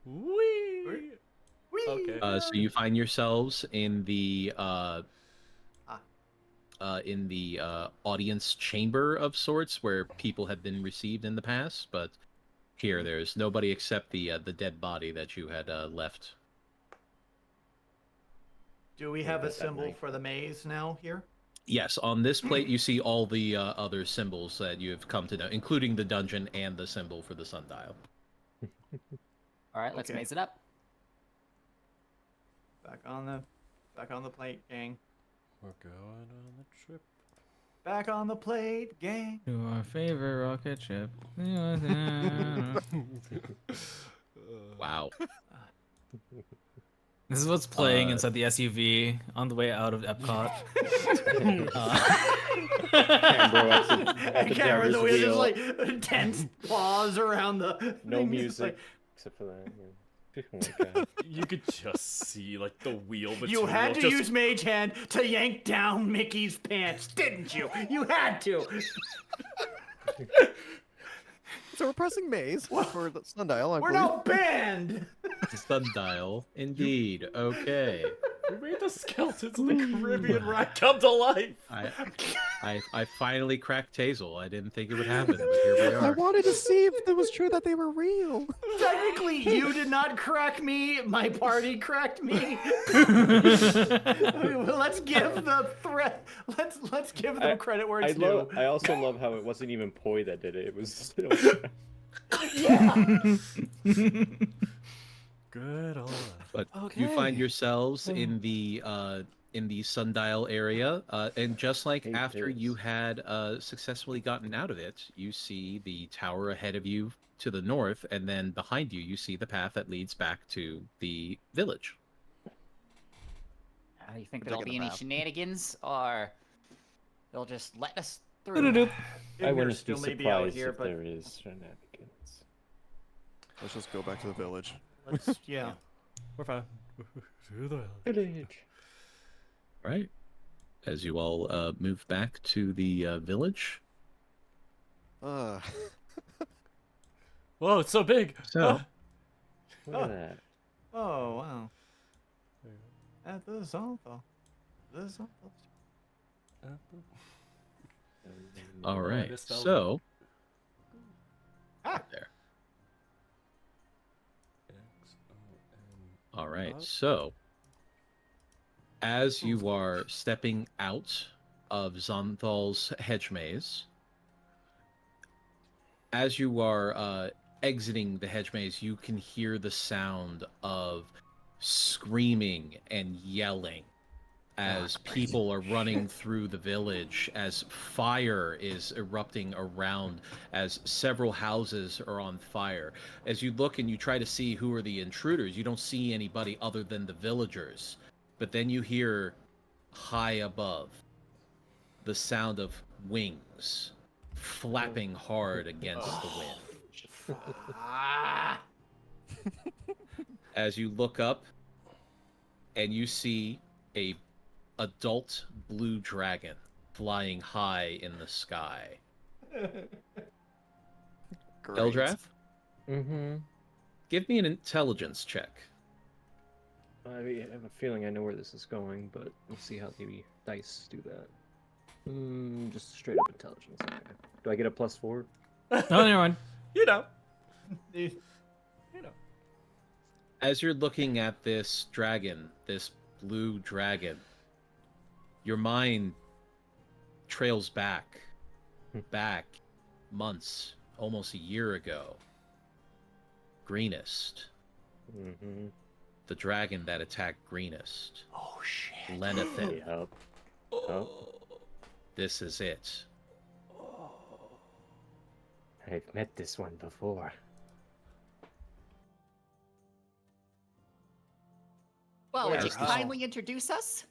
Wee. Whee! Okay. So you find yourselves in the audience chamber of sorts, where people have been received in the past. But here, there's nobody except the dead body that you had left. Do we have a bet that symbol night. for the maze now here? Yes, on this plate you see all the other symbols that you have come to know, including the dungeon and the symbol for the sundial. All right, let's Okay. maze it up. Back on the plate, gang. We're going on the trip. Back on the plate, gang. To our favorite rocket ship. Wow. This is what's playing inside the SUV on the way out of Epcot. Cambro at the Camera, driver's the wheel, just wheel. like tense pause around the. No thing. It's music like, except for that. Yeah. Oh my God. You could just see like the wheel between. you had to just... use Mage Hand to yank down Mickey's pants, didn't you? You had to. So we're pressing maze for the sundial. I We're believe. now banned. Sundial, indeed. Okay. We made the skeletons of the Caribbean rat come to life. I finally cracked Tazel. I didn't think it would happen, but here we I are. wanted to see if it was true that they were real. Technically, you did not crack me. My party cracked me. Let's give the threat. Let's give them credit where it's due. I also love how it wasn't even Poi that did it. It was still. Good old. But you find yourselves in the sundial area, and just like Hey, after you Piz. had successfully gotten out of it, you see the tower ahead of you to the north, and then behind you, you see the path that leads back to the village. Do you think We're there'll taking be the any map. shenanigans, or they'll just let us through? Doo-doo-doo. I Ignor's wouldn't be still may be out surprised here, if but there is shenanigans. Let's just go back to the village. yeah. We're fine. To the Village. Right. As you all move back to the village. Uh, Whoa, it's so big. So, Look at that. Oh wow. At the Zonthal. The Zonthal. all right. misspelled So, Ah. there. All right. So, as you are stepping out of Zonthal's hedge maze, as you are exiting the hedge maze, you can hear the sound of screaming and yelling as people are running through the village, as fire is erupting around, as several houses are on fire. As you look and you try to see who are the intruders, you don't see anybody other than the villagers. But then you hear high above the sound of wings flapping hard against the wind. As you look up and you see a adult blue dragon flying high in the sky. great. Eldrath, Mm-hmm. give me an intelligence check. I have a feeling I know where this is going, but we'll see how the dice do that. Just straight up intelligence. Okay. Do I get a +4? No, never mind. You know. You- As you're looking at this dragon, this blue dragon, your mind trails back months, almost a year ago. Greenest, Mm-hmm. the dragon that attacked Greenest. Oh shit. Lenathan, Yep. Oh, this is it. I've met this one before. Well, would you Yes, this- kindly introduce us?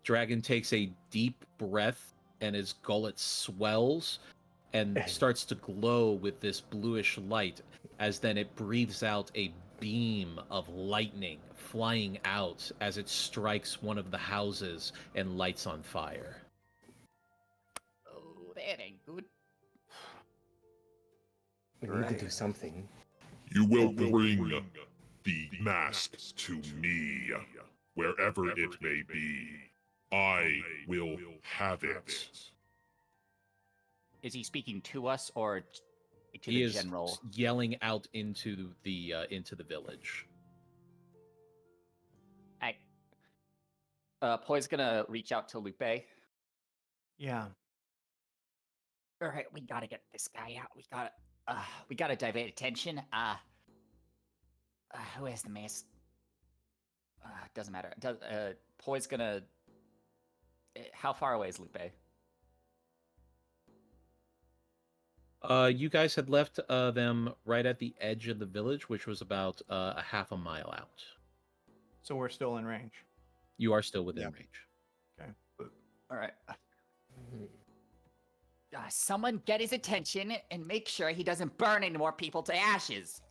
Dragon takes a deep breath and his gullet swells and starts to glow with this bluish light as then it breathes out a beam of lightning flying out as it strikes one of the houses and lights on fire. Oh, that ain't good. We need to do something. You will bring the mask to me, wherever it may be. I will have it. Is he speaking to us or to He the is general? yelling out into the village. Poi's gonna reach out to Lupe. Yeah. All right, we gotta get this guy out. We gotta divert attention. Who has the mask? Doesn't matter. Poi's gonna. How far away is Lupe? You guys had left them right at the edge of the village, which was about a half a mile out. So we're still in range. You are still within Yeah. range. Okay. All right. Someone get his attention and make sure he doesn't burn any more people to ashes.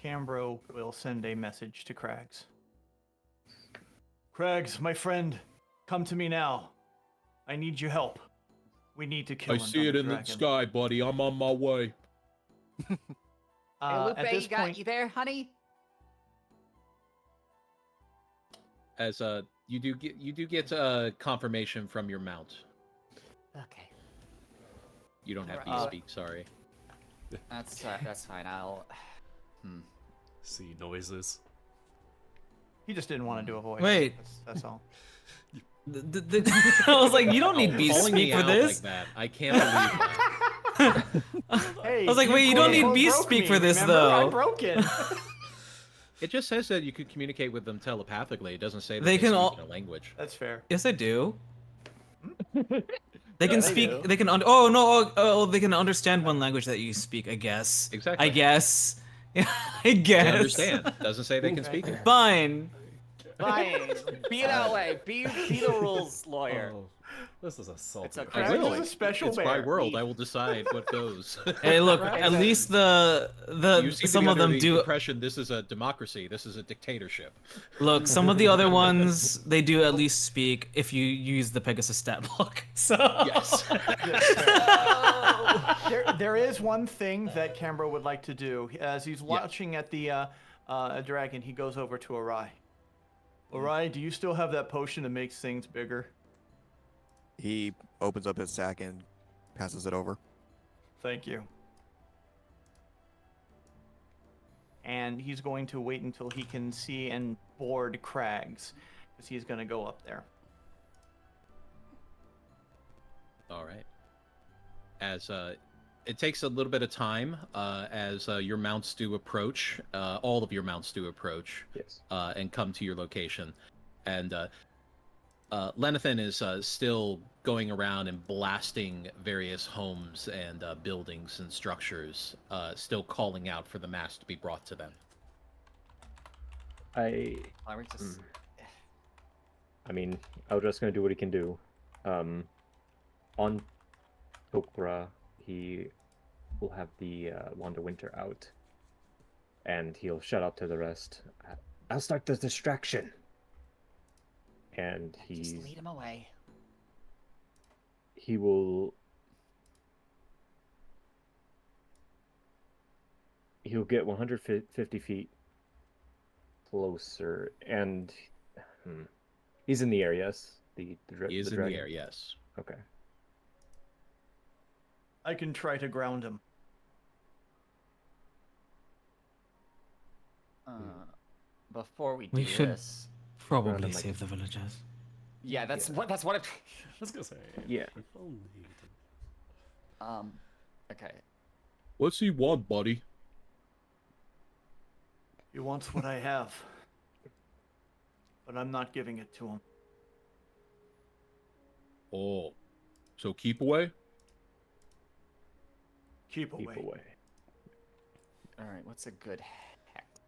Cambro will send a message to Craggs. Craggs, my friend, come to me now. I need your help. We need to kill another dragon. sky, buddy. I'm on my way. Hey, Lupe, At this you point, there, honey? As you do get confirmation from your mount. Okay. You don't have to Alright. speak. Sorry. That's fine. I'll. See noises. He just didn't want to do a voice. Wait. That's all. I was like, you don't need beast Calling speak me for out this. like that. I can't believe that. Hey, I was like, wait, you don't need beast speak for this, remember? though. I'm broken. It just says that you could communicate with them telepathically. It doesn't say that They they can speak all- in a language. That's fair. Yes, I do. They Yeah, can they speak. do. They can. Oh no. Oh, they can understand one language that you speak. I guess. Exactly. I guess. I guess. They understand. Doesn't say they can speak it. Fine. Fine. Be that way. Be the rules lawyer. Oh, this is a salty. It's okay. I Craig will. is a special It's my bear. world. I will decide what goes. Hey, look. Right. At least You seem to some be of under them the do. impression this is a democracy. This is a dictatorship. Look, some of the other ones they do at least speak if you use the Pegasus stat block. So. Yes. There is one thing that Cambro would like to do. As he's watching at the dragon, he goes over to Arai. Arai, do you still have that potion that makes things bigger? He opens up his sack and passes it over. Thank you. And he's going to wait until he can see and board Crags, because he's going to go up there. All right. As it takes a little bit of time as your mounts do approach, all of your mounts do approach, Yes. and come to your location, and Lenathan is still going around and blasting various homes and buildings and structures, still calling out for the mass to be brought to them. I was just. I mean, Eldrath's gonna do what he can do. On Tok'ra, he will have the Wander Winter out, and he'll shut up to the rest. I'll start the distraction. And Just lead him away. he will he'll get 150 feet closer, and he's in the air, yes? He is the in dragon? the air, yes. Okay. I can try to ground him. Before we do We should- this, Probably Random, like- save the villagers. yeah, that's what I. Let's go say. Yeah. if only. Okay. What's he want, buddy? He wants what I have, but I'm not giving it to him. Oh, so keep away? Keep away. Keep away. All right. What's a good hex?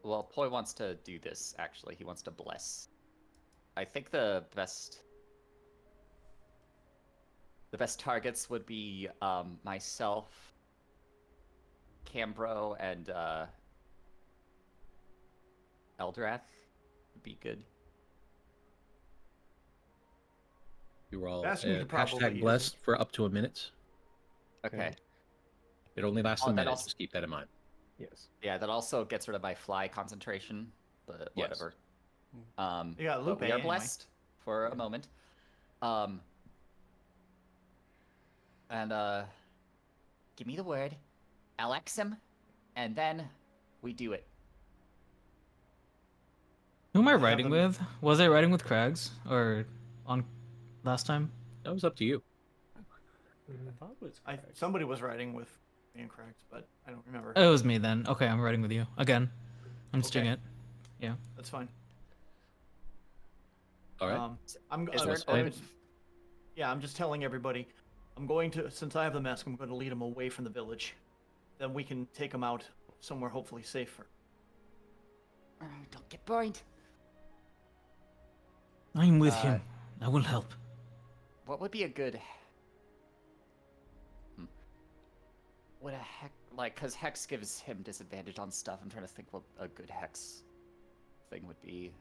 Well, Poi wants to do this. Actually, he wants to bless. I think the best targets would be myself, Cambro, and Eldrath would be good. You were all Bastion could probably use hashtag blessed for up to a minute. Okay. It only lasts Oh, a that minute. also- Just keep that in mind. Yes. Yeah, that also gets rid of my fly concentration, but Yes. whatever. You got But Lupe we are anyway. blessed for a moment. And give me the word. I'll X him, and then we do it. Who am I Have riding them- with? Was I riding with Crags or on last time? That was up to you. I thought it was Craig. Somebody was riding with me and Crags, but I don't remember. It was me then. Okay, I'm riding with you again. I'm just doing Okay. it. That's fine. All right. I'm Is there an fine. open- Yeah, I'm just telling everybody. I'm going to, since I have the mask, I'm going to lead him away from the village. Then we can take him out somewhere hopefully safer. Don't get burned. I'm with him. I will help. What would be a good? What a heck, like, cause Hex gives him disadvantage on stuff. I'm trying to think what a good Hex thing would be.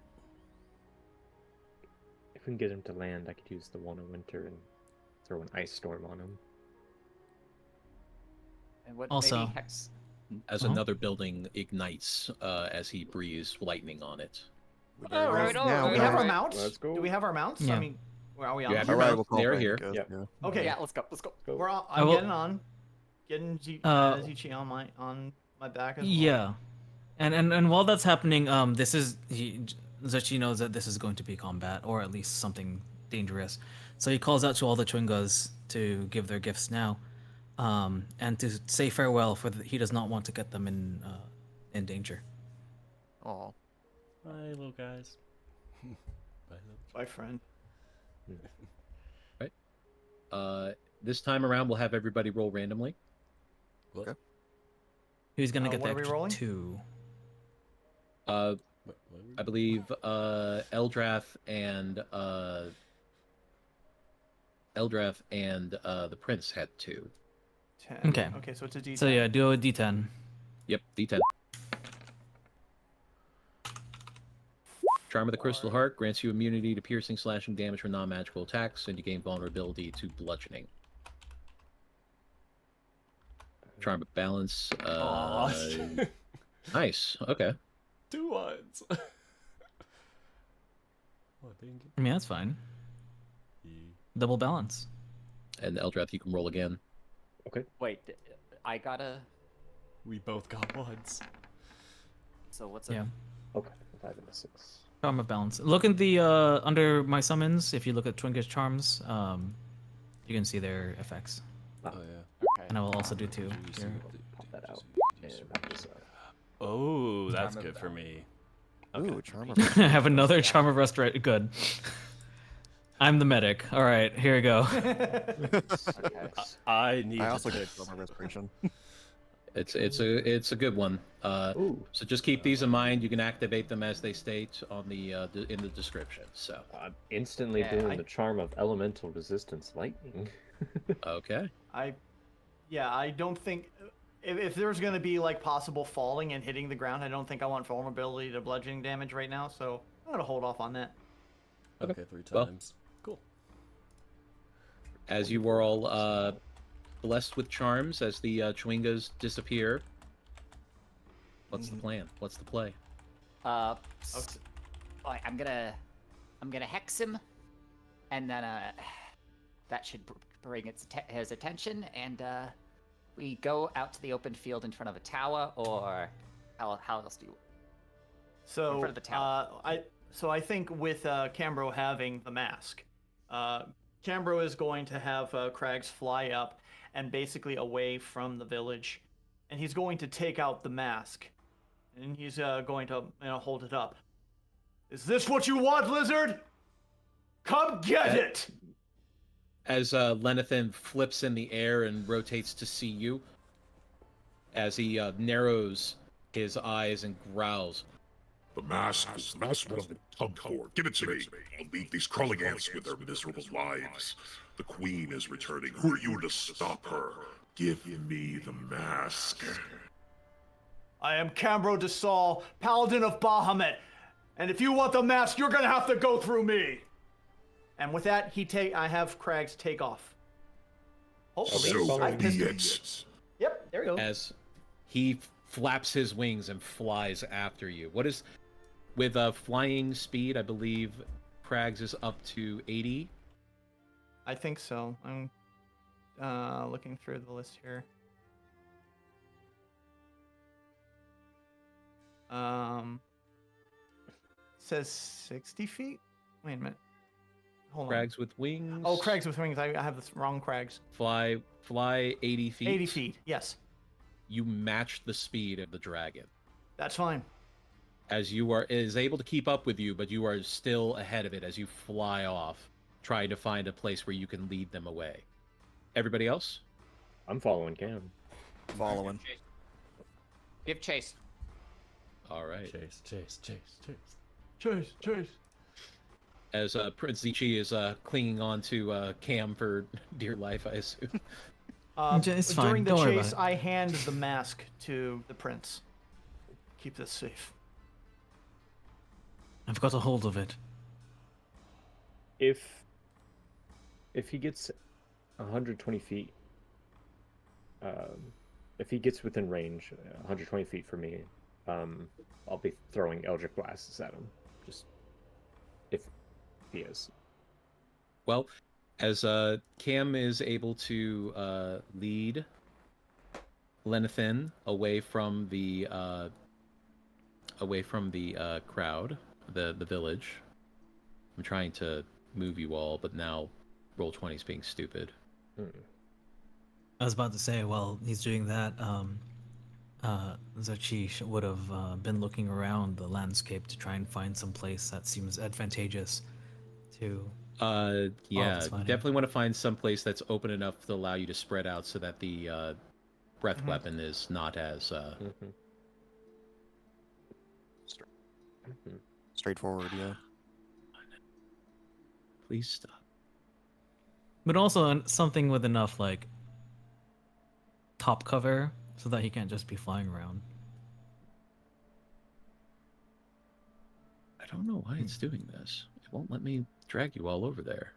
If we can get him to land, I could use the Wander Winter and throw an ice storm on him. And what Also- maybe hex? As Uh-huh. another building ignites as he breathes lightning on it. All right, all now Do we right. have our guys- mounts? Let's go. Do we have our mounts? Yeah. I mean, where are we on? You have them? your Alright, mounts. we'll call They are it here. because, Yep. yeah. Okay. Yeah, let's go. Let's go. Go. We're all, I I'm will- getting on. Getting Zichi on my back as well. Yeah, and while that's happening, Zachi knows that this is going to be combat, or at least something dangerous. So he calls out to all the Chwingas to give their gifts now, and to say farewell, he does not want to get them in danger. Aw. Bye, little guys. Bye, little. My friend. This time around, we'll have everybody roll randomly. What? Okay. Who's gonna get what the are we extra rolling? 2? What I believe Eldrath and the Prince had 2. 10. Okay. Okay, so it's a D10. So yeah, do a D10. Yep, D10. Charm of the Crystal Heart grants you immunity to piercing, slashing damage for non-magical attacks, and you gain vulnerability to bludgeoning. Charm of Balance. Nice. Okay. 2 ones. What, thank you. I mean, that's fine. Double balance. And Eldrath, you can roll again. Wait, I gotta. We both got ones. So what's Yeah. Okay, 5 and a 6. Charm of balance. Look at the under my summons. If you look at Twinkish charms, you can see their effects. Oh yeah. Okay. And I will also do 2 here. Pop that out. And pop this out. Oh, that's Charm of good for me. Ooh, charm of I have another charm of restoration. Good. I'm the medic. All right, here we go. Okay. I need. I to also take- get charm of respiration. It's a good one. Ooh. So just keep these in mind. You can activate them as they state on the in the description. So I'm instantly Yeah, doing I- the charm of elemental resistance lightning. okay. I don't think if there's gonna be like possible falling and hitting the ground, I don't think I want vulnerability to bludgeoning damage right now, so I'm gonna hold off on that. Okay, 3 Well. times. Cool. As you were all blessed with charms, as the Chwingas disappear, what's the plan? What's the play? S- Alright, I'm gonna hex him, and then that should bring his attention, and we go out to the open field in front of a tower, or how else do you? So In front of the tower. I think with Cambro having the mask, Cambro is going to have Krags fly up and basically away from the village, and he's going to take out the mask, and he's going to hold it up. Is this what you want, lizard? Come get it! As Lenathan flips in the air and rotates to see you, as he narrows his eyes and growls. The mask is what I've been tugged for. Give it to me. I'll leave these crawling ants with their miserable lives. The queen is returning. Who are you to stop her? Give me the mask. I am Cambro de Saul, Paladin of Bahamut, and if you want the mask, you're gonna have to go through me. And with that, I have Krags take off. Hopefully, So I be pissed it. Yep, there we go. As he flaps his wings and flies after you. What is with flying speed? I believe Krags is up to 80. I think so. I'm looking through the list here. Says 60 feet. Wait a minute. Hold on. Krags with wings. Oh, Krags with wings. I have this wrong Krags. Fly 80 feet. 80 feet. Yes, You match the speed of the dragon. that's fine. As you are, it is able to keep up with you, but you are still ahead of it as you fly off, trying to find a place where you can lead them away. Everybody else? I'm following Cam. Following. Give chase. All right. Chase, chase, chase, chase. Chase, chase. As Prince Zichi is clinging on to Cam for dear life, I assume. It's fine, During the don't worry about chase, it. I hand the mask to the prince. Keep this safe. I've got a hold of it. If he gets 120 feet, if he gets within range, 120 feet from me, I'll be throwing Eldritch Blasts at him. Just if he is. Well, as Cam is able to lead Lenathan away from the crowd, the village. I'm trying to move you all, but now Roll20 is being stupid. I was about to say, while he's doing that, Zachi would have been looking around the landscape to try and find some place that seems advantageous to. Yeah, it's fine. definitely want to find some place that's open enough to allow you to spread out so that the breath weapon is not as Straightforward, yeah. Please stop. But also something with enough like top cover so that he can't just be flying around. I don't know why it's doing this. It won't let me drag you all over there.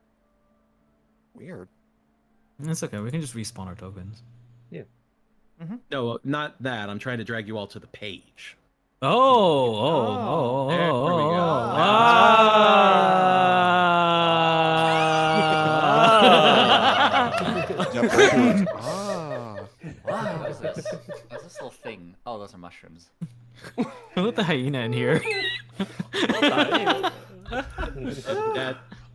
Weird. It's okay. We can just respawn our tokens. Yeah. No, not that. I'm trying to drag you all to the page. There we go. What is this? What's this little thing? Oh, those are mushrooms. Put the hyena in here. That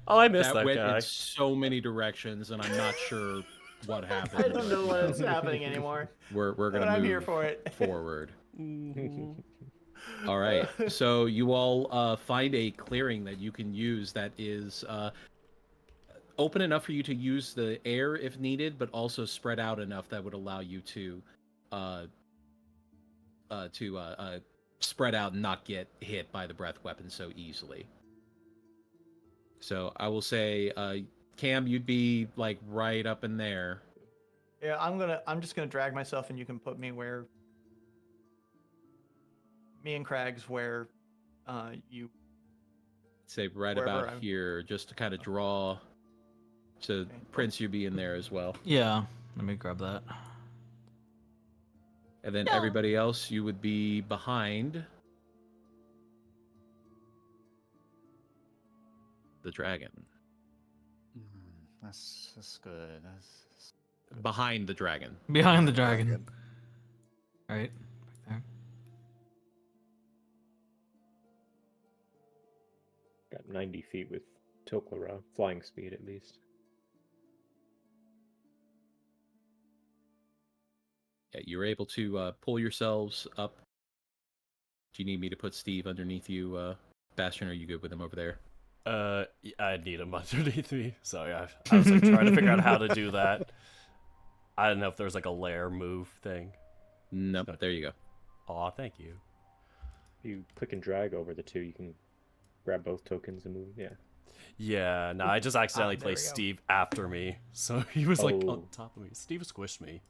Oh, I missed that went guy. in so many directions, and I'm not sure what happened. I don't know what's happening anymore. We're gonna But I'm move here for it. forward. Mhm. All right. So you all find a clearing that you can use that is open enough for you to use the air if needed, but also spread out enough that would allow you to spread out and not get hit by the breath weapon so easily. So I will say, Cam, you'd be like right up in there. Yeah, I'm just gonna drag myself, and you can put me where. Me and Craggs where, you. Say right Wherever about I'm- here, just to kind of draw. So Okay. Prince, you'd be in there as well. Yeah, let me grab that. And then Yeah. everybody else, you would be behind the dragon. That's good. That's Behind the dragon. Behind the dragon. All right, back there. Got 90 feet with Toklara, flying speed at least. Yeah, you're able to pull yourselves up. Do you need me to put Steve underneath you, Bastion, or are you good with him over there? I need him underneath me. Sorry, I was like trying to figure out how to do that. I don't know if there's like a lair move thing. Nope, there you go. Aw, thank you. If you click and drag over the two, you can grab both tokens and move. Yeah. Yeah, no, I just accidentally there we placed go. Steve after me, so he was like Oh. on top of me. Steve squished me.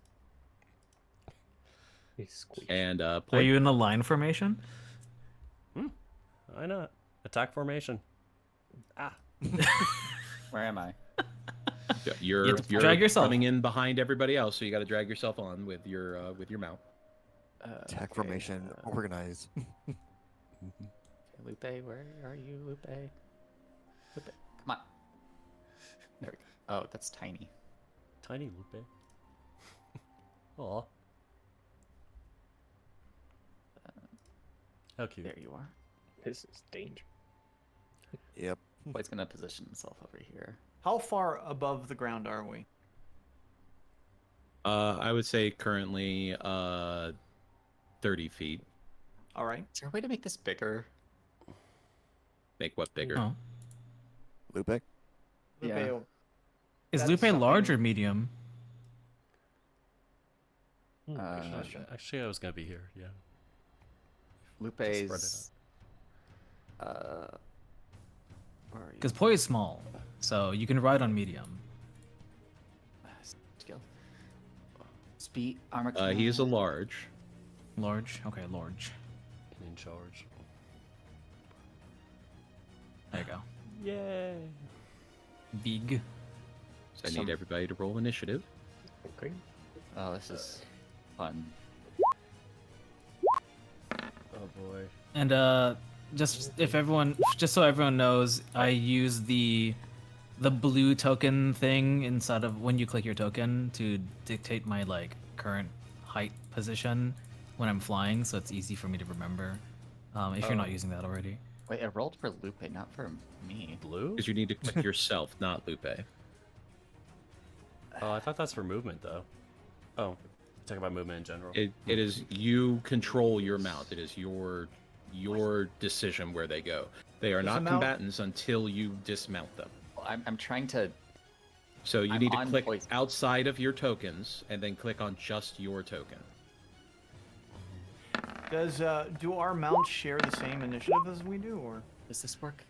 He's squeak. And Are point. you in a line formation? Why not? Attack formation. Ah. Where am I? You're, You have to you're drag yourself. coming in behind everybody else, so you got to drag yourself on with your mount. Attack formation, organize. Lupe, where are you, Lupe? Lupe, come on. There we go. Oh, that's tiny. Tiny Lupe. Aw. How cute. There you are. This is danger. Yep. Boy's gonna position himself over here. How far above the ground are we? I would say currently 30 feet. All right. Is there a way to make this bigger? Make what bigger? Oh. Lupe? Yeah. Lupe, Is That's Lupe large or something- medium? Actually, I was gonna be here. Yeah. Lupe's. Where are you? Because Poi is small, so you can ride on medium. Skill. Speed, armor. He is a command. large. Large? Okay, large. In charge. There you go. Yay. Big. So I need everybody to roll initiative. Okay. Oh, this is. Fun. Oh boy. And just so everyone knows, I use the blue token thing inside of when you click your token to dictate my like current height position when I'm flying, so it's easy for me to remember. If you're not using that already. Wait, it rolled for Lupe, not for me. Blue? Because you need to click yourself, not Lupe. Oh, I thought that's for movement though. Oh, talking about movement in general. It is you control your mount. It is your decision where they go. They are Does not the mount- combatants until you dismount them. I'm trying to. So you I'm need to on click poison. outside of your tokens and then click on just your token. Do our mounts share the same initiative as we do, or? Does this work?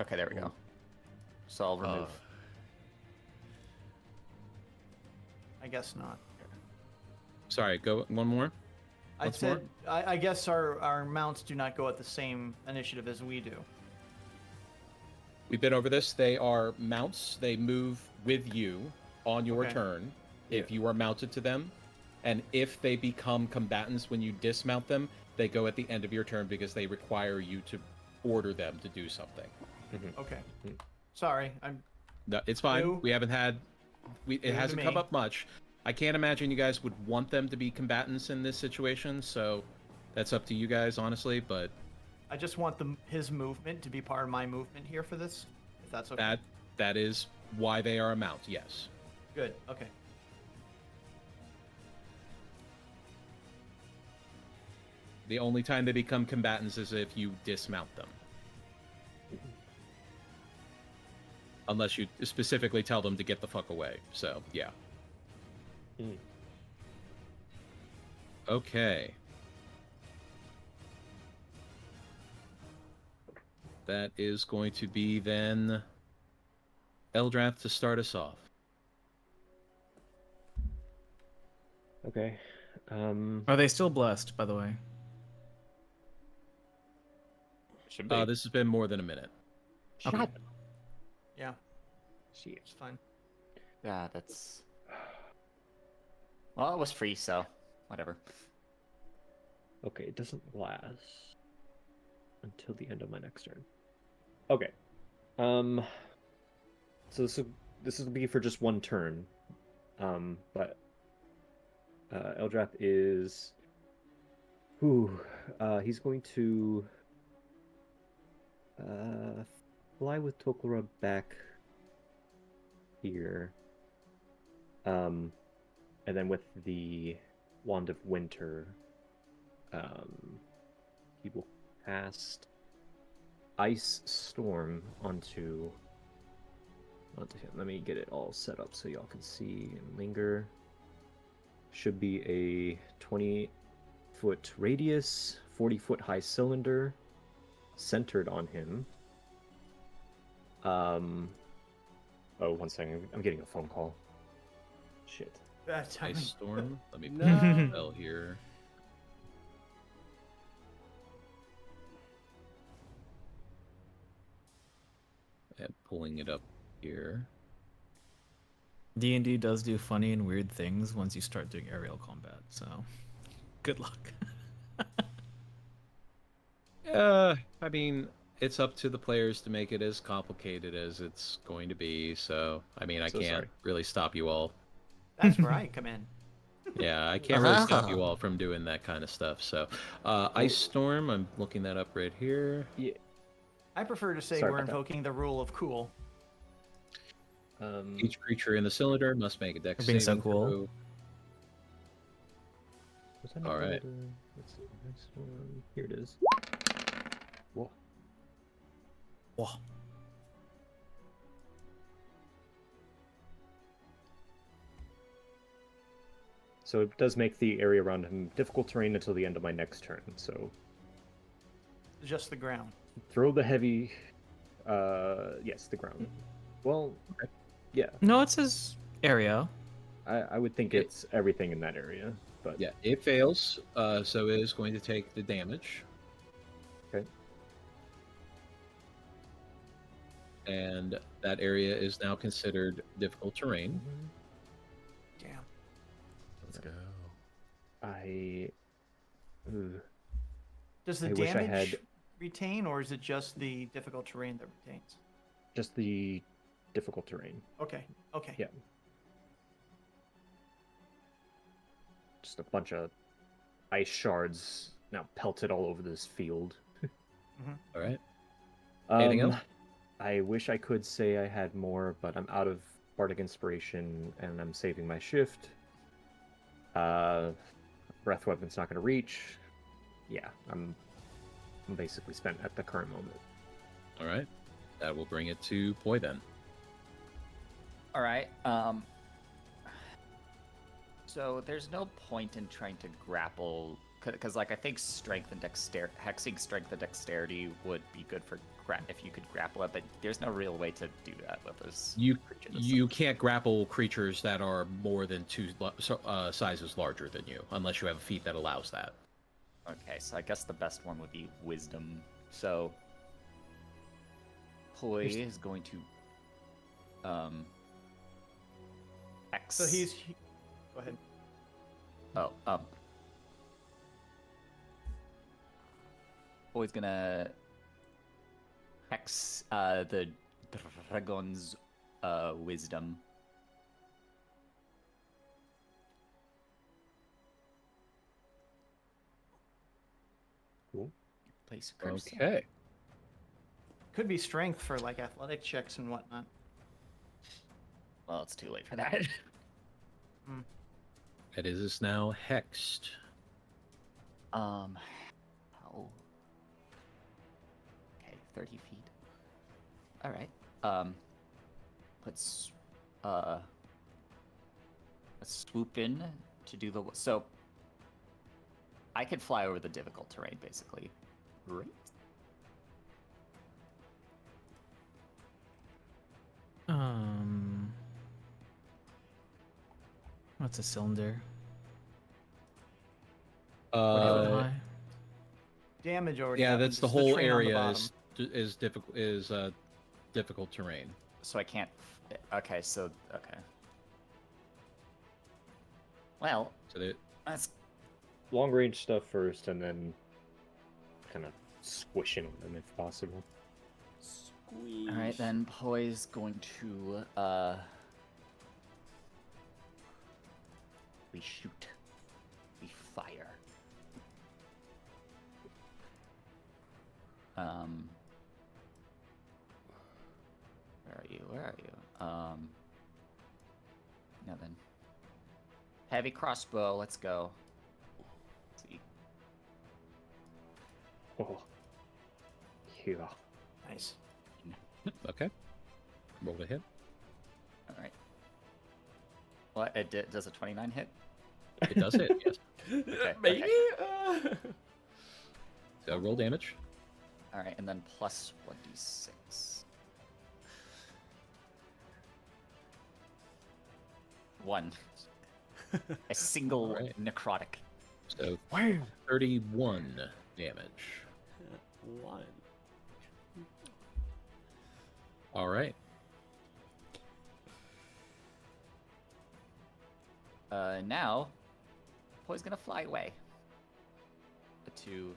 Okay, there we go. So I'll remove. I guess not. Sorry, go one more. I Once said I guess our mounts do not go at the same initiative as we do. We've been over this. They are mounts. They move with you on your Okay. turn if you are mounted to them. And if they become combatants when you dismount them, they go at the end of your turn because they require you to order them to do something. Okay. Sorry, No, it's fine. New. We haven't had... it New to hasn't come me. up much. I can't imagine you guys would want them to be combatants in this situation, so that's up to you guys, honestly, but I just want his movement to be part of my movement here for this, if that's okay. that is why they are a mount, yes. Good. Okay. The only time they become combatants is if you dismount them. Unless you specifically tell them to get the fuck away. So, yeah. Okay. That is going to be then Eldrath to start us off. Okay. Are they still blessed, by the way? Should be. This has been more than a minute. Okay. Yeah, Shit. it's fine. Yeah, that's. Well, it was free, so whatever. Okay, it doesn't last until the end of my next turn. Okay. So this will be for just one turn. But Eldrath is he's going to fly with Tok'ra back here. And then with the Wand of Winter, he will cast Ice Storm onto him. Let me get it all set up so y'all can see and linger. Should be a 20-foot radius, 40-foot high cylinder centered on him. Oh, one second. I'm getting a phone call. Shit. Bad timing. Ice Storm. Let me pull No. the spell here. And pulling it up here. D&D does do funny and weird things once you start doing aerial combat, so good luck. I mean, it's up to the players to make it as complicated as it's going to be, so, I mean, I So can't sorry. really stop you all. That's where I come in. Yeah, I can't really stop you all from doing that kind of stuff, so. Ice Storm, I'm looking that up right here. Yeah. I prefer to say Sorry we're about that. invoking the rule of cool. Each creature in the cylinder must make a dex You're being so saving cool. throw. Was that All right. Let's see. Next one. Here it is. Whoa. Whoa. So it does make the area around him difficult terrain until the end of my next turn. So Just the ground. throw the heavy. Yes, the ground. Well, yeah, No, it says area. I would think it's everything in that area, but Yeah, it fails, so it is going to take the damage. Okay. And that area is now considered difficult terrain. Damn. Let's go. I. Ugh, Does the I wish I damage had- retain, or is it just the difficult terrain that retains? just the difficult terrain. Okay. Okay. Yeah. Just a bunch of ice shards now pelted all over this field. All right. Anything else? I wish I could say I had more, but I'm out of bardic inspiration and I'm saving my shift. Breath weapon's not going to reach. Yeah, I'm basically spent at the current moment. All right. That will bring it to Poi then. All right. So there's no point in trying to grapple, because like I think strength and dexterity, hexing strength and dexterity would be good for if you could grapple it, but there's no real way to do that with this. You can't grapple creatures that are more than two sizes larger than you, unless you have a feat that allows that. Okay, so I guess the best one would be wisdom. So Poi is going to X. So go ahead. Oh, Poi's gonna hex the dragon's wisdom. Cool. Place a curse. Okay. Could be strength for like athletic checks and whatnot. Well, it's too late for that. It is now hexed. Oh. Okay, 30 feet. All right. Let's swoop in to do the. So I could fly over the difficult terrain, basically. Right. What's a cylinder? Uh, Damage already. yeah, happened, that's the just whole terrain on the area bottom. is difficult terrain. So I can't. Okay, so okay. Well, So they, that's Long range stuff first, and then kind of squishing them if possible. Squeeze. all right. Then Poi's going to we shoot, we fire. Where are you? Where are you? Now then. Heavy crossbow, let's go. Let's see. Oh. Yeah. Nice. okay. Roll to hit. Alright. What? Does a 29 hit? It does hit, yes. Okay, Maybe? okay. So roll damage. Alright, and then plus 1d6. 1. A single Alright. necrotic. So 31 damage. One. All right. Now, Poi's gonna fly away. To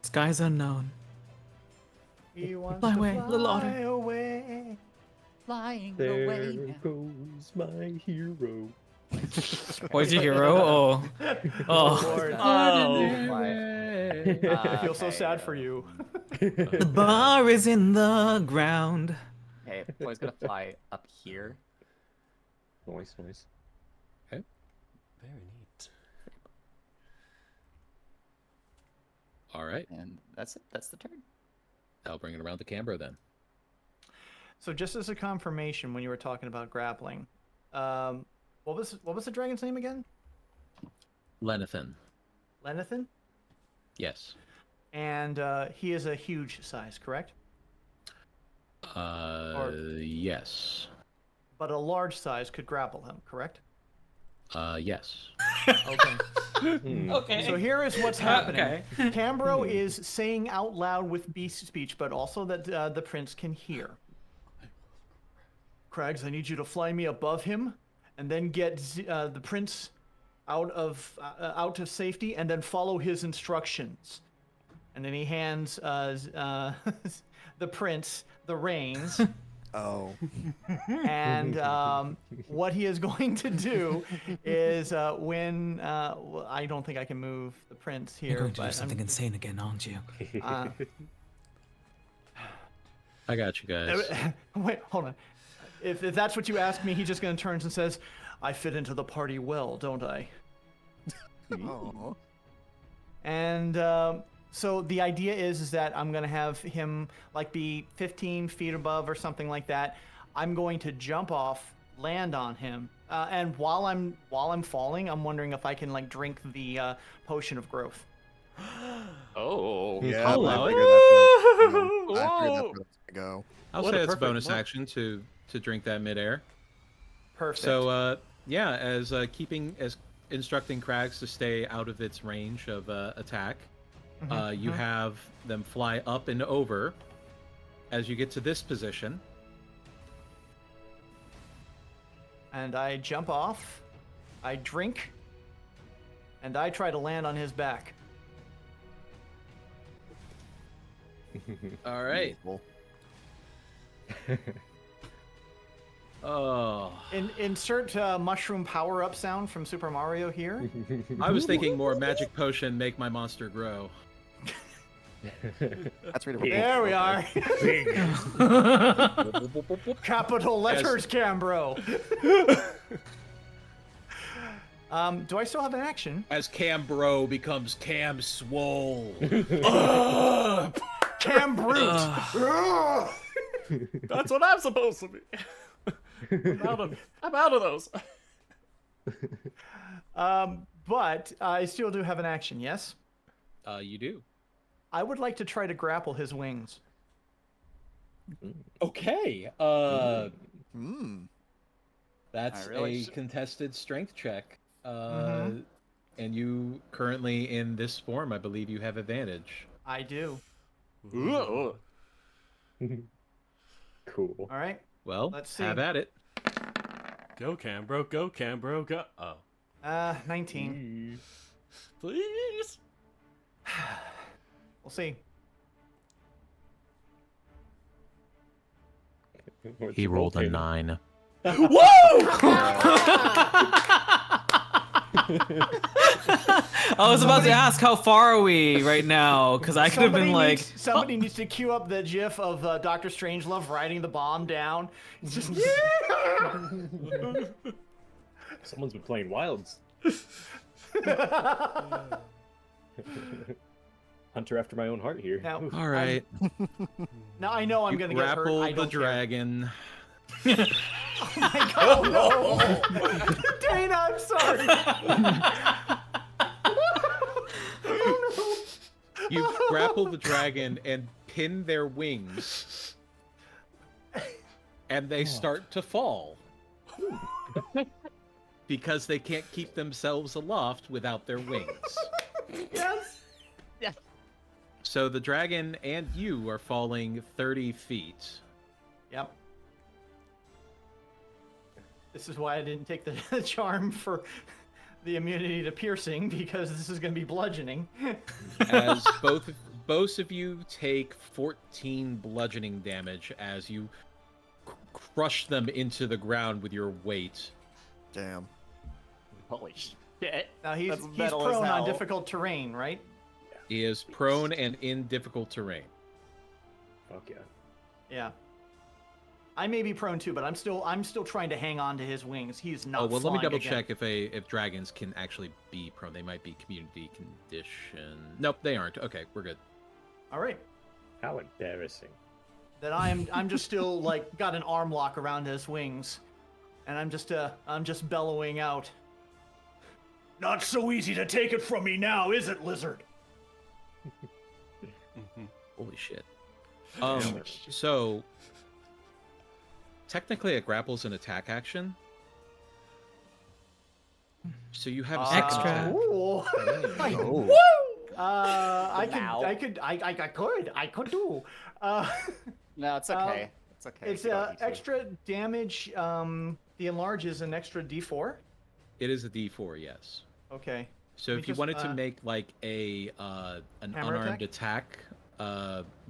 Skies unknown. He wants Fly to away, little otter. fly away. flying There away now. goes my hero. Boy's your hero? Oh. Oh. Lord. Oh. I feel so Okay, sad for you. The bar is in the ground. Okay, Poi's gonna fly up here. Nice, nice. Very neat. All right. And that's it. That's the turn. I'll bring it around to Cambro then. So just as a confirmation, when you were talking about grappling, what was the dragon's name again? Lenathan. Lenathan? Yes. And he is a huge size, correct? Yes. But a large size could grapple him, correct? Yes. Okay. Okay. So here is what's happening. Okay. Cambro is saying out loud with beast speech, but also that the prince can hear. Craigs, I need you to fly me above him and then get the prince out of safety, and then follow his instructions. And then he hands the prince the reins. Oh. And what he is going to do is when I don't think I can move the prince here. You're going to do but something insane again, aren't you? I got you guys. Wait, hold on. If that's what you ask me, he's just going to turn and says, "I fit into the party well, don't I?" Oh. And so the idea is that I'm gonna have him like be 15 feet above or something like that. I'm going to jump off, land on him, and while I'm falling, I'm wondering if I can like drink the potion of growth. Oh. Yeah, I'll I allow figured that's where Whoa. that's gonna go. I'll What say a it's a perfect bonus look. action to drink that midair. Perfect. So yeah, as instructing Krags to stay out of its range of attack, you have them fly up and over. As you get to this position, And I jump off, I drink, and I try to land on his back. all right. Well, Oh, Insert mushroom power-up sound from Super Mario here. I was thinking more magic potion make my monster grow. that's readable. There we are. Capital letters, Cambro. Do I still have an action? As Cam Bro becomes Cam Swole. Cam Brute. That's what I'm supposed to be. I'm out of those. But I still do have an action, yes? You do. I would like to try to grapple his wings. Okay. That's I really a contested strength check. And you currently in this form, I believe you have advantage. I do. Ooh. Cool. All right. Well, Let's see. have at it. Go Cambro, go Cambro, go. Oh, 19. please. We'll see. He rolled a 9. I was about to ask how far are we right now, because I could have been like, Somebody needs to cue up the GIF of Dr. Strangelove riding the bomb down. It's just Someone's been playing Wilds. Hunter after my own heart here. Now, All right. now I know I'm You gonna get hurt. grapple I the don't care. dragon. Oh no! Dana, I'm sorry. You grapple the dragon and pin their wings. And they start to fall. Because they can't keep themselves aloft without their wings. Yes. So the dragon and you are falling 30 feet. Yep. This is why I didn't take the charm for the immunity to piercing, because this is going to be bludgeoning. As both of you take 14 bludgeoning damage as you crush them into the ground with your weight. Damn. Holy shit. Now he's That's metal as prone on hell. difficult terrain, right? He is prone and in difficult terrain. Fuck yeah. Yeah. I may be prone too, but I'm still trying to hang on to his wings. He's not. Oh well, let me flying double again. check if dragons can actually be prone. They might be community condition. Nope, they aren't. Okay, we're good. All right. How embarrassing. Then I'm just still like got an arm lock around his wings, and I'm just bellowing out. Not so easy to take it from me now, is it, lizard? Holy shit. So technically, a grapple's an attack action. So you have a second Extra. attack. Ooh. Oh. I could do. No, it's okay. It's okay. It's You don't need to. extra damage. The The enlarge is an extra D4. It is a D4, yes. Okay. So Let me if you just, wanted to make like an Hammer unarmed attack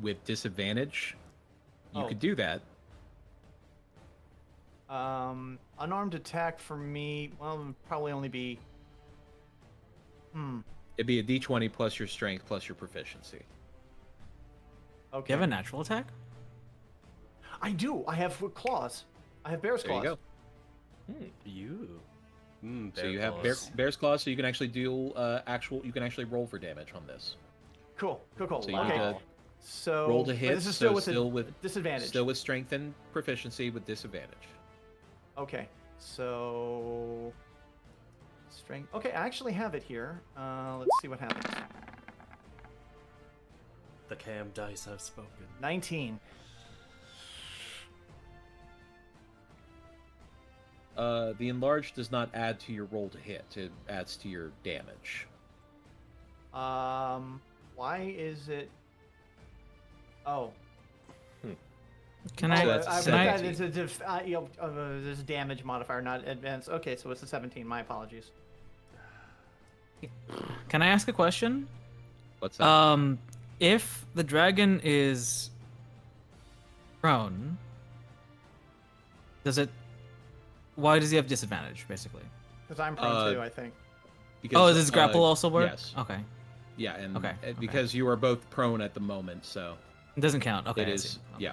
with disadvantage, you Oh. could do that. Unarmed attack for me, well, it would probably only be. It'd be a D20 plus your strength plus your proficiency. Okay. Do you have a natural attack? I do. I have claws. I have bear's There you claws. go. You. So you have bear's claws, so you can actually do you can actually roll for damage on this. Cool. So you okay. need to So roll to but hit. This is So still with disadvantage. Still with strength and proficiency with disadvantage. Okay. So strength. Okay, I actually have it here. Let's see what happens. The cam dice have spoken. 19. The enlarge does not add to your roll to hit. It adds to your damage. Why is it? Oh. Can So I? that's I Can I? that it's there's a damage modifier, not advanced. Okay, so it's a 17. My apologies. Can I ask a question? What's that? If the dragon is prone, why does he have disadvantage, basically? Because I'm prone too, I think. Because, does grapple also work? Yes. Okay. Yeah, and Okay, because you are both prone at the moment, so It doesn't count. Okay. it I is. see. Okay. Yeah.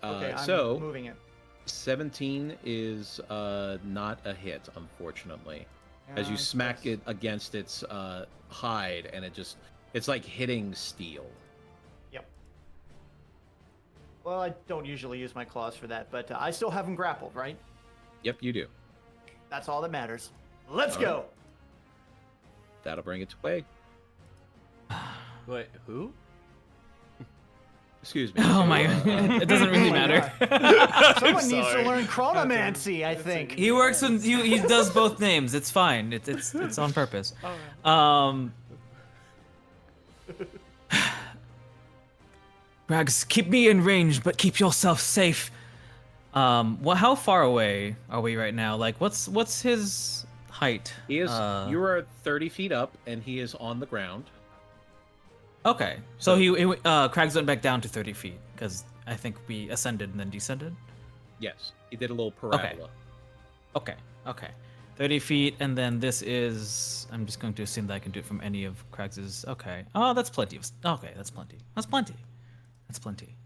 Okay, I'm So moving it. 17 is not a hit, unfortunately. As you Yeah, smack that's- it against its hide, and it's like hitting steel. Yep. Well, I don't usually use my claws for that, but I still have him grappled, right? Yep, you do. That's all that matters. Let's All go. That'll bring it to play. Wait, who? Excuse me. Oh my god. It doesn't really Oh my matter. Someone needs to sorry. learn chronomancy, I think. He works when he does both names. It's fine. It's on purpose. Rags, keep me in range, but keep yourself safe. How far away are we right now? Like, what's his height? He is. You are 30 feet up, and he is on the ground. Okay, so Craigs went back down to 30 feet because I think we ascended and then descended. Yes, he did a little parabola. Okay. 30 feet, and then this is. I'm just going to assume that I can do it from any of Craigs's. Okay. Oh, that's plenty. Okay, that's plenty. That's plenty.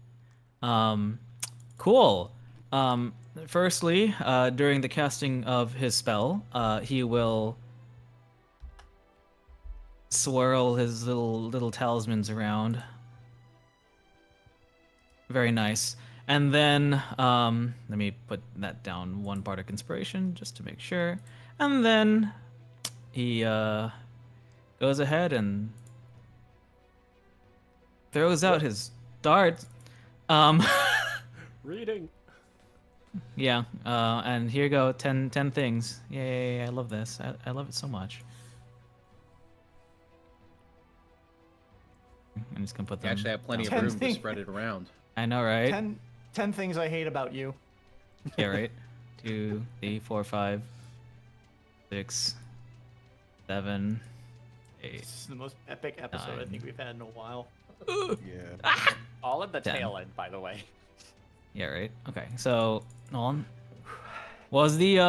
Cool. Firstly, during the casting of his spell, he will swirl his little talismans around. Very nice. And then, let me put that down one bardic inspiration just to make sure. And then he goes ahead and throws out his dart. Reading. Yeah, and here you go, 10 things. Yay, I love this. I love it so much. I'm just gonna put You them. actually have plenty of 10 room to things. spread it around. I know, right? 10 things I hate about you. Yeah, right. 2, 3, 4, 5, 6, 7, 8. This is the most epic episode I 9. think we've had in a while. Yeah. All in the 10. tail end, by the way. Yeah, right. Okay, so hold on. What was the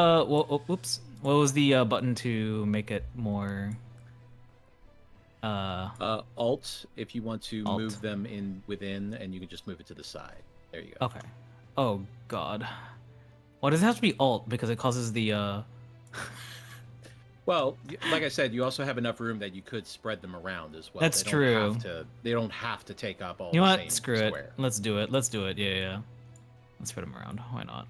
oops? What was the button to make it more? Alt, if you want to Alt. move them in within, and you can just move it to the side. There you go. Okay. Oh God. Why does it have to be Alt? Because it causes the Well, like I said, you also have enough room that you could spread them around as well. That's They don't true. have to- they don't have to take up all You know the what? same Screw square. it. Let's do it. Yeah. Let's spread them around. Why not?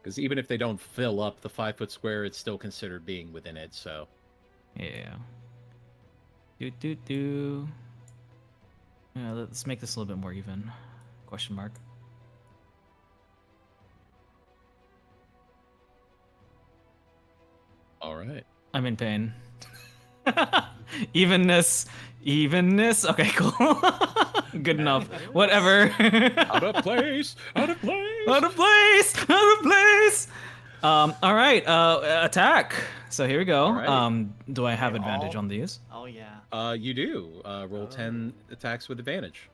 Because even if they don't fill up the 5-foot square, it's still considered being within it. So Yeah. Do. Yeah, let's make this a little bit more even. Question mark. all right. I'm in pain. Evenness. Okay, cool. Good enough. Whatever. Out of place. Out of place. Out of place. Out of place. All right. Attack. So here we go. All right. Do I have Okay, advantage all- on these? Oh yeah. You do. Roll 10 attacks with advantage.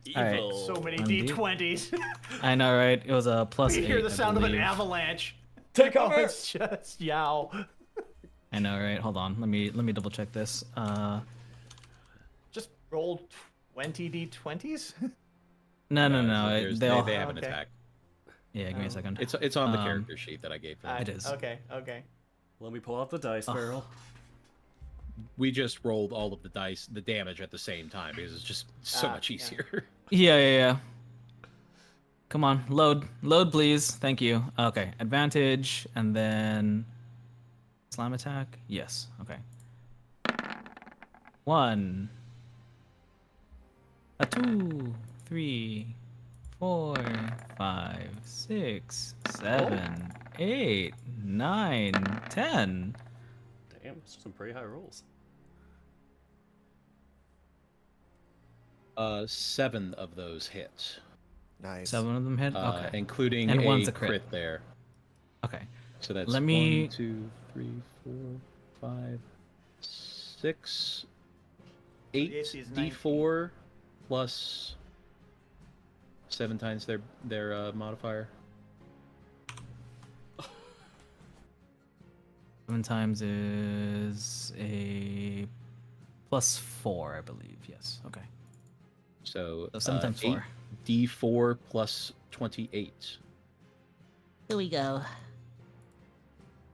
Evil. So many Undo. D20s. I know, right? It was a plus We 8. hear the I sound of an believe. avalanche. Take Oh, cover. it's just yow. I know, right? Hold on. Let me double check this. Just roll 20 D20s. No. There's- They all. they have an Okay. attack. Yeah, give me a second. It's on the character sheet that I gave them. It is. Okay. Let me pull out the dice barrel. We just rolled all of the dice, the damage at the same time because it's just so much yeah. easier. Yeah. Come on, load, please. Thank you. Okay, advantage, and then slam attack. Yes. Okay. 1, 2, 3, 4, 5, 6, 7, 8, 9, 10. Damn, those are some pretty high rolls. 7 of those hit, Nice. 7 of them hit. Okay. including And a one's a crit. crit. There. Okay. So that's Let me- 1, 2, 3, 4, 5, 6, 8 The AC is 19. D4 plus 7 times their modifier. 7 times is a plus 4, I believe. Yes. Okay. So, So 7 times 4. 8d4 plus 28. Here we go.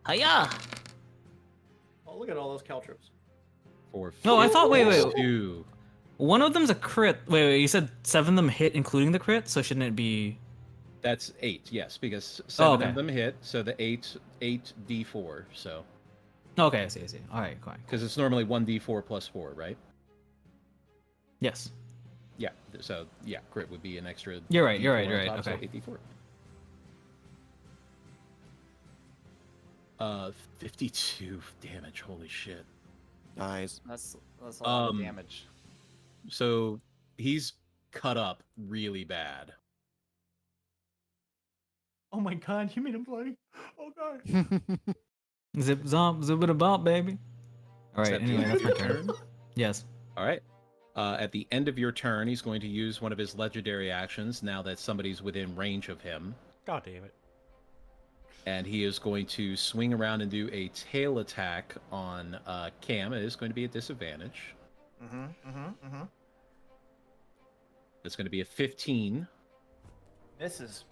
Hiya! Oh, look at all those caltrops. For No, I thought- wait. 2. One of them's a crit. Wait. You said 7 of them hit, including the crit. So shouldn't it be? That's 8, yes, because 7 okay. of them hit, so the 8 d4, so Okay, I see. All right, fine. because it's normally 1d4 plus 4, right? Yes. Yeah, so yeah, crit would be an extra. You're right, D4 you're on right, top, so okay. 8d4. 52 damage. Holy shit. Nice. That's a lot of Um, damage. So he's cut up really bad. Oh my god, you made him bloody. Oh god. Zip zomp, zip it about, baby. All Is right. that the Anyway, end that's of my your turn. turn? Yes. All right. At the end of your turn, he's going to use one of his legendary actions now that somebody's within range of him. God damn it. And he is going to swing around and do a tail attack on Cam. It is going to be a disadvantage. It's going to be a 15. Misses.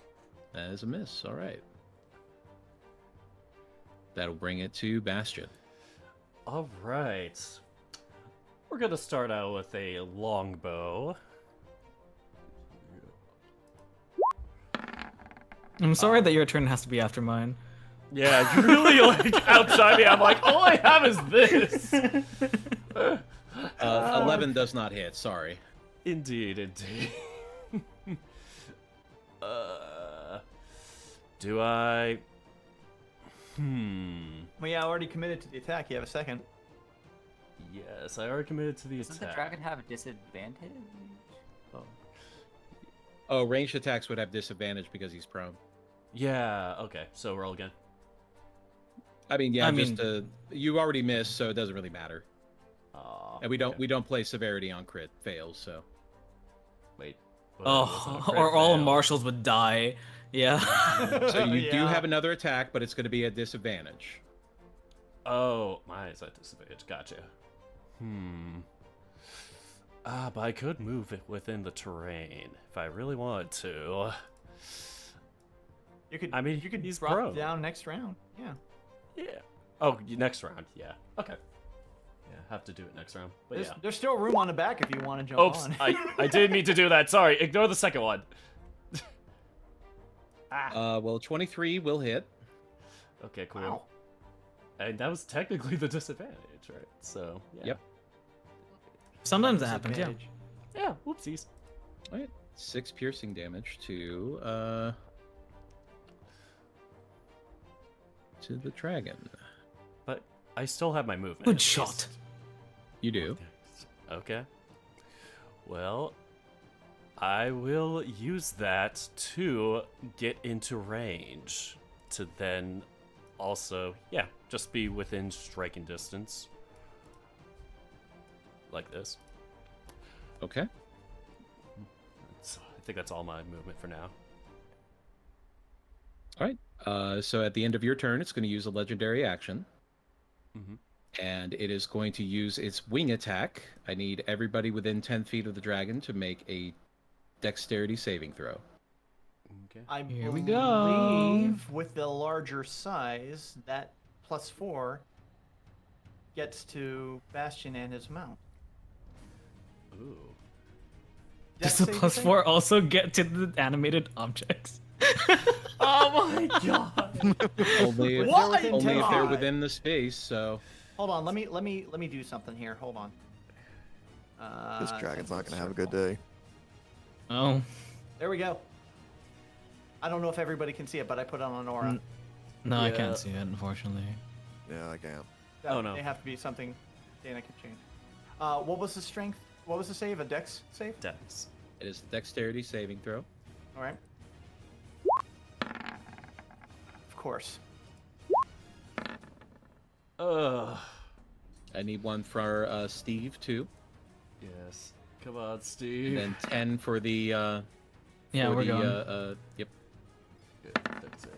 That is a miss. All right. That'll bring it to Bastion. All right. We're gonna start out with a longbow. I'm sorry that your turn has to be after mine. Yeah, you really like outshine me. I'm like, all I have is this. 11 does not hit. Sorry. Indeed. Do I? Well, yeah, I already committed to the attack. You have a second. Yes, I already committed to the Doesn't the attack. dragon have a disadvantage? Oh, ranged attacks would have disadvantage because he's prone. Yeah. Okay. So roll again. I mean, yeah, I just you already missed, so it doesn't really matter. And we don't play severity on crit fails, so. Wait. What was Oh, it, a crit or all fail? marshals would die. Yeah. So you do Yeah. have another attack, but it's going to be a disadvantage. Oh, my is at disadvantage. Gotcha. But I could move it within the terrain if I really wanted to. You could. I mean, you could he's drop prone. down next round. Yeah. Yeah. Oh, next round. Yeah. Okay. Yeah, have to do it next round. But yeah. There's still room on the back if you want to jump Oops, on. I did mean to do that. Sorry, ignore the second one. Well, 23 will hit. Okay, cool. Wow. And that was technically the disadvantage, right? So, yeah. Yep. Sometimes that happens. Yeah. Disadvantage. Yeah, whoopsies. All right. 6 piercing damage to the dragon. But I still have my movement. Good at shot. least. You do. Okay. Well, I will use that to get into range to then also, yeah, just be within striking distance. Like this. Okay. I think that's all my movement for now. All right. So at the end of your turn, it's going to use a legendary action. Mm-hmm. And it is going to use its wing attack. I need everybody within 10 feet of the dragon to make a dexterity saving throw. Okay. I Here we go. believe with the larger size, that +4 gets to Bastion and his mount. Ooh. Does Dex the saving plus thing? 4 also get to the animated objects? Oh my god! Only if, What? only if they're God. within the space, so... Hold on, let me do something here. Hold on. This dragon's not 10 gonna have a good circle. day. Oh. There we go. I don't know if everybody can see it, but I put on an aura. No, I Yeah. can't see it, unfortunately. Yeah, I can't. Oh, no. They have to be something Dana can change. What was the strength? What was the save? A dex save? Dex. It is dexterity saving throw. All right. Of course. Ugh. I need one for Steve, too. Yes. Come on, Steve. And then 10 for the... Yeah, for we're the, going. Yep. Good. Dex save.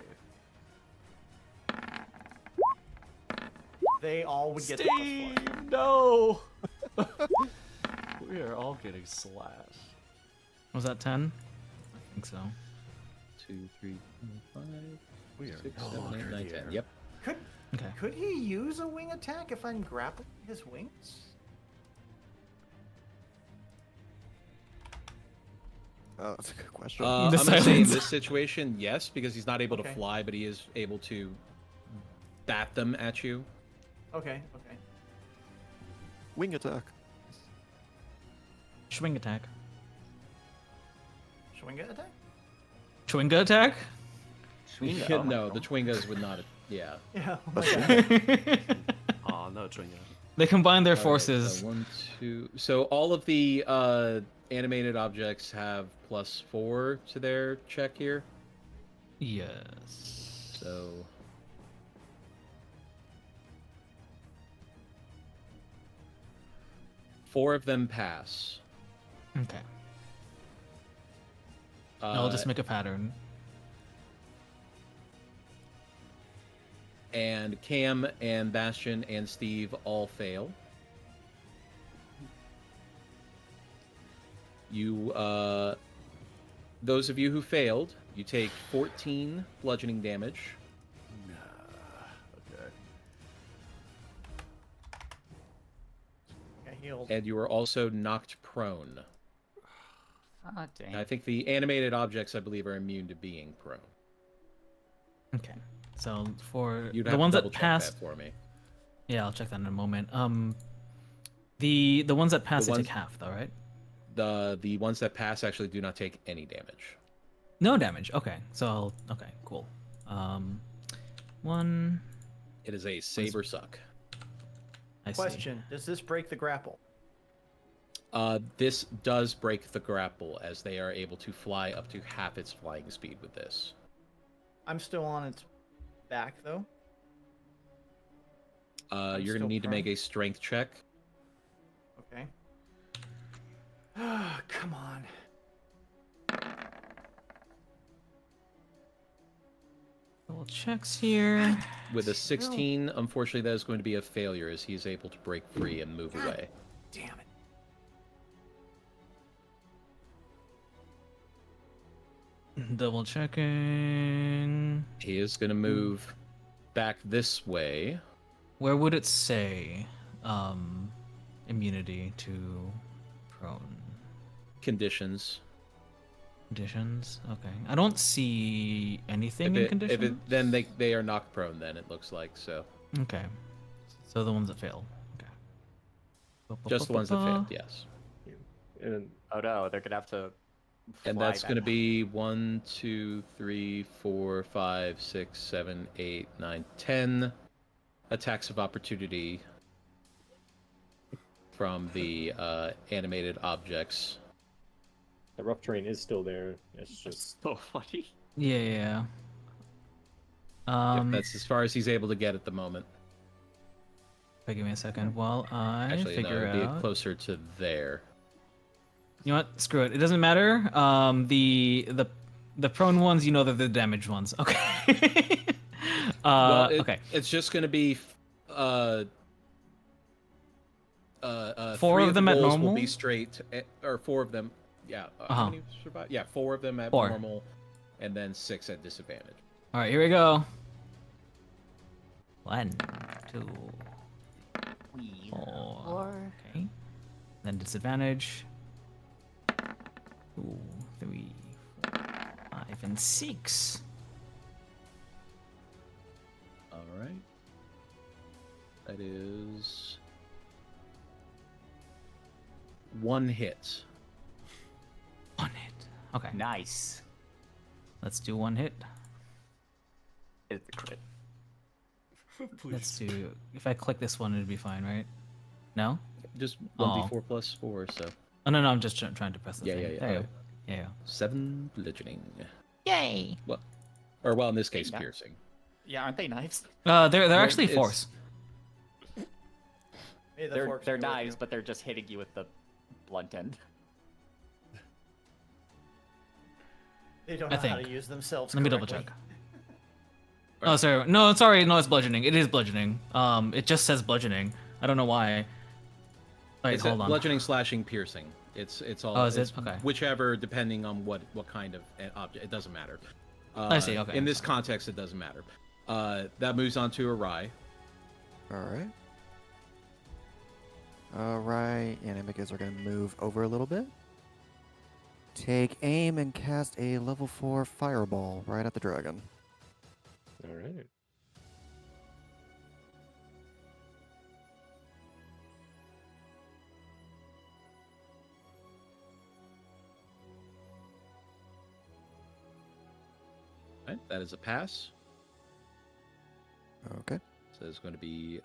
They all would get the Steve, +4. no! We are all getting slashed. Was that 10? I think so. 2, 3, 4, 5, We are 6, no 7, 8, longer 9, 10. here. Yep. Okay. Could he use a wing attack if I'm grappling his wings? Oh, that's a good question. I'm The going to say in silence. this situation, yes, because he's not able to Okay. fly, but he is able to bat them at you. Okay. Wing attack. Swing attack. Swing attack? Chwinga attack? Yeah, no, the Twingas would not. Yeah. Yeah. Aw, no Tringa. They combine their All right, forces. so 1, 2. So all of the animated objects have +4 to their check here. Yes. So. Four of them pass. Okay. I'll just make a pattern. And Cam and Bastion and Steve all fail. You, those of you who failed, you take 14 bludgeoning damage. Okay. Yeah, healed. And you are also knocked prone. Oh, dang. I think the animated objects, I believe, are immune to being prone. Okay. So for You'd the have ones to that double check passed, that for me. yeah, I'll check that in a moment. The ones that pass, they ones- take half, though, right? The ones that pass actually do not take any damage. No damage. Okay. So okay, cool. One. It is a saber suck. I see. Question: does this break the grapple? This does break the grapple, as they are able to fly up to half its flying speed with this. I'm still on its back though. You're going still to need to make prone. a strength check. Okay. Come on. Double checks here. With a 16, unfortunately, that is going to be a failure, as he is able to break free and move away. Damn it. Double checking. He is going to move back this way. Where would it say immunity to prone Conditions. conditions? Okay. I don't see anything in If conditions. it, then they are knocked prone, then it looks like, so. Okay. So the ones that fail. Okay. Just the ones that failed, yes. And Oh no, they're gonna have to. And fly that's back. going to be 1, 2, 3, 4, 5, 6, 7, 8, 9, 10 attacks of opportunity from the animated objects. The rough terrain is still there. It's just So funny. Yeah. Yep, that's as far as he's able to get at the moment. Wait, give me a second. Well, I Actually, no, figure it'd be out. closer to there. You know what? Screw it. It doesn't matter. The prone ones, you know, they're the damaged ones. Okay. Well, Okay. It's just going to be. Four Three of them the at rolls will normal? be straight, or 4 of them. Yeah. Uh-huh. How many survive? Yeah, 4 of them at 4. normal, and then 6 at disadvantage. All right, here we go. 1, 2, 4. Okay. Then disadvantage. 2, 3, 4, 5, and 6. All right. That is 1 hit. 1 hit. Okay. Nice. Let's do 1 hit. It's a crit. Let's do. If I click this one, it'd be fine, right? No? Just Oh. 1d4 plus 4, so Oh no, I'm just trying to press the Yeah, thing. yeah, yeah. There you go. Yeah. 7 bludgeoning. Yay! Or well, in this case, Yeah. piercing. Yeah, aren't they knives? They're actually it's- force. May the They're forks be with knives, you. but they're just hitting you with the blunt end. They don't I know how to think. use themselves. Let me double correctly. check. Oh, sorry. No, sorry. No, it's bludgeoning. It is bludgeoning. It just says bludgeoning. I don't know why. Wait, It's hold on. bludgeoning, slashing, piercing. It's all. Oh, is it? it's Okay. Whichever, depending on what kind of object. It doesn't matter. I see, okay, In this context, it doesn't matter. That moves on to Arai. Alright. Alright, and Amicus are going to move over a little bit. Take aim and cast a level 4 fireball right at the dragon. all right. Right, that is a pass. Okay. So it's going to be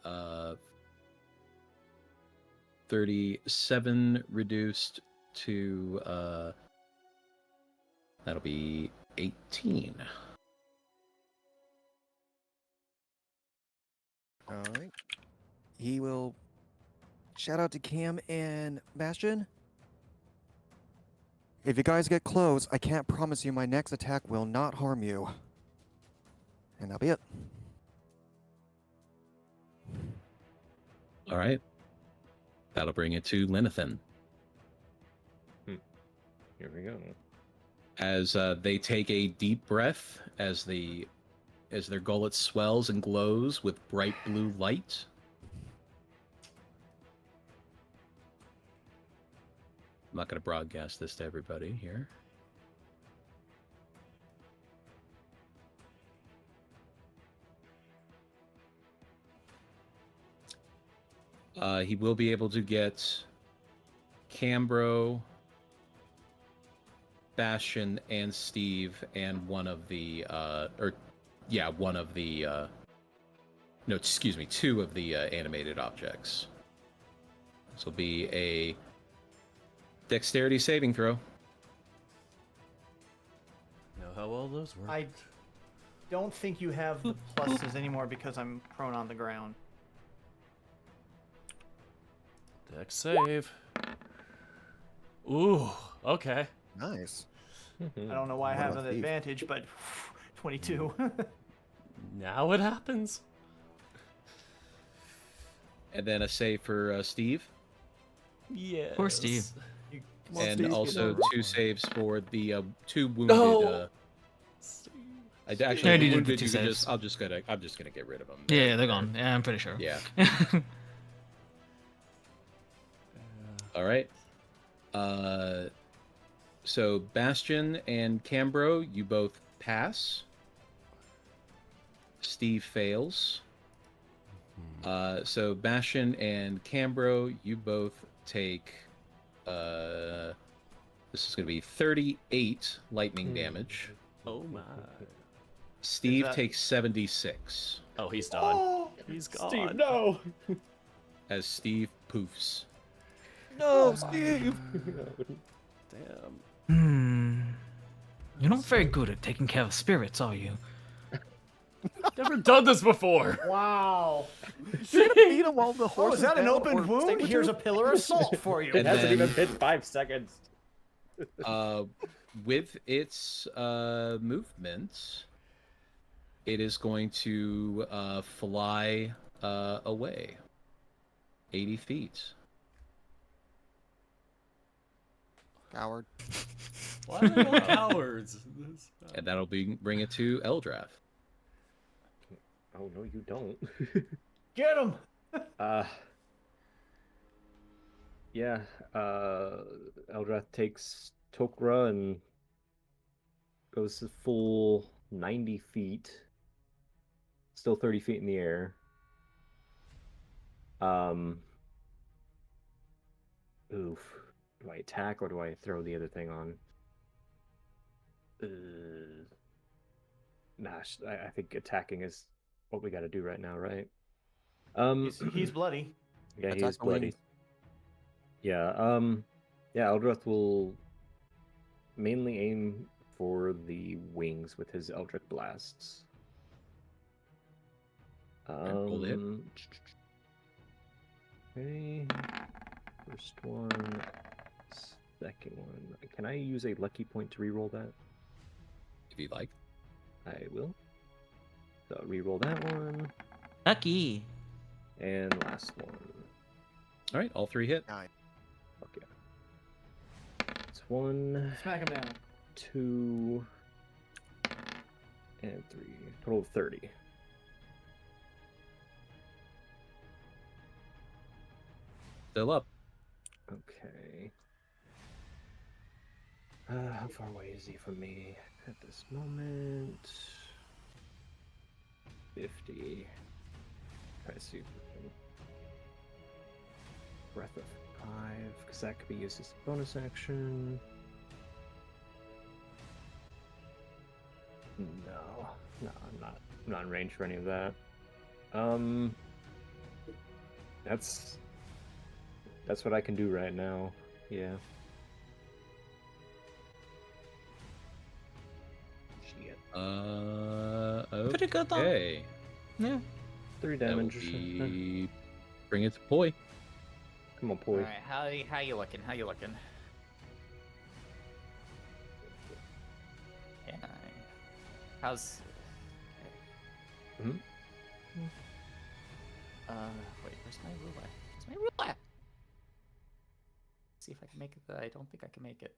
37 reduced to that'll be 18. Alright. He will shout out to Cam and Bastion. If you guys get close, I can't promise you my next attack will not harm you. And that'll be it. All right. That'll bring it to Linathan. Here we go. As they take a deep breath, as their gullet swells and glows with bright blue light. I'm not going to broadcast this to everybody here. He will be able to get Cambro, Bastion, and Steve, and one of the, two of the animated objects. This will be a dexterity saving throw. Know how all those work. I don't think you have the pluses anymore because I'm prone on the ground. Dex save. Ooh, okay. Nice. I don't know why I What have about an Steve? advantage, but 22. Now it happens. And then a save for Steve. Yeah. Poor Steve. Come on, And Steve, get also over it. 2 saves for the 2 wounded. No! I Yeah, actually he did wounded. the You 2 can saves. just. I'm just gonna get rid of them. Yeah, they're gone. Yeah, I'm pretty sure. Yeah. All right. So Bastion and Cambro, you both pass. Steve fails. So Bastion and Cambro, you both take. This is going to be 38 lightning damage. Oh my. Steve that- takes 76 Oh, he's done. He's gone. Steve, no. as Steve poofs. No, my. Steve. Damn. You're not very good at taking care of spirits, are you? Never done this before. Wow. You're gonna beat him while the Oh, horse is that an down open or wound? stable Here's too? a pillar of salt for you. It And hasn't then- even been 5 seconds. With its movement, it is going to fly away 80 feet. Coward. Why are they all cowards? And that'll bring it to Eldrath. Oh no, you don't. Get him. Yeah. Eldrath takes Tok'ra and goes the full 90 feet. Still 30 feet in the air. Oof. Do I attack or do I throw the other thing on? I think attacking is what we got to do right now, right? He's bloody. Yeah, he Attack is the bloody. wings. Yeah, yeah, Eldrath will mainly aim for the wings with his Eldritch Blasts. roll the hit. Okay. First one, second one. Can I use a lucky point to reroll that? If you'd like. I will. So reroll that one, Lucky. and last one. All right, all 3 hit. Okay. It's 1, Smack him down. 2, and 3. Total of 30. Still up. Okay. How far away is he from me at this moment? 50. Try to see if we can... Breath of 5, because that could be used as a bonus action. No, I'm not in range for any of that. That's what I can do right now. Yeah. Shit. Okay. Pretty good though. Yeah. 3 That will damage. be... Bring it to Poi. Come on, All boy. right, how you looking? How you looking? Yeah. How's? Hmm? Wait, where's my roulette? Where's my roulette? See if I can make it. I don't think I can make it.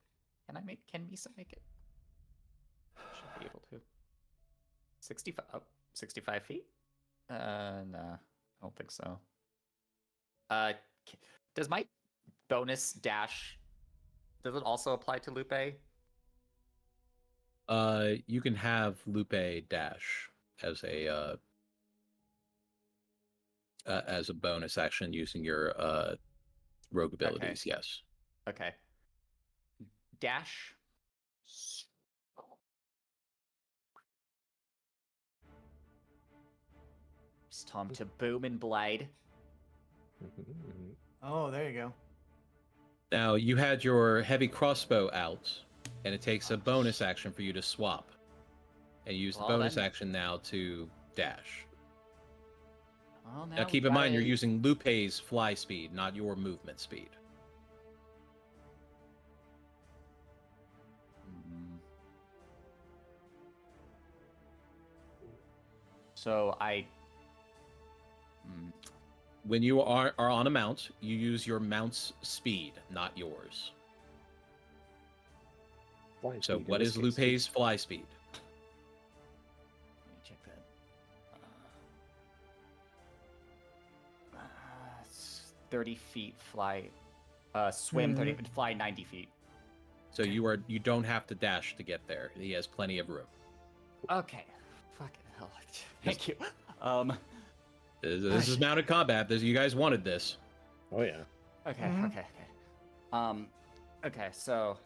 Can I make? Can Misa make it? Should be able to. 65. Oh, 65 feet? No, I don't think so. Does my bonus dash? Does it also apply to Lupe? You can have Lupe dash as a bonus action using your rogue abilities. Yes. Okay. Dash. It's time to boom and blade. Oh, there you go. Now you had your heavy crossbow out, and it takes a bonus action for you to swap, and use the Well, bonus then- action now to dash. Well, Now we keep in mind you're gotta- using Lupe's fly speed, not your movement speed. So When you are on a mount, you use your mount's speed, not yours. Fly So speed in what this is case. Lupe's fly speed? Let me check that. It's 30 feet fly. Swim 30 feet, fly 90 feet. So you don't have to dash to get there. He has plenty of room. Okay. Fucking hell. Thank you. This is mounted combat. You guys wanted this. Oh yeah. Okay, Mhm. okay. Okay, so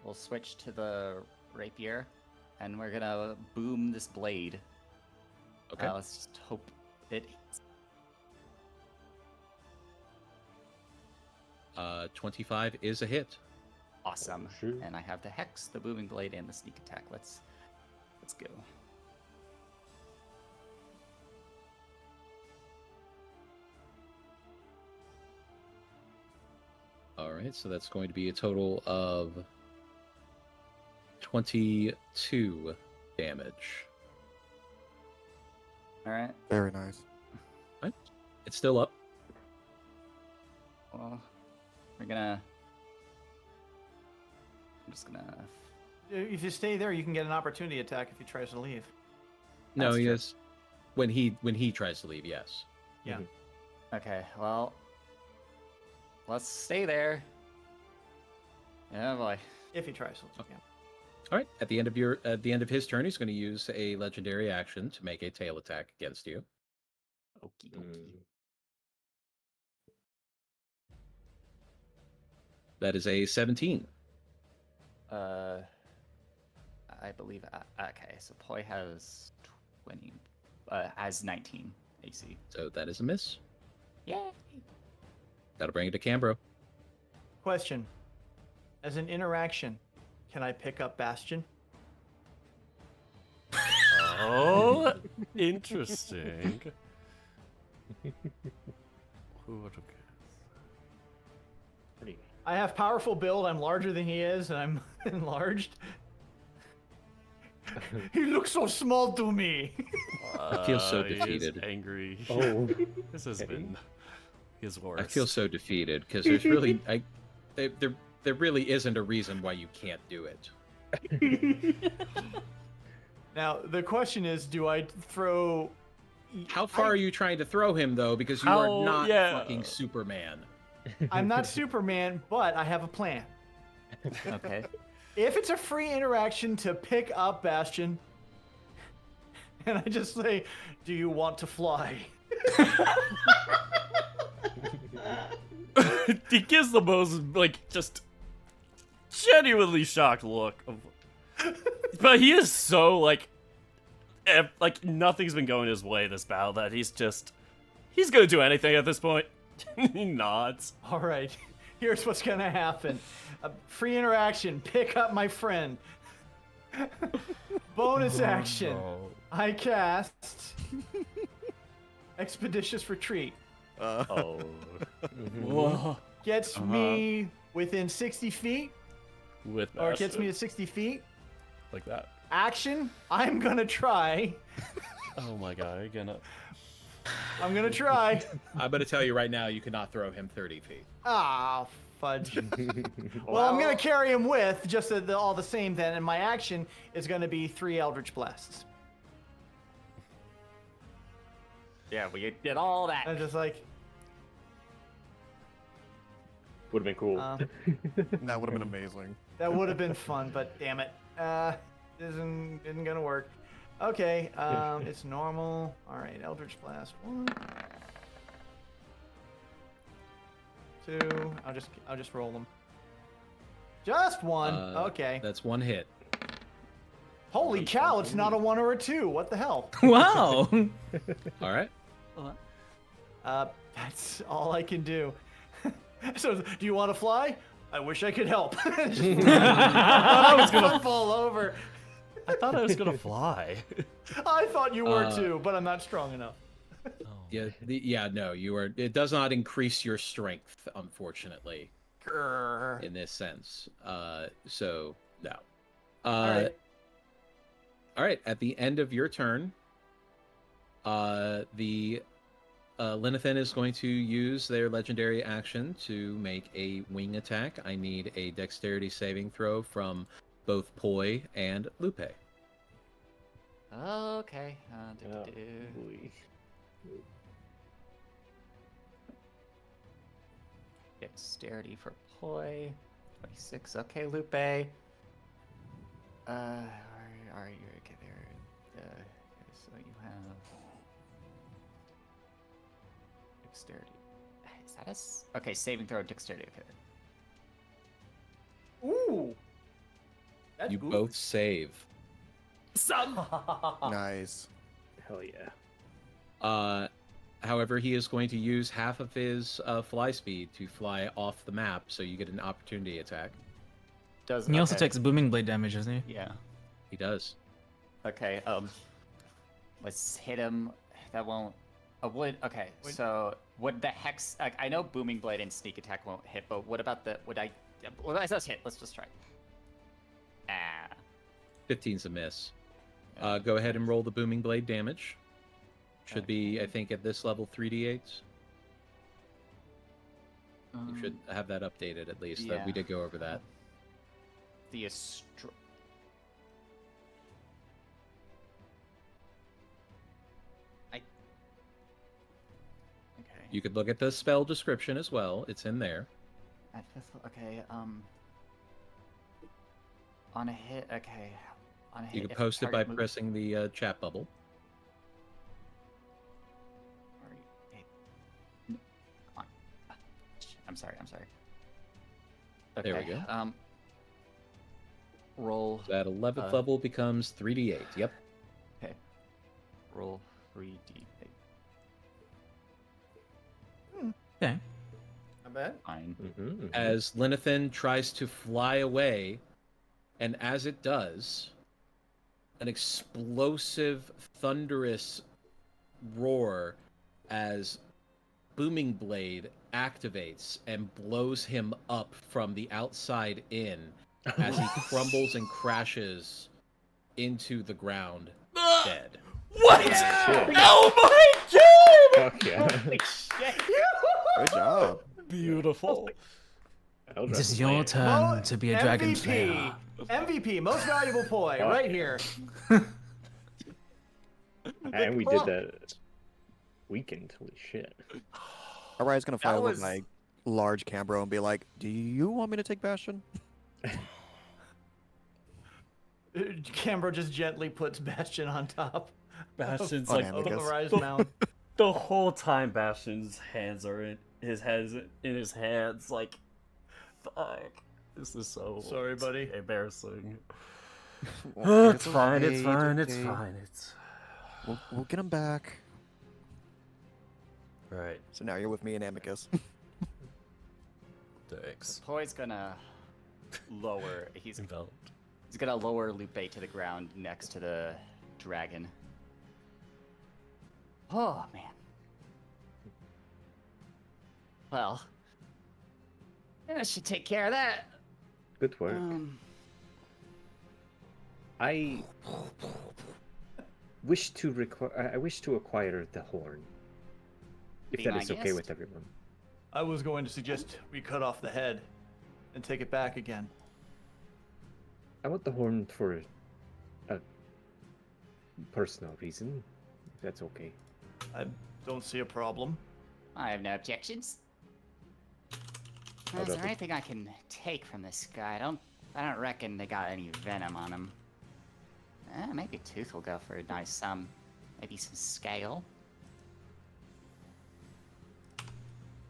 we'll switch to the rapier, and we're gonna boom this blade. Okay. Let's just hope it hits. 25 is a hit. Awesome. Sure. And I have the Hex, the Booming Blade, and the Sneak Attack. Let's go. All right, so that's going to be a total of 22 damage. All right. Very nice. Right. It's still up. Well, I'm just gonna. If you stay there, you can get an opportunity attack if he tries to leave. No, That's he true. is. When he tries to leave, yes. Yeah. Okay. Well, let's stay there. Oh boy. If he tries to leave. Yeah. All right. At the end of his turn, he's going to use a legendary action to make a tail attack against you. Okie dokie. That is a 17. I believe. Okay, so Poi has 20. Has 19 AC. So that is a miss. Yay! That'll bring it to Cambro. Question: as an interaction, can I pick up Bastion? Oh, interesting. Who would have guessed? Pretty. I have powerful build. I'm larger than he is, and I'm enlarged. He looks so small to me. I feel so He is defeated. angry. Oh. This has been his worst. I feel so defeated because there's really there really isn't a reason why you can't do it. Now the question is, do I throw? How far are you trying to throw him though? Because you How- are not yeah. fucking Superman. I'm not Superman, but I have a plan. Okay. If it's a free interaction to pick up Bastion, and I just say, "Do you want to fly?" He gives the most, like, just genuinely shocked look. But he is so, like nothing's been going his way this battle that he's gonna do anything at this point. He nods. All right, here's what's gonna happen. A free interaction, pick up my friend. Bonus action, No. I cast Expeditious Retreat. Oh. Mhm. Whoa. Gets me within 60 feet, With or it gets massive, me to 60 feet. like that. Action, I'm gonna try. Oh my god, you're gonna. I'm gonna try. I'm going to tell you right now, you cannot throw him 30 feet. Ah, fudge. Well, I'm gonna carry him with just all the same then, and my action is gonna be 3 Eldritch Blasts. Yeah, we did all that. I'm just like, Would have been cool. That would have been amazing. that would have been fun, but damn it, isn't gonna work. Okay, it's normal. All right, Eldritch Blast 1, 2. I'll just roll them. Just one. Okay. That's one hit. Holy cow! It's not a 1 or a 2. What the hell? Wow. All right. That's all I can do. So, do you want to fly? I wish I could help. Just I was gonna. fall over. I thought I was gonna fly. I thought you were too, but I'm not strong enough. Yeah, no, you are. It does not increase your strength, unfortunately, Grr. in this sense. So no. All right. All right. At the end of your turn, the Linathan is going to use their legendary action to make a wing attack. I need a dexterity saving throw from both Poi and Lupe. Okay. Oh, boy. Dexterity for Poi. 26. Okay, Lupe. Are you okay there? So you have dexterity. Is that okay? Saving throw, dexterity. Okay. Ooh. That's You good. both save. Nice. Hell yeah. However, he is going to use half of his fly speed to fly off the map, so you get an opportunity attack. He also takes booming blade damage, doesn't he? Yeah. He does. Okay. Let's hit him. That won't. Okay. So would the hex? I know booming blade and sneak attack won't hit, but what about the? Let's hit. Let's just try. 15's a miss. Go ahead and roll the booming blade damage. Should be, I think, at this level 3d8s. You should have that updated at least. Yeah. We did go over that. The Okay. You could look at the spell description as well. It's in there. At fifth. Okay. On a hit. Okay. On a hit. You can if post it by target moves- pressing the chat bubble. I'm sorry. There we Okay, go. Roll. That 11th level becomes 3d8. Yep. Okay. Roll 3d8. Okay. Not bad. Fine. As Linathan tries to fly away, and as it does, an explosive, thunderous roar as Booming Blade activates and blows him up from the outside in as he crumbles and crashes into the ground dead. What? Yeah. Oh my god! Fuck yeah. Good job. Beautiful. It is your turn to be a dragon MVP. slayer. MVP, most valuable ploy, right here. And we did that weekend. Holy shit. Alright, gonna fly over was- my large Cambro and be like, "Do you want me to take Bastion?" Cambro just gently puts Bastion on top Bastion's Oh, like damn, of I the guess. Rise Mound. the whole time Bastion's hands are in his hands, like, fuck. This is so Sorry, buddy. embarrassing. Well, It's fine, it's okay, fine, it's okay. fine, it's We'll get him back. right. So now you're with me and Amicus. Thanks. Ploy's gonna lower. He's Enveloped. gonna lower Lupe to the ground next to the dragon. Oh man. Well, I should take care of that. Good work. I wish to acquire the horn. If Be that my is okay guest. with everyone. I was going to suggest we cut off the head and take it back again. I want the horn for a personal reason. If that's okay. I don't see a problem. I have no objections. How Is about there anything I can take from this guy? I don't reckon they got any venom on him. Maybe a tooth will go for a nice maybe some scale.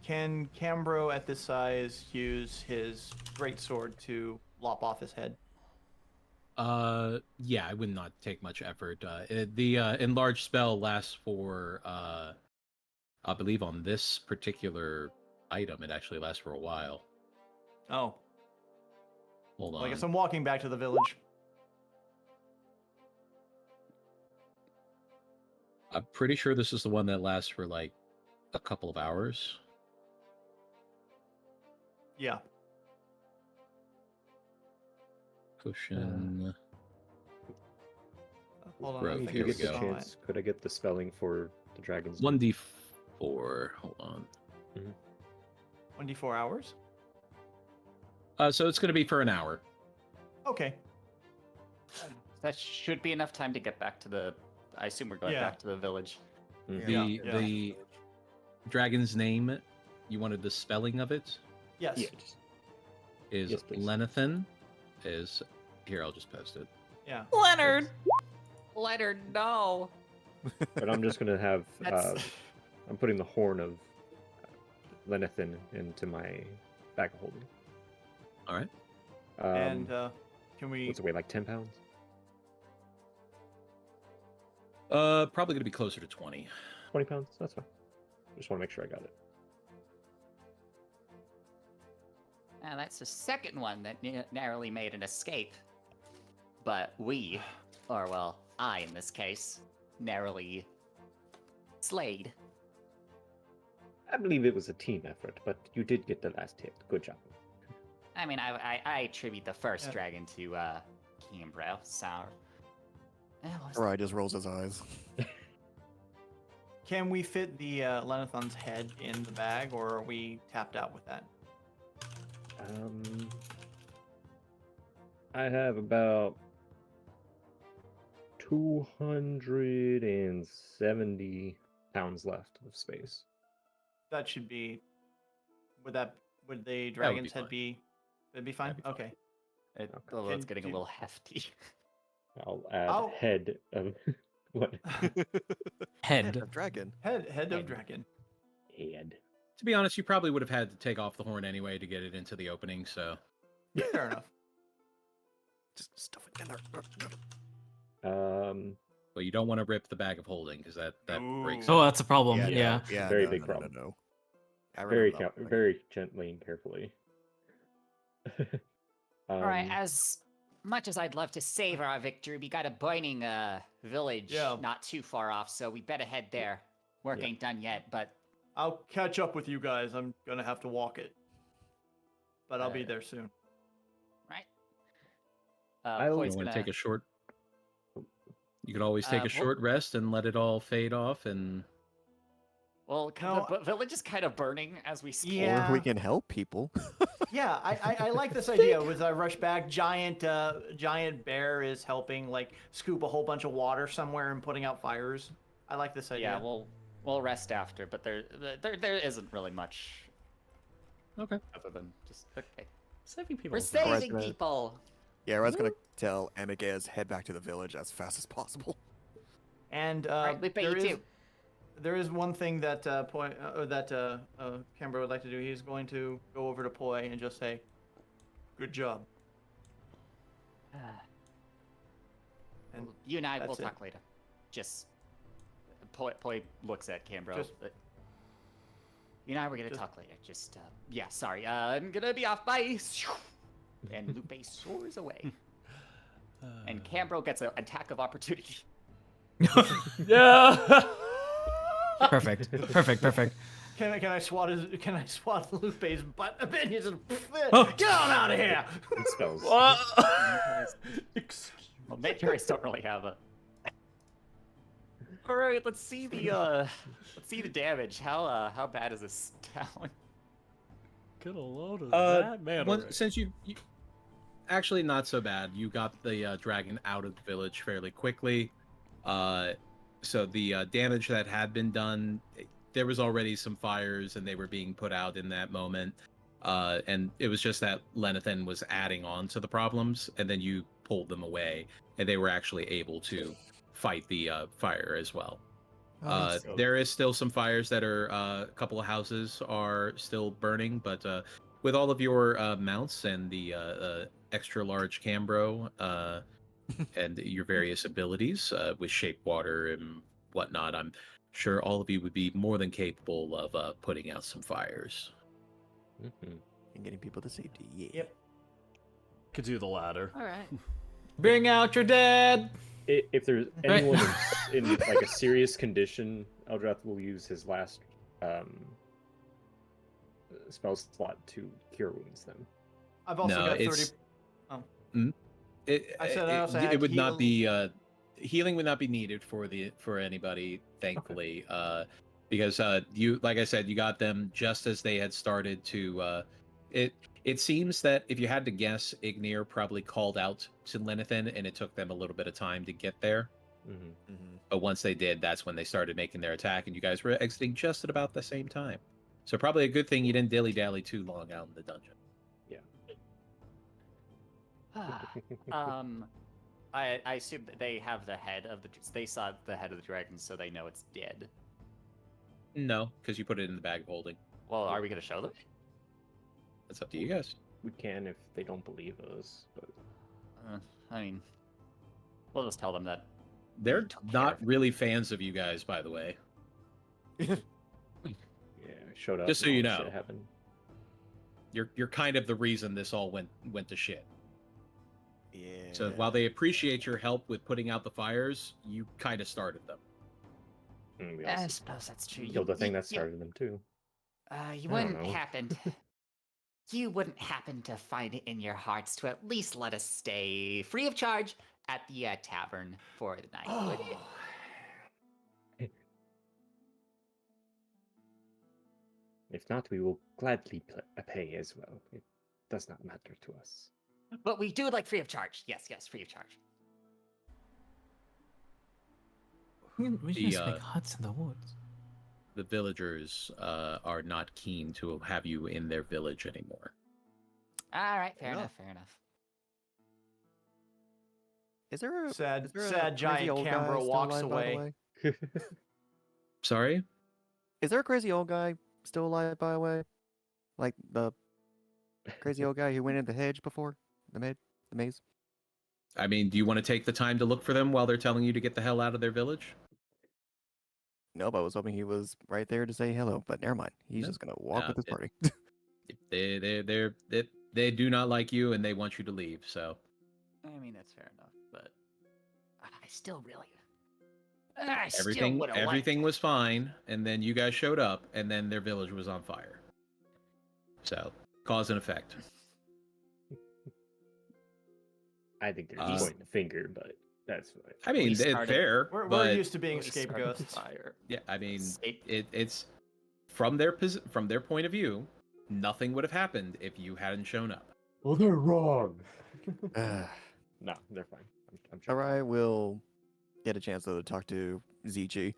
Can Cambro at this size use his greatsword to lop off his head? Yeah, I would not take much effort. The enlarged spell lasts for, I believe on this particular item, it actually lasts for a while. Oh, Hold on. well, I guess I'm walking back to the village. I'm pretty sure this is the one that lasts for like a couple of hours. Yeah. Potion. Hold on. Growth, I think If here you we I get the go. saw chance, it. could I get the spelling for the dragon's 1d4. Hold on. 24 hours? So it's going to be for an hour. Okay. That should be enough time to get back to the. I assume we're going Yeah. back to the village. The dragon's name, you wanted the spelling of it, Yes. Yeah. is Yes, please. Lenathan. Is here, I'll just post it. Yeah. Leonard. Leonard, no. But I'm just gonna have That's- I'm putting the horn of Lenathan into my bag of holding. All right. And can we? What's it weigh, like 10 pounds? Probably going to be closer to 20. 20 pounds? That's fine. Just want to make sure I got it. Now that's the second one that narrowly made an escape. But we, or well, I in this case, narrowly slayed. I believe it was a team effort, but you did get the last hit. Good job. I mean, I attribute the first Yeah. dragon to Cambro, so. Right, just rolls his eyes. Can we fit the Lenithon's head in the bag, or are we tapped out with that? I have about 270 pounds left of space. That should be. Would the be dragon's head fine. be? That'd be fine. That'd be fine. Okay. Although it's Can getting a you- little hefty. I'll add Oh. head of what? Head. A dragon. Head of Head. dragon. Head. To be honest, you probably would have had to take off the horn anyway to get it into the opening. So Fair enough. Just stuff it in there. well, you don't want to rip the bag of holding because that breaks. Oh, that's a problem. Yeah, Yeah. Yeah, Very no, big no, problem. No. I very, remember that one. very gently and carefully. Alright, as much as I'd love to save our victory, we got a burning village Yeah. not too far off, so we better head there. Work Yeah. ain't done yet, but I'll catch up with you guys. I'm gonna have to walk it, but I'll be there soon. right? I You Poy's want to gonna- take a short. You could always take a well- short rest and let it all fade off, and Well, No, the village is kind of burning as we speak. Yeah. Or we can help people. Yeah, I like this idea. As I rush back, giant bear is helping like scoop a whole bunch of water somewhere and putting out fires. I like this idea. Yeah, we'll rest after, but there isn't really much okay. other than just okay. Saving people. We're is nice. saving Right. people. Yeah, I was gonna tell Amicaz head back to the village as fast as possible. And Alright, Lupe, you too. there is one thing that Kemba would like to do. He's going to go over to Poi and just say, "Good job." And You and I will that's it. talk later. Just Poi looks at Cambro. Just- but you and I were gonna just- talk later. Just yeah, sorry. I'm gonna be off. Bye. And Lupe soars away. And Cambro gets an attack of opportunity. Yeah. Perfect. Perfect. Can I swat Lupe's butt a bit? He's just Oh. get on out of here. It spells. Excuse. Well, Matriarchs don't really have a. All right, let's see the damage. How bad is this town? Get a load of Uh, that man. One, already. since you actually not so bad. You got the dragon out of the village fairly quickly. So the damage that had been done, there was already some fires and they were being put out in that moment. And it was just that Lenithan was adding on to the problems, and then you pulled them away, and they were actually able to fight the fire as well. There is still some fires that are a couple of houses are still burning, but with all of your mounts and the extra large Cambro and your various abilities with shape water and whatnot, I'm sure all of you would be more than capable of putting out some fires. Mhm. And getting people to safety. Yeah. Yep. Could do the latter. All right. Bring out your dead. If there's Right. anyone in like a serious condition, Eldrath will use his last spell slot to cure wounds them. I've also No, got 30. it's- Oh. I said I also it had would not heal- be healing would not be needed for anybody, thankfully, because you, like I said, you got them just as they had started to. It seems that if you had to guess, Ignir probably called out to Lenithan, and it took them a little bit of time to get there. Mm-hmm. Mm-hmm. But once they did, that's when they started making their attack, and you guys were exiting just at about the same time. So probably a good thing you didn't dilly-dally too long out in the dungeon. I assume that they have the head of the. They saw the head of the dragon, so they know it's dead. No, because you put it in the bag of holding. Well, are we gonna show them? That's up to you guys. We can if they don't believe us, but I mean, we'll just tell them that. They're took care not of it. really fans of you guys, by the way. showed up. Just so and you all this know. shit happened. You're kind of the reason this all went to shit. Yeah. So while they appreciate your help with putting out the fires, you kind of started them. We I also suppose that's true. killed the thing that started them too. You I don't wouldn't know. you wouldn't happen to find it in your hearts to at least let us stay free of charge at the tavern for the night, would you? If not, we will gladly pay as well. It does not matter to us. But we do like free of charge. Yes, free of charge. We The, just make huts in the woods. The villagers are not keen to have you in their village anymore. All right, fair Yeah. enough, fair enough. Is there a Sad, is there a sad crazy giant old guy Cambro still walks alive, by the away. way? Sorry? Is there a crazy old guy still alive, by the way? Like the crazy old guy who went in the hedge before? The maze? I mean, do you want to take the time to look for them while they're telling you to get the hell out of their village? No, but I was hoping he was right there to say hello, but never mind. He's No. just gonna walk No, with his party. They do not like you and they want you to leave, so I mean, that's fair enough, but I still really. everything was fine, and then you guys showed up, and then their village was on fire. So, cause and effect. I think they're Uh, just pointing the finger, but that's fine. I mean, it's started- fair, We're but used to being We started the scapegoats. fire. yeah, I mean, Escape. it's from their point of view, nothing would have happened if you hadn't shown up. Well, they're wrong. Ugh. No, they're fine. I'm sure. Alright, we'll get a chance though to talk to Zichi.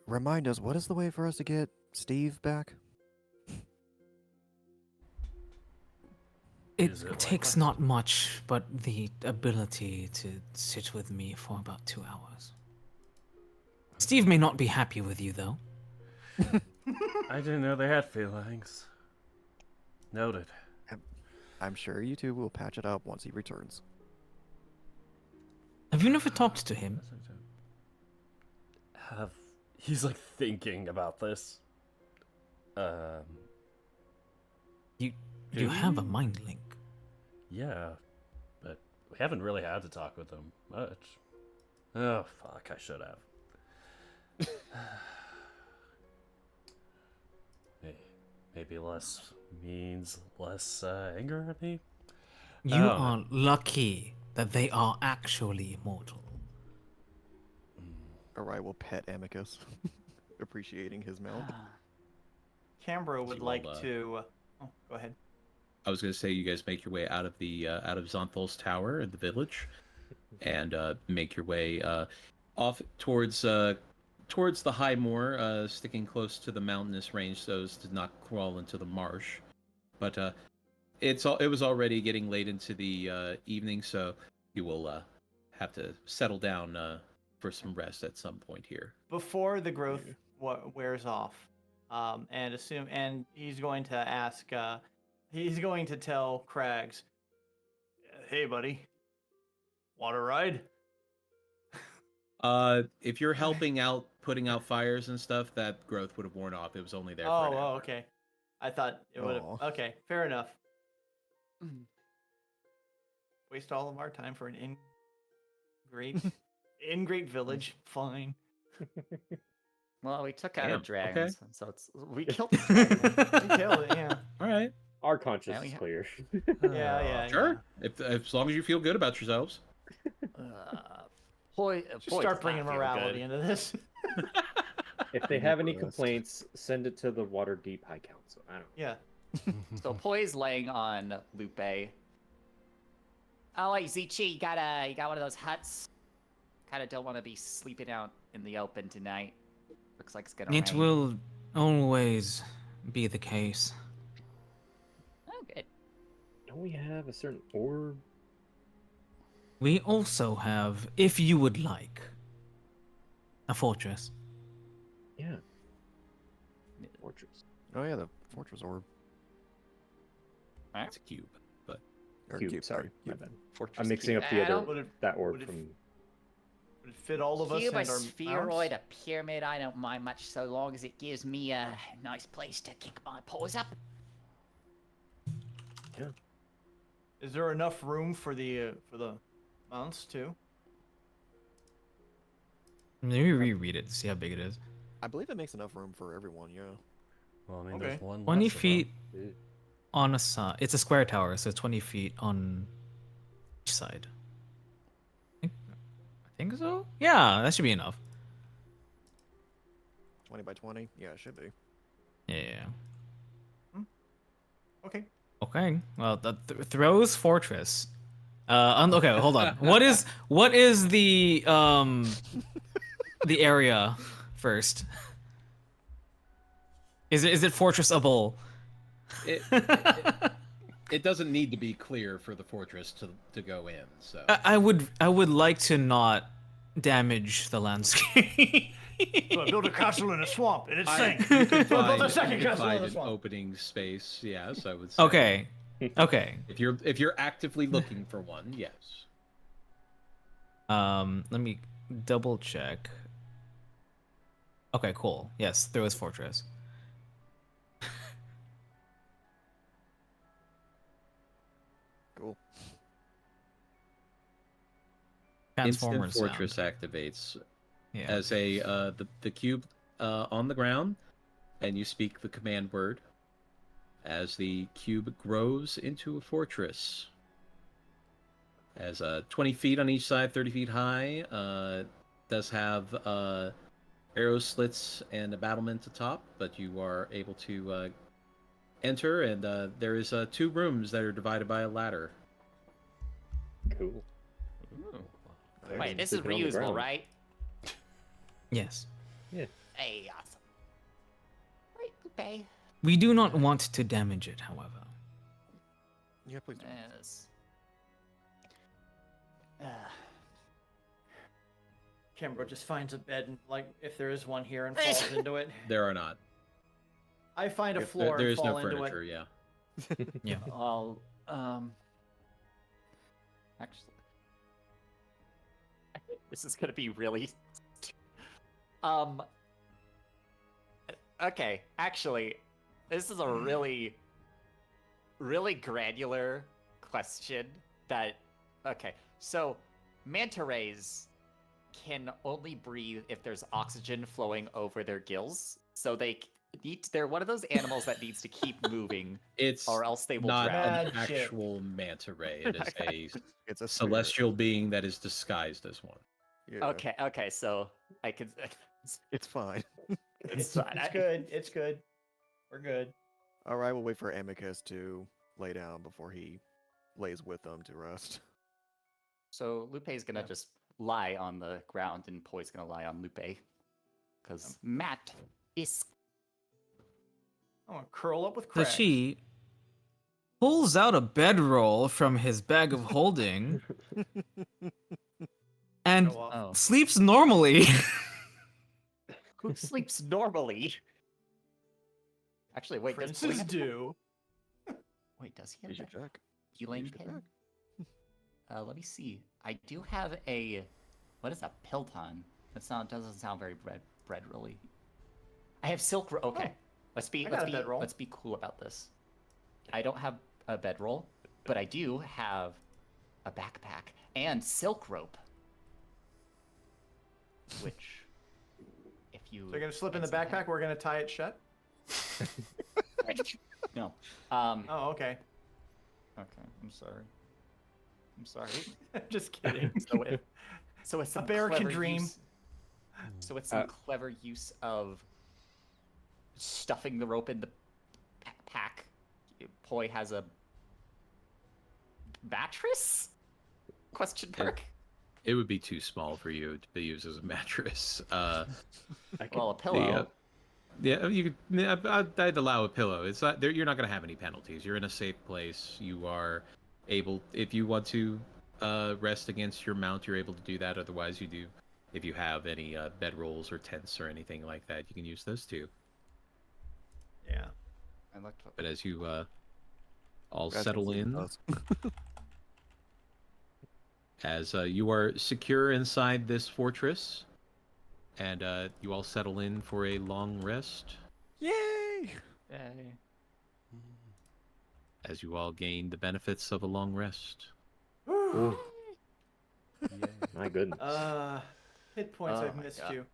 Remind us, what is the way for us to get Steve back? It Is it like takes that? not much, but the ability to sit with me for about 2 hours. Steve may not be happy with you, though. I didn't know they had feelings. Noted. I'm sure you two will patch it up once he returns. Have you never talked to him? He's like thinking about this. You have a mind link. Yeah, but we haven't really had to talk with him much. Oh fuck, I should have. Maybe less means less anger at me. You Oh. are lucky that they are actually immortal. Alright, we'll pet Amicus. Appreciating his mount. Cambro would You like will, to. Oh, go ahead. I was gonna say you guys make your way out of the out of Zonthal's tower in the village, and make your way off towards the high moor, sticking close to the mountainous range so as to not crawl into the marsh. But it was already getting late into the evening, so you will have to settle down for some rest at some point here. Before the growth wears off, and he's going to ask. He's going to tell Krags, "Hey, buddy, want a ride?" If you're helping out, putting out fires and stuff, that growth would have worn off. It was only there for an hour. Okay. I thought it would have. Aw. Okay, fair enough. Waste all of our time for an in-great village. Fine. Well, we took out Damn, a dragon, okay. so we killed the dragon. We killed it, yeah. All right, Our conscience Now we is ha- clear. Yeah. sure. If as long as you feel good about yourselves. Just start bringing morality into this. If they have any complaints, send it to the Waterdeep High Council. I don't know. Yeah. So Poi's laying on Lupe. Oh, hey, Zichi, you got one of those huts? Kind of don't want to be sleeping out in the open tonight. Looks like it's gonna It rain. will always be the case. Oh, good. Don't we have a certain orb? We also have, if you would like, a fortress. Yeah. Fortress. Oh yeah, the fortress orb. It's a cube, but Or Cube, cube, sorry. My cube. bad. Fortress I'm mixing Keep. up the I other don't- Would it- that orb would it- from Would it fit all of us Cube, a and our spheroid, mounts? a pyramid, I don't mind much so long as it gives me a nice place to kick my paws up. Is there enough room for the mounts too? Maybe reread it to see how big it is. I believe it makes enough room for everyone. Yeah. Well, I mean, Okay. there's one 20 less of 'em. feet on a side. It's a square tower, so 20 feet on each side. I think so? Yeah, that should be enough. 20 by 20. Yeah, it should be. Yeah. Okay. Okay. Well, the Throws Fortress. Okay, hold on. What is the area first? Is it fortressable? It doesn't need to be clear for the fortress to go in. So I would like to not damage the landscape. So I build a castle in a swamp and it sinks. you could So I build find, a second you could castle in find a an swamp. opening space. Yes, I would say. Okay. Okay. If you're actively looking for one, yes. Let me double check. Okay, cool. Yes, Throws Fortress. Cool. Instant Transformers fortress sound. activates Yeah. as the cube on the ground, and you speak the command word. As the cube grows into a fortress, as 20 feet on each side, 30 feet high, does have arrow slits and a battlement atop, but you are able to enter, and there is 2 rooms that are divided by a ladder. Cool. Ooh. Wait, this is Sleeping on the reusable, ground. right? Yes. Hey, awesome. Right, okay. We do not want to damage it, however. Yeah, please do. Yes. Kimber just finds a bed, and, like, if there is one here, and falls into it. There are not. I find a There- floor there and is fall no into furniture. it. Yeah. Yeah. Well, actually, this is gonna be really. Okay, actually, this is a really, really granular question. That, okay, so manta rays can only breathe if there's oxygen flowing over their gills, so they're one of those animals that needs to keep moving, It's or else they will not drown. an Magic. actual manta ray. It is a It's a spirit. celestial being that is disguised as one. Yeah. Okay, so I can. It's fine. It's fine. It's good. It's good. We're good. All right, we'll wait for Amicus to lay down before he lays with them to rest. So Lupe's gonna just lie on the ground, and Poi's gonna lie on Lupe, because Matt is. I'm gonna curl up with So Craig. she pulls out a bedroll from his bag of holding and Go off. Oh, sleeps normally. who sleeps normally? Actually, wait. Does Poi Princes have- do. Wait, does he You have should a check. healing You should pin? Let me see. I do have a. What is that? Pilton. Doesn't sound very bread really. I have silk. Okay. Let's be I got a bedroll. let's be cool about this. I don't have a bedroll, but I do have a backpack and silk rope. Which, if you. So you're gonna slip in the fancy backpack. We're gonna tie it shut. that. No. Oh, okay. Okay. I'm sorry. I'm sorry. Just kidding. So it's A some bear can clever dream. use- So it's some clever use of stuffing the rope in the pack. Poi has a mattress? Question mark. It would be too small for you to be used as a mattress. Well, a pillow. Yeah, you could. I'd allow a pillow. It's not. You're not going to have any penalties. You're in a safe place. You are able, if you want to rest against your mount, you're able to do that. Otherwise, you do. If you have any bedrolls or tents or anything like that, you can use those too. Yeah. I looked. But as you all Guys can settle sleep in, with us. as you are secure inside this fortress, and you all settle in for a long rest Yay! Yay. as you all gain the benefits of a long rest. Ooh, my goodness. Hit points, Oh I've my missed God. you.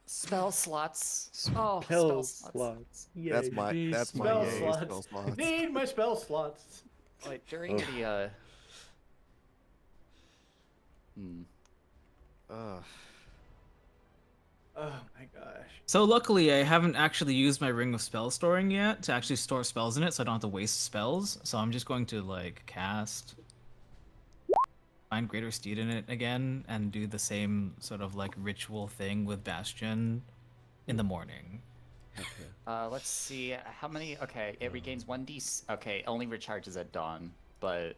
Spell slots. Oh, Spell slots. Yay. That's my Spell yay, slots. spell slots. Need my spell slots. Wait, during Ugh. the Ugh. Oh my gosh. So luckily, I haven't actually used my ring of spell storing yet to actually store spells in it, so I don't have to waste spells. So I'm just going to like cast find Greater Steed in it again and do the same sort of like ritual thing with Bastion in the morning. let's see how many. Okay, it regains 1d. Okay, only recharges at dawn, but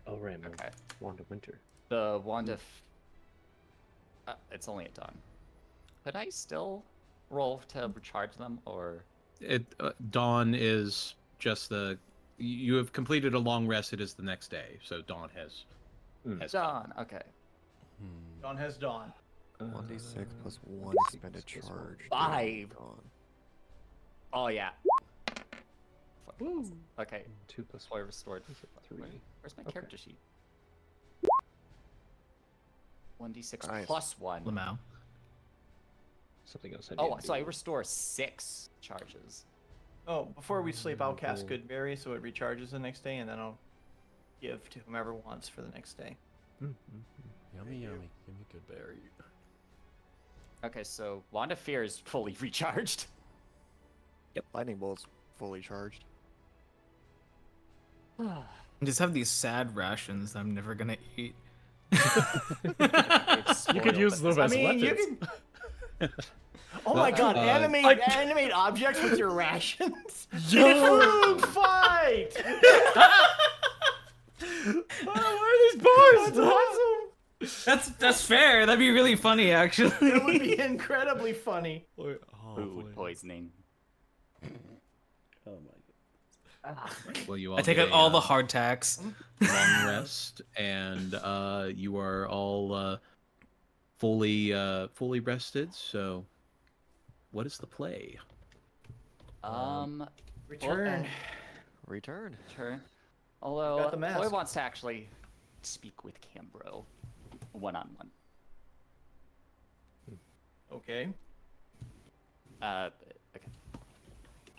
Oh, right, okay. Wand of Winter. The wand of it's only at dawn. Could I still roll to recharge them, or Dawn is just the you have completed a long rest. It is the next day, so dawn has dawn? Okay. Dawn has dawn. 1d6 plus 1 expended charge. 5. Dawn. Oh yeah. Okay. 2 plus Boy restored. 3. Where's my Okay. character sheet? 1d6 Nice. plus 1. Lamau. Something else. Oh, so I restore 6 charges. Oh, before we sleep, I'll cast Goodberry so it recharges the next day, and then I'll give to whomever wants for the next day. Yummy, yummy. Give me good berry. Okay, so Wand of Fear is fully recharged. Lightning bolt's fully charged. I just have these sad rations that I'm never gonna eat. You could use them I as mean, weapons. you can. Oh my God! Animate objects with your rations. Food fight. Why are these bars? Awesome. That's fair. That'd be really funny, actually. That would be incredibly funny. Food poisoning. Oh my god. Well, you all I take get out a, all the hardtacks. long rest, and you are all fully rested. So, what is the play? Return. Return. Turn. Although Got the mask. Boy wants to actually speak with Cambro, one-on-one. Okay. Okay.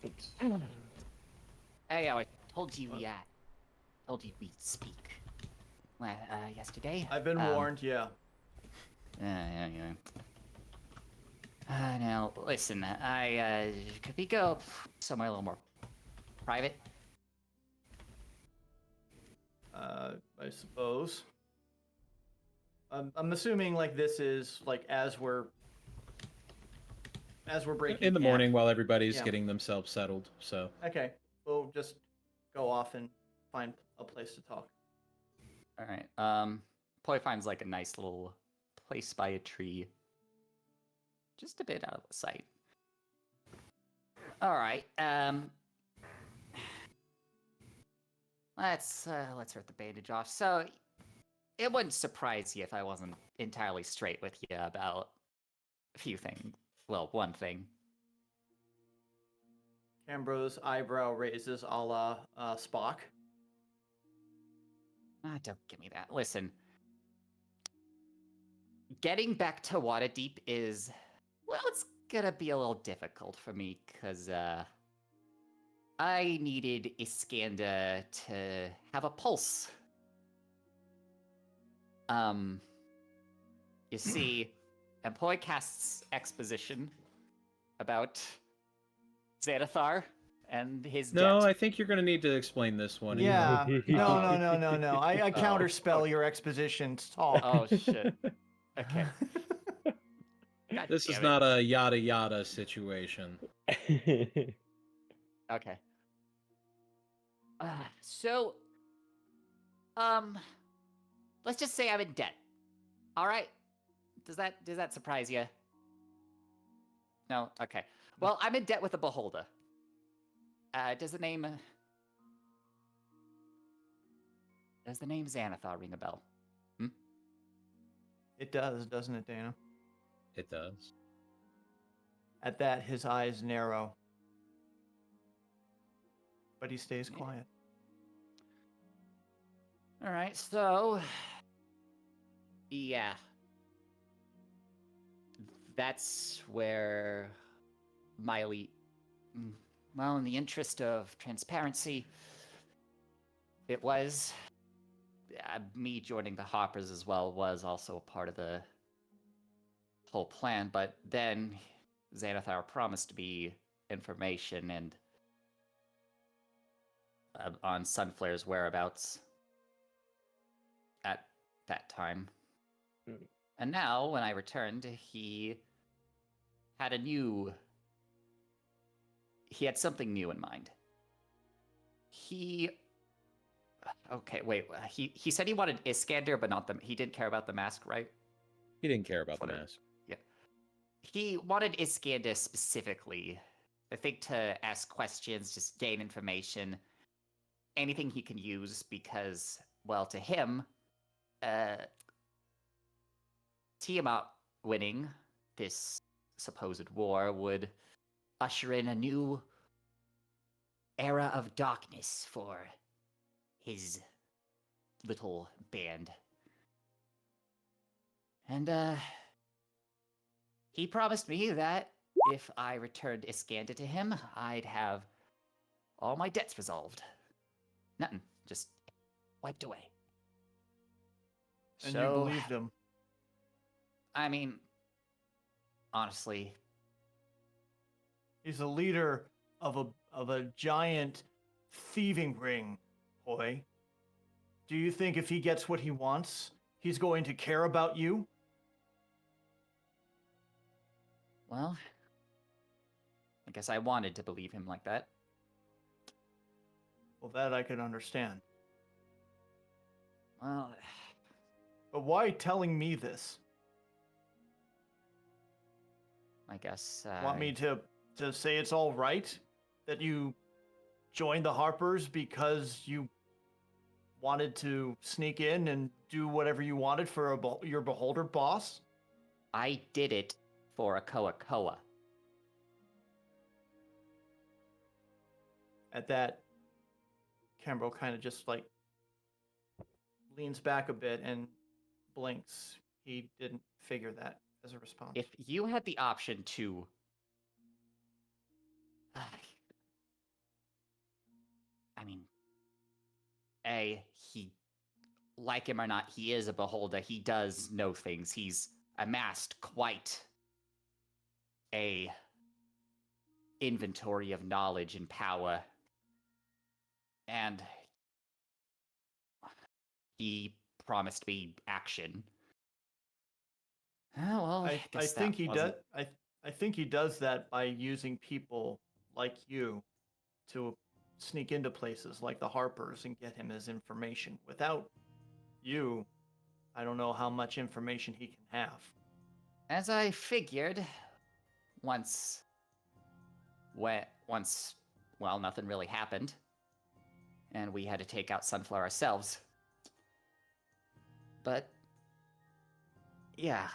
Oops. Hey, I told you we'd speak. Yesterday. I've been warned. Yeah. Yeah. Now listen, could we go somewhere a little more private? I suppose. I'm assuming like this is like as we're breaking In the camp. morning, while everybody's Yeah. getting themselves settled. So, Okay, we'll just go off and find a place to talk. All right. Poi finds like a nice little place by a tree, just a bit out of the sight. All right. Let's rip the bandage off. So, it wouldn't surprise you if I wasn't entirely straight with you about a few things. Well, one thing. Cambro's eyebrow raises a la Spock. Don't give me that. Listen. Getting back to Waterdeep is, well, it's gonna be a little difficult for me, because, I needed Iskander to have a pulse. You see, Employ casts exposition about Xanathar and his no, debt. I think you're going to need to explain this one. Yeah. No. I counterspell your exposition talk. Oh, shit. Okay. God This is damn it. not a yada yada situation. Okay. So, let's just say I'm in debt. All right. Does that surprise you? No. Okay. Well, I'm in debt with a beholder. Does the name Does the name Xanathar ring a bell? It does, doesn't it, Dana? It does. At that, his eyes narrow. But he stays quiet. All right, so yeah, that's where Miley. Well, in the interest of transparency, it was me joining the Hoppers as well was also a part of the whole plan. But then Xanathar promised me information and on Sunflare's whereabouts at that time. And now, when I returned, he had something new in mind. He said he wanted Iskander, but not he didn't care about the mask, right? He didn't care about the mask. Yeah. He wanted Iskander specifically, I think, to ask questions, just gain information, anything he can use, because, well, to him, Tiamat winning this supposed war would usher in a new era of darkness for his little band. And, he promised me that if I returned Iskander to him, I'd have all my debts resolved. Nothing, just wiped away. And you believed him. I mean, honestly, he's a leader of a giant thieving ring, boy. Do you think if he gets what he wants, he's going to care about you? Well, I guess I wanted to believe him like that. Well, that I could understand. Well, but why telling me this? I guess. Want me to say it's all right that you joined the Harpers because you wanted to sneak in and do whatever you wanted for your beholder boss? I did it for a Koa. At that, Cambro kind of just like leans back a bit and blinks. He didn't figure that as a response. If you had the option to I mean, he, like him or not, he is a beholder. He does know things. He's amassed quite a inventory of knowledge and power. And he promised me action. Oh, well, I think he does. I think he does that by using people like you to sneak into places like the Harpers and get him his information. Without you, I don't know how much information he can have. As I figured, once, nothing really happened, and we had to take out Sunflower ourselves. But, yeah.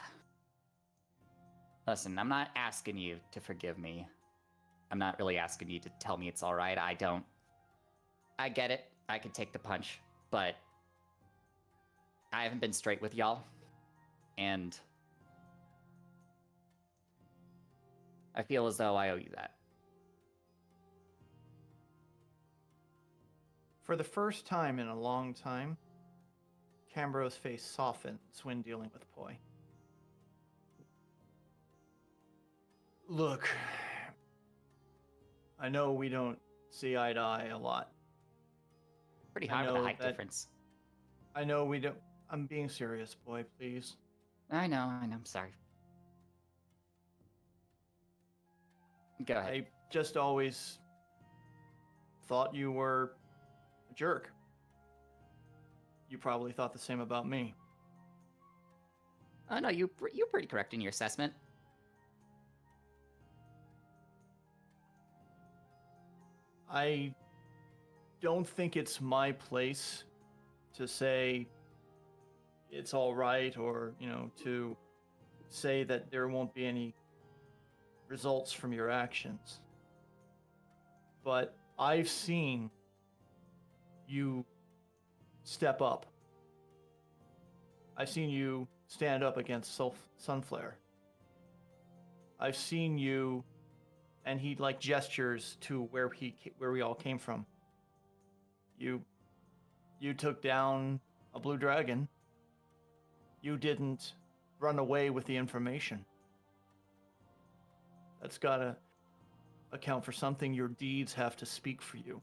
Listen, I'm not asking you to forgive me. I'm not really asking you to tell me it's alright. I get it. I can take the punch. But I haven't been straight with y'all. And I feel as though I owe you that. For the first time in a long time, Cambro's face softens when dealing with Poi. Look, I know we don't see eye to eye a lot. Pretty high with a height difference. I know we don't. I'm being serious, boy, please. I know, I'm sorry. Go ahead. I just always thought you were a jerk. You probably thought the same about me. Oh no, you're pretty correct in your assessment. I don't think it's my place to say it's all right, or, to say that there won't be any results from your actions. But I've seen you step up. I've seen you stand up against Sunflare. I've seen you, and he like gestures to where we all came from. You took down a blue dragon. You didn't run away with the information. That's gotta account for something. Your deeds have to speak for you.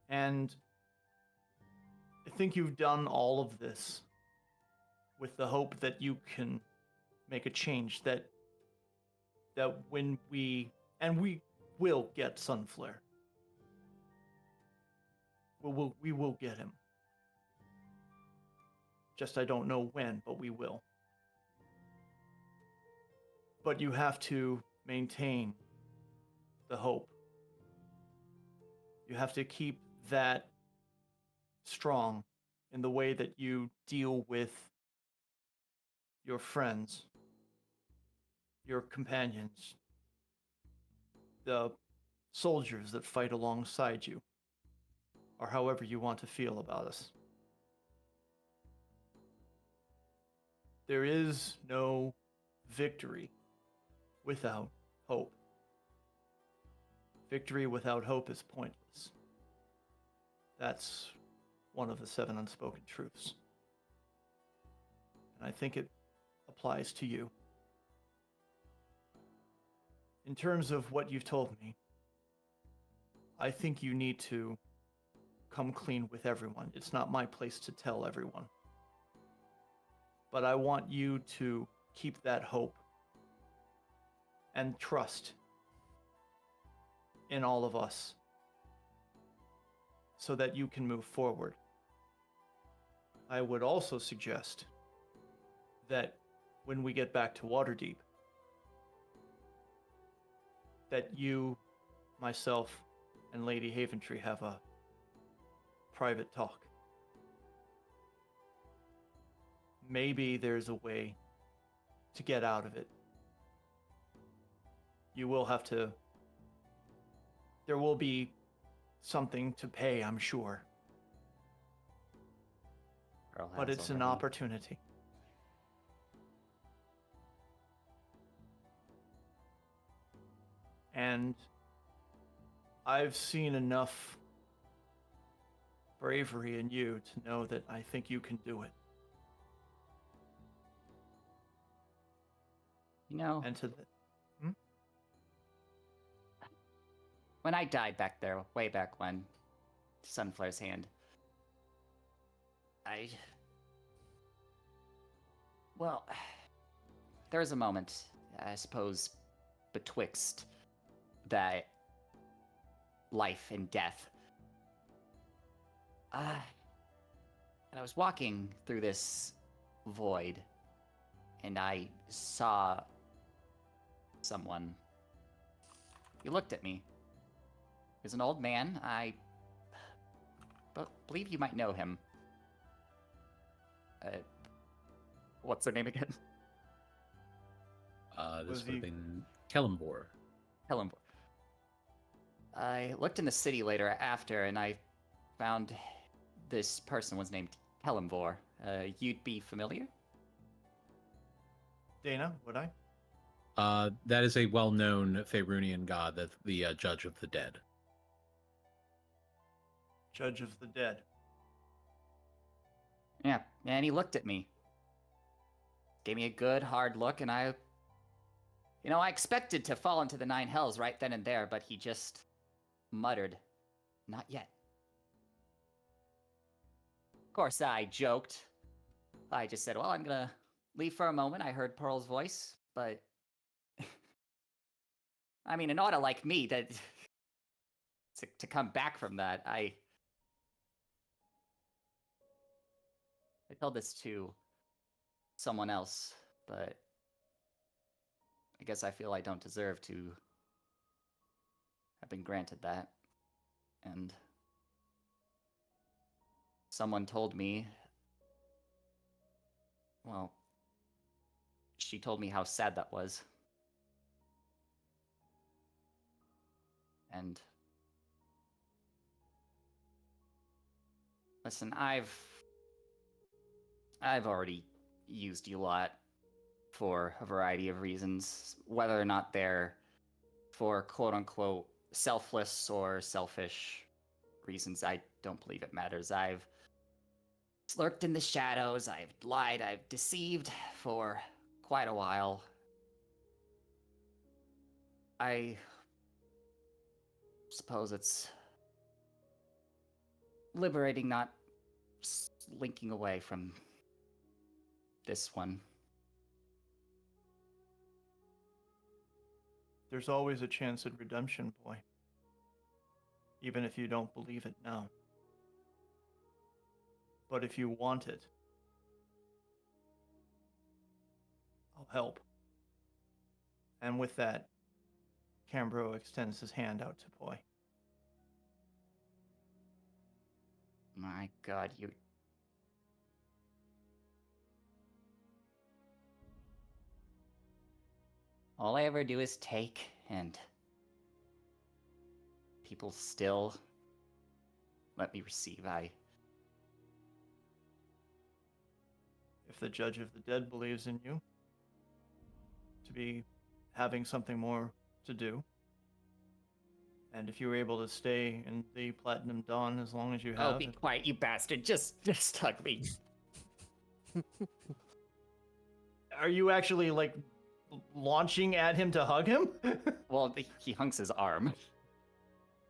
And I think you've done all of this with the hope that you can make a change, that when we will get Sunflare. We will get him. Just I don't know when, but we will. But you have to maintain the hope. You have to keep that strong in the way that you deal with your friends, your companions, the soldiers that fight alongside you, or however you want to feel about us. There is no victory without hope. Victory without hope is pointless. That's one of the 7 unspoken truths. And I think it applies to you. In terms of what you've told me, I think you need to come clean with everyone. It's not my place to tell everyone. But I want you to keep that hope and trust in all of us so that you can move forward. I would also suggest that when we get back to Waterdeep, that you, myself, and Lady Haventree have a private talk. Maybe there's a way to get out of it. You will have to... There will be something to pay, I'm sure. But it's an opportunity. And I've seen enough bravery in you to know that I think you can do it. And to the... When I died back there, way back when, Sunflare's hand, well, there was a moment, I suppose, betwixt that life and death. And I was walking through this void, and I saw someone. He looked at me. He was an old man. I believe you might know him. What's their name again? This would have been Kellenbor. Kellenbor. I looked in the city later after, and I found this person was named Kellenbor. You'd be familiar? Dana, would I? That is a well-known Faerunian god, the Judge of the Dead. Judge of the Dead. Yeah, and he looked at me. Gave me a good, hard look, and I expected to fall into the 9 hells right then and there, but he just muttered, "Not yet." Of course, I joked. I just said, well, I'm gonna leave for a moment. I heard Pearl's voice, but... I mean, an auto like me, that... to come back from that, I told this to someone else, but I guess I feel I don't deserve to have been granted that. And someone told me, well, she told me how sad that was. And listen, I've already used you a lot for a variety of reasons, whether or not they're for quote-unquote selfless or selfish reasons. I don't believe it matters. I've lurked in the shadows, I've lied, I've deceived for quite a while. I suppose it's liberating not slinking away from this one. There's always a chance at redemption, boy. Even if you don't believe it now. But if you want it, I'll help. And with that, Cambro extends his hand out to Boy. My God, you... All I ever do is take, and people still let me receive. If the Judge of the Dead believes in you to be having something more to do, and if you were able to stay in the Platinum Dawn as long as you have... Oh, be quiet, you bastard. Just hug me. Are you actually, like, launching at him to hug him? Well, he hunks his arm.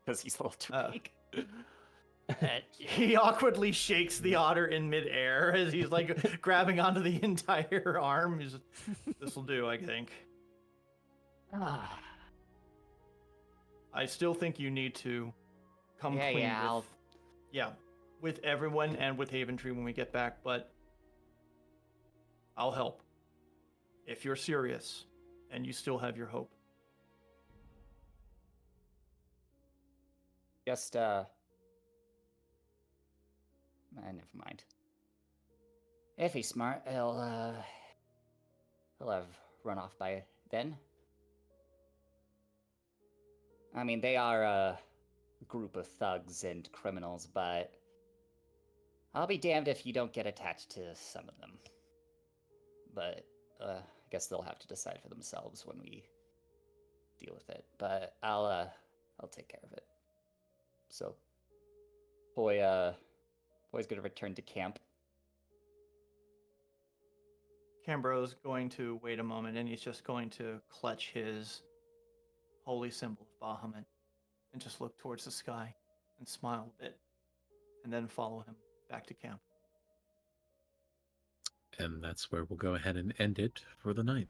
Because he's a little too big. He awkwardly shakes the otter in midair as he's, like, grabbing onto the entire arm. He's, this'll do, I think. I still think you need to come clean with everyone and with Haventree when we get back, but I'll help. If you're serious and you still have your hope. Just, never mind. If he's smart, he'll have run off by then. I mean, they are a group of thugs and criminals, but I'll be damned if you don't get attached to some of them. But, I guess they'll have to decide for themselves when we deal with it. But I'll take care of it. So, Boy's gonna return to camp. Cambro's going to wait a moment, and he's just going to clutch his holy symbol of Bahamut and just look towards the sky and smile a bit, and then follow him back to camp. And that's where we'll go ahead and end it for the night.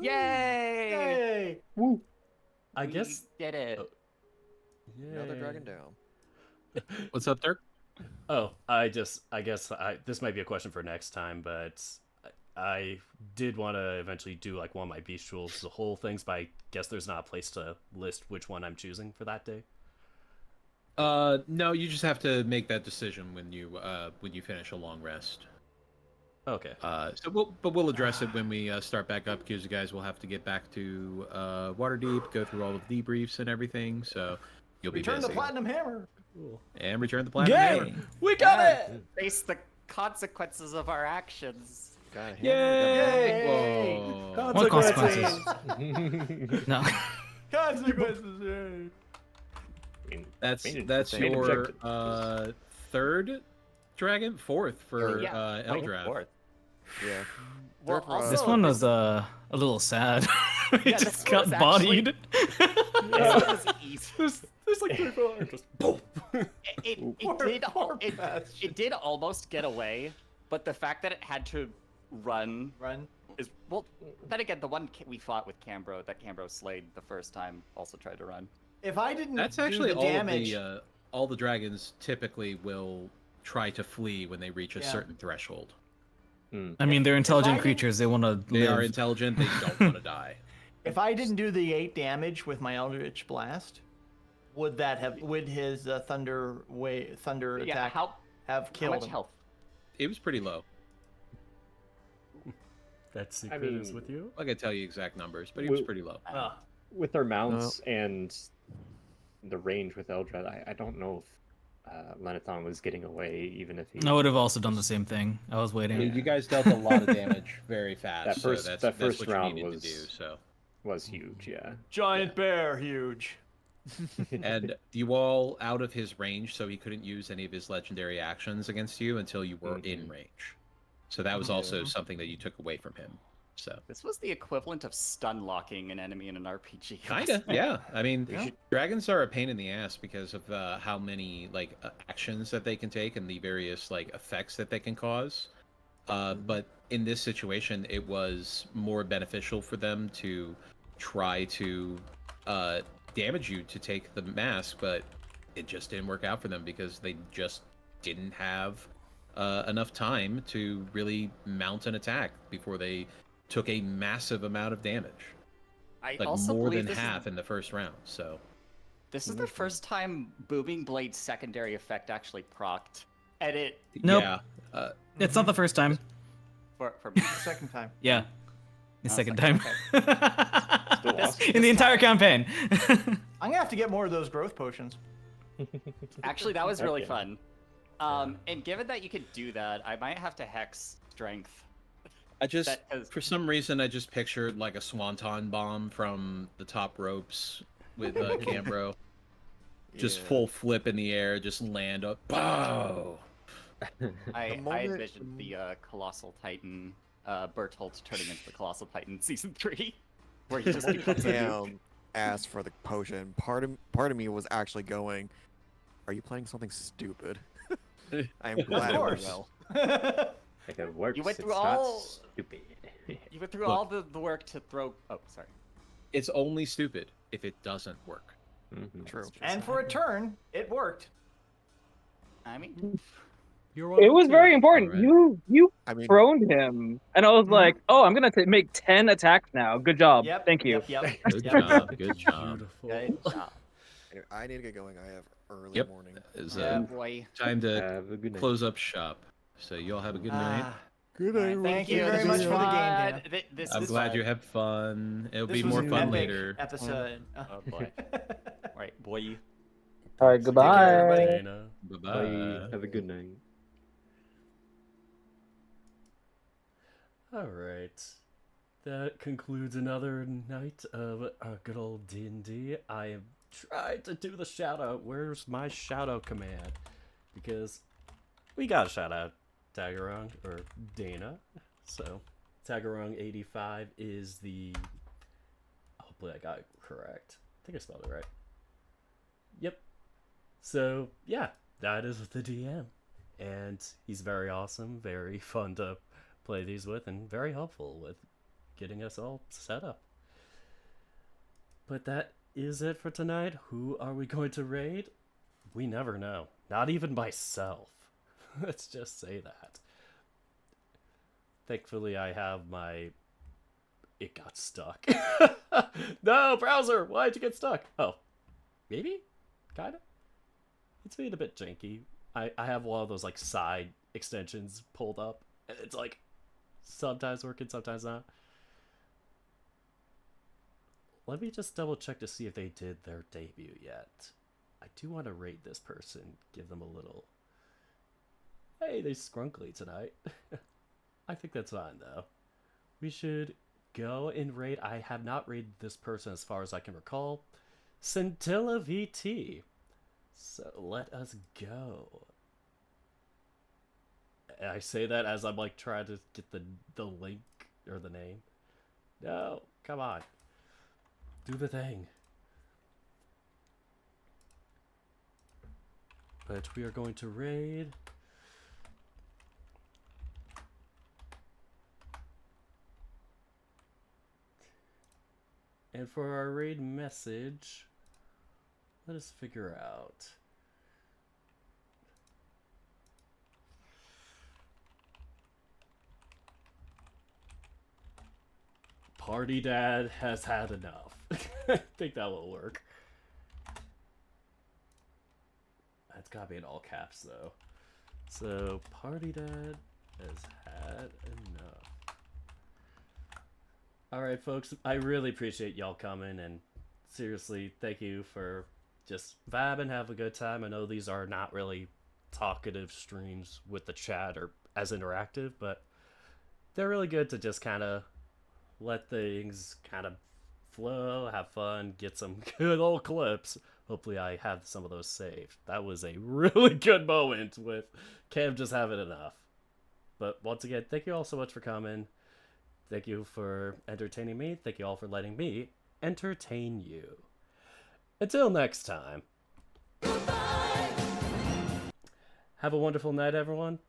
Yay! Yay! Woo! I We guess did it. Another dragon down. What's up, Dirk? Oh, this might be a question for next time, but I did want to eventually do like one of my beast tools, the whole things, but I guess there's not a place to list which one I'm choosing for that day. No, you just have to make that decision when you finish a long rest. Okay. We'll address it when we start back up, because you guys will have to get back to Waterdeep, go through all of the debriefs and everything. So you'll be Return busy. the Platinum Hammer! Cool. And return the platinum hammer. We got it! Face the consequences of our actions. Got a hammer. Yay! Whoa. What consequences? No. Consequences! Yay! That's Main your objective. third dragon, fourth for Yeah, Eldrath. Fourth. Yeah. Well, Third for, also, This one was a little sad. He Yeah, just this one got was actually- bodied. This one was easy. There's like 3 4 just boom. It did almost get away, but the fact that it had to run is, well, then again, the one we fought with Cambro, that Cambro slayed the first time, also tried to run. If I didn't That's do actually the all damage... of all the dragons typically will try to flee when they reach a Yeah. certain threshold. I mean, they're intelligent I- creatures. They want to They are live. intelligent. They don't want to die. If I didn't do the 8 damage with my Eldritch Blast, would his thunder Yeah, attack have How killed much him. health? It was pretty low. That secret is mean, with you? I can tell you exact numbers, but he was Well- pretty low. Ah. With our mounts and the range with Eldrath, I don't know if Lenathon was getting away, even if he. I would have also done the same thing. I was I waiting. mean, you guys dealt a lot of damage very fast. That first- so that's, that that's first what you round needed was- to do. So, Was huge, yeah. Giant bear, huge. and you all out of his range, so he couldn't use any of his legendary actions against you until you were in range. So that was also something that you took away from him. So This was the equivalent of stun locking an enemy in an RPG. kinda, yeah. I mean, Yeah. dragons are a pain in the ass because of how many like actions that they can take and the various like effects that they can cause. But in this situation, it was more beneficial for them to try to damage you to take the mask, but it just didn't work out for them because they just didn't have enough time to really mount an attack before they took a massive amount of damage, I like also more believe than this half in the first round. So This is the first time Booming Blade's secondary effect actually procced. And it Nope. yeah, It's not the first time. for Second time. Yeah. The Oh, second second, time. Still awesome. In the entire campaign. I'm gonna have to get more of those growth potions. actually that was really Okay. fun. And given that you could do that, I might have to hex strength. I just That has- for some reason I just pictured like a swanton bomb from the top ropes with Cambro. Just Yeah. full flip in the air, just land up. Bow. I moment- envisioned the Colossal Titan, Bertolt turning into the Colossal Titan in Season 3. Where he just becomes a nuke. Damn, asked for the potion. Part of me was actually going, "Are you playing something stupid?" I am glad it went course. well. If it works, You went it's through not all- stupid. You went through Look. all the work to throw... Oh, sorry. It's only stupid if it doesn't work. Mhm. True. And for a turn, it worked. I mean, You're It welcome was to. very important. Alright. You I mean, throned him, and I was like, "Oh, I'm gonna make 10 attacks now. Good job. Yep. Thank you." Yep. Good Yep. job. Good job. Beautiful. good job. anyway, I need to get going. I have early Yep. morning. It's Yeah, boy. time to Have a good night. close up shop. So you all have a good night. Ah, Good Alright, night. thank you This very much was for the game, fun. Dan. This I'm was glad fun. you had fun. It'll This be was more an fun epic later. episode. Oh, boy. Alright, boy. All right, care, goodbye. everybody. Dana. Bye Bye. bye. Have a good night. All right. That concludes another night of good old D&D. I have tried to do the shout out. Where's my shout out command? Because we got to shout out Tagarong or Dana. So Tagarong85 is the. Hopefully I got it correct. I think I spelled it right. Yep. So yeah, that is the DM, and he's very awesome, very fun to play these with, and very helpful with getting us all set up. But that is it for tonight. Who are we going to raid? We never know. Not even myself. Let's just say that. Thankfully, I have my... It got stuck. No, browser! Why'd you get stuck? Oh, maybe? Kinda? It's being a bit janky. I have one of those, like, side extensions pulled up. And it's, like, sometimes working, sometimes not. Let me just double check to see if they did their debut yet. I do want to rate this person, give them a little... Hey, they scrunkly tonight. I think that's fine, though. We should go and rate... I have not rated this person as far as I can recall. Scintilla VT. So let us go. And I say that as I'm like trying to get the link or the name. No, come on. Do the thing. But we are going to raid. And for our raid message, let us figure out. Party Dad has had enough. I think that will work. That's gotta be in all caps, though. So, Party Dad has had enough. Alright, folks, I really appreciate y'all coming, and seriously, thank you for just vibing, have a good time. I know these are not really talkative streams with the chat or as interactive, but they're really good to just kind of let things kind of flow, have fun, get some good old clips. Hopefully I have some of those saved. That was a really good moment with Kev just having enough. But once again, thank you all so much for coming. Thank you for entertaining me. Thank you all for letting me entertain you. Until next time. Have a wonderful night, everyone.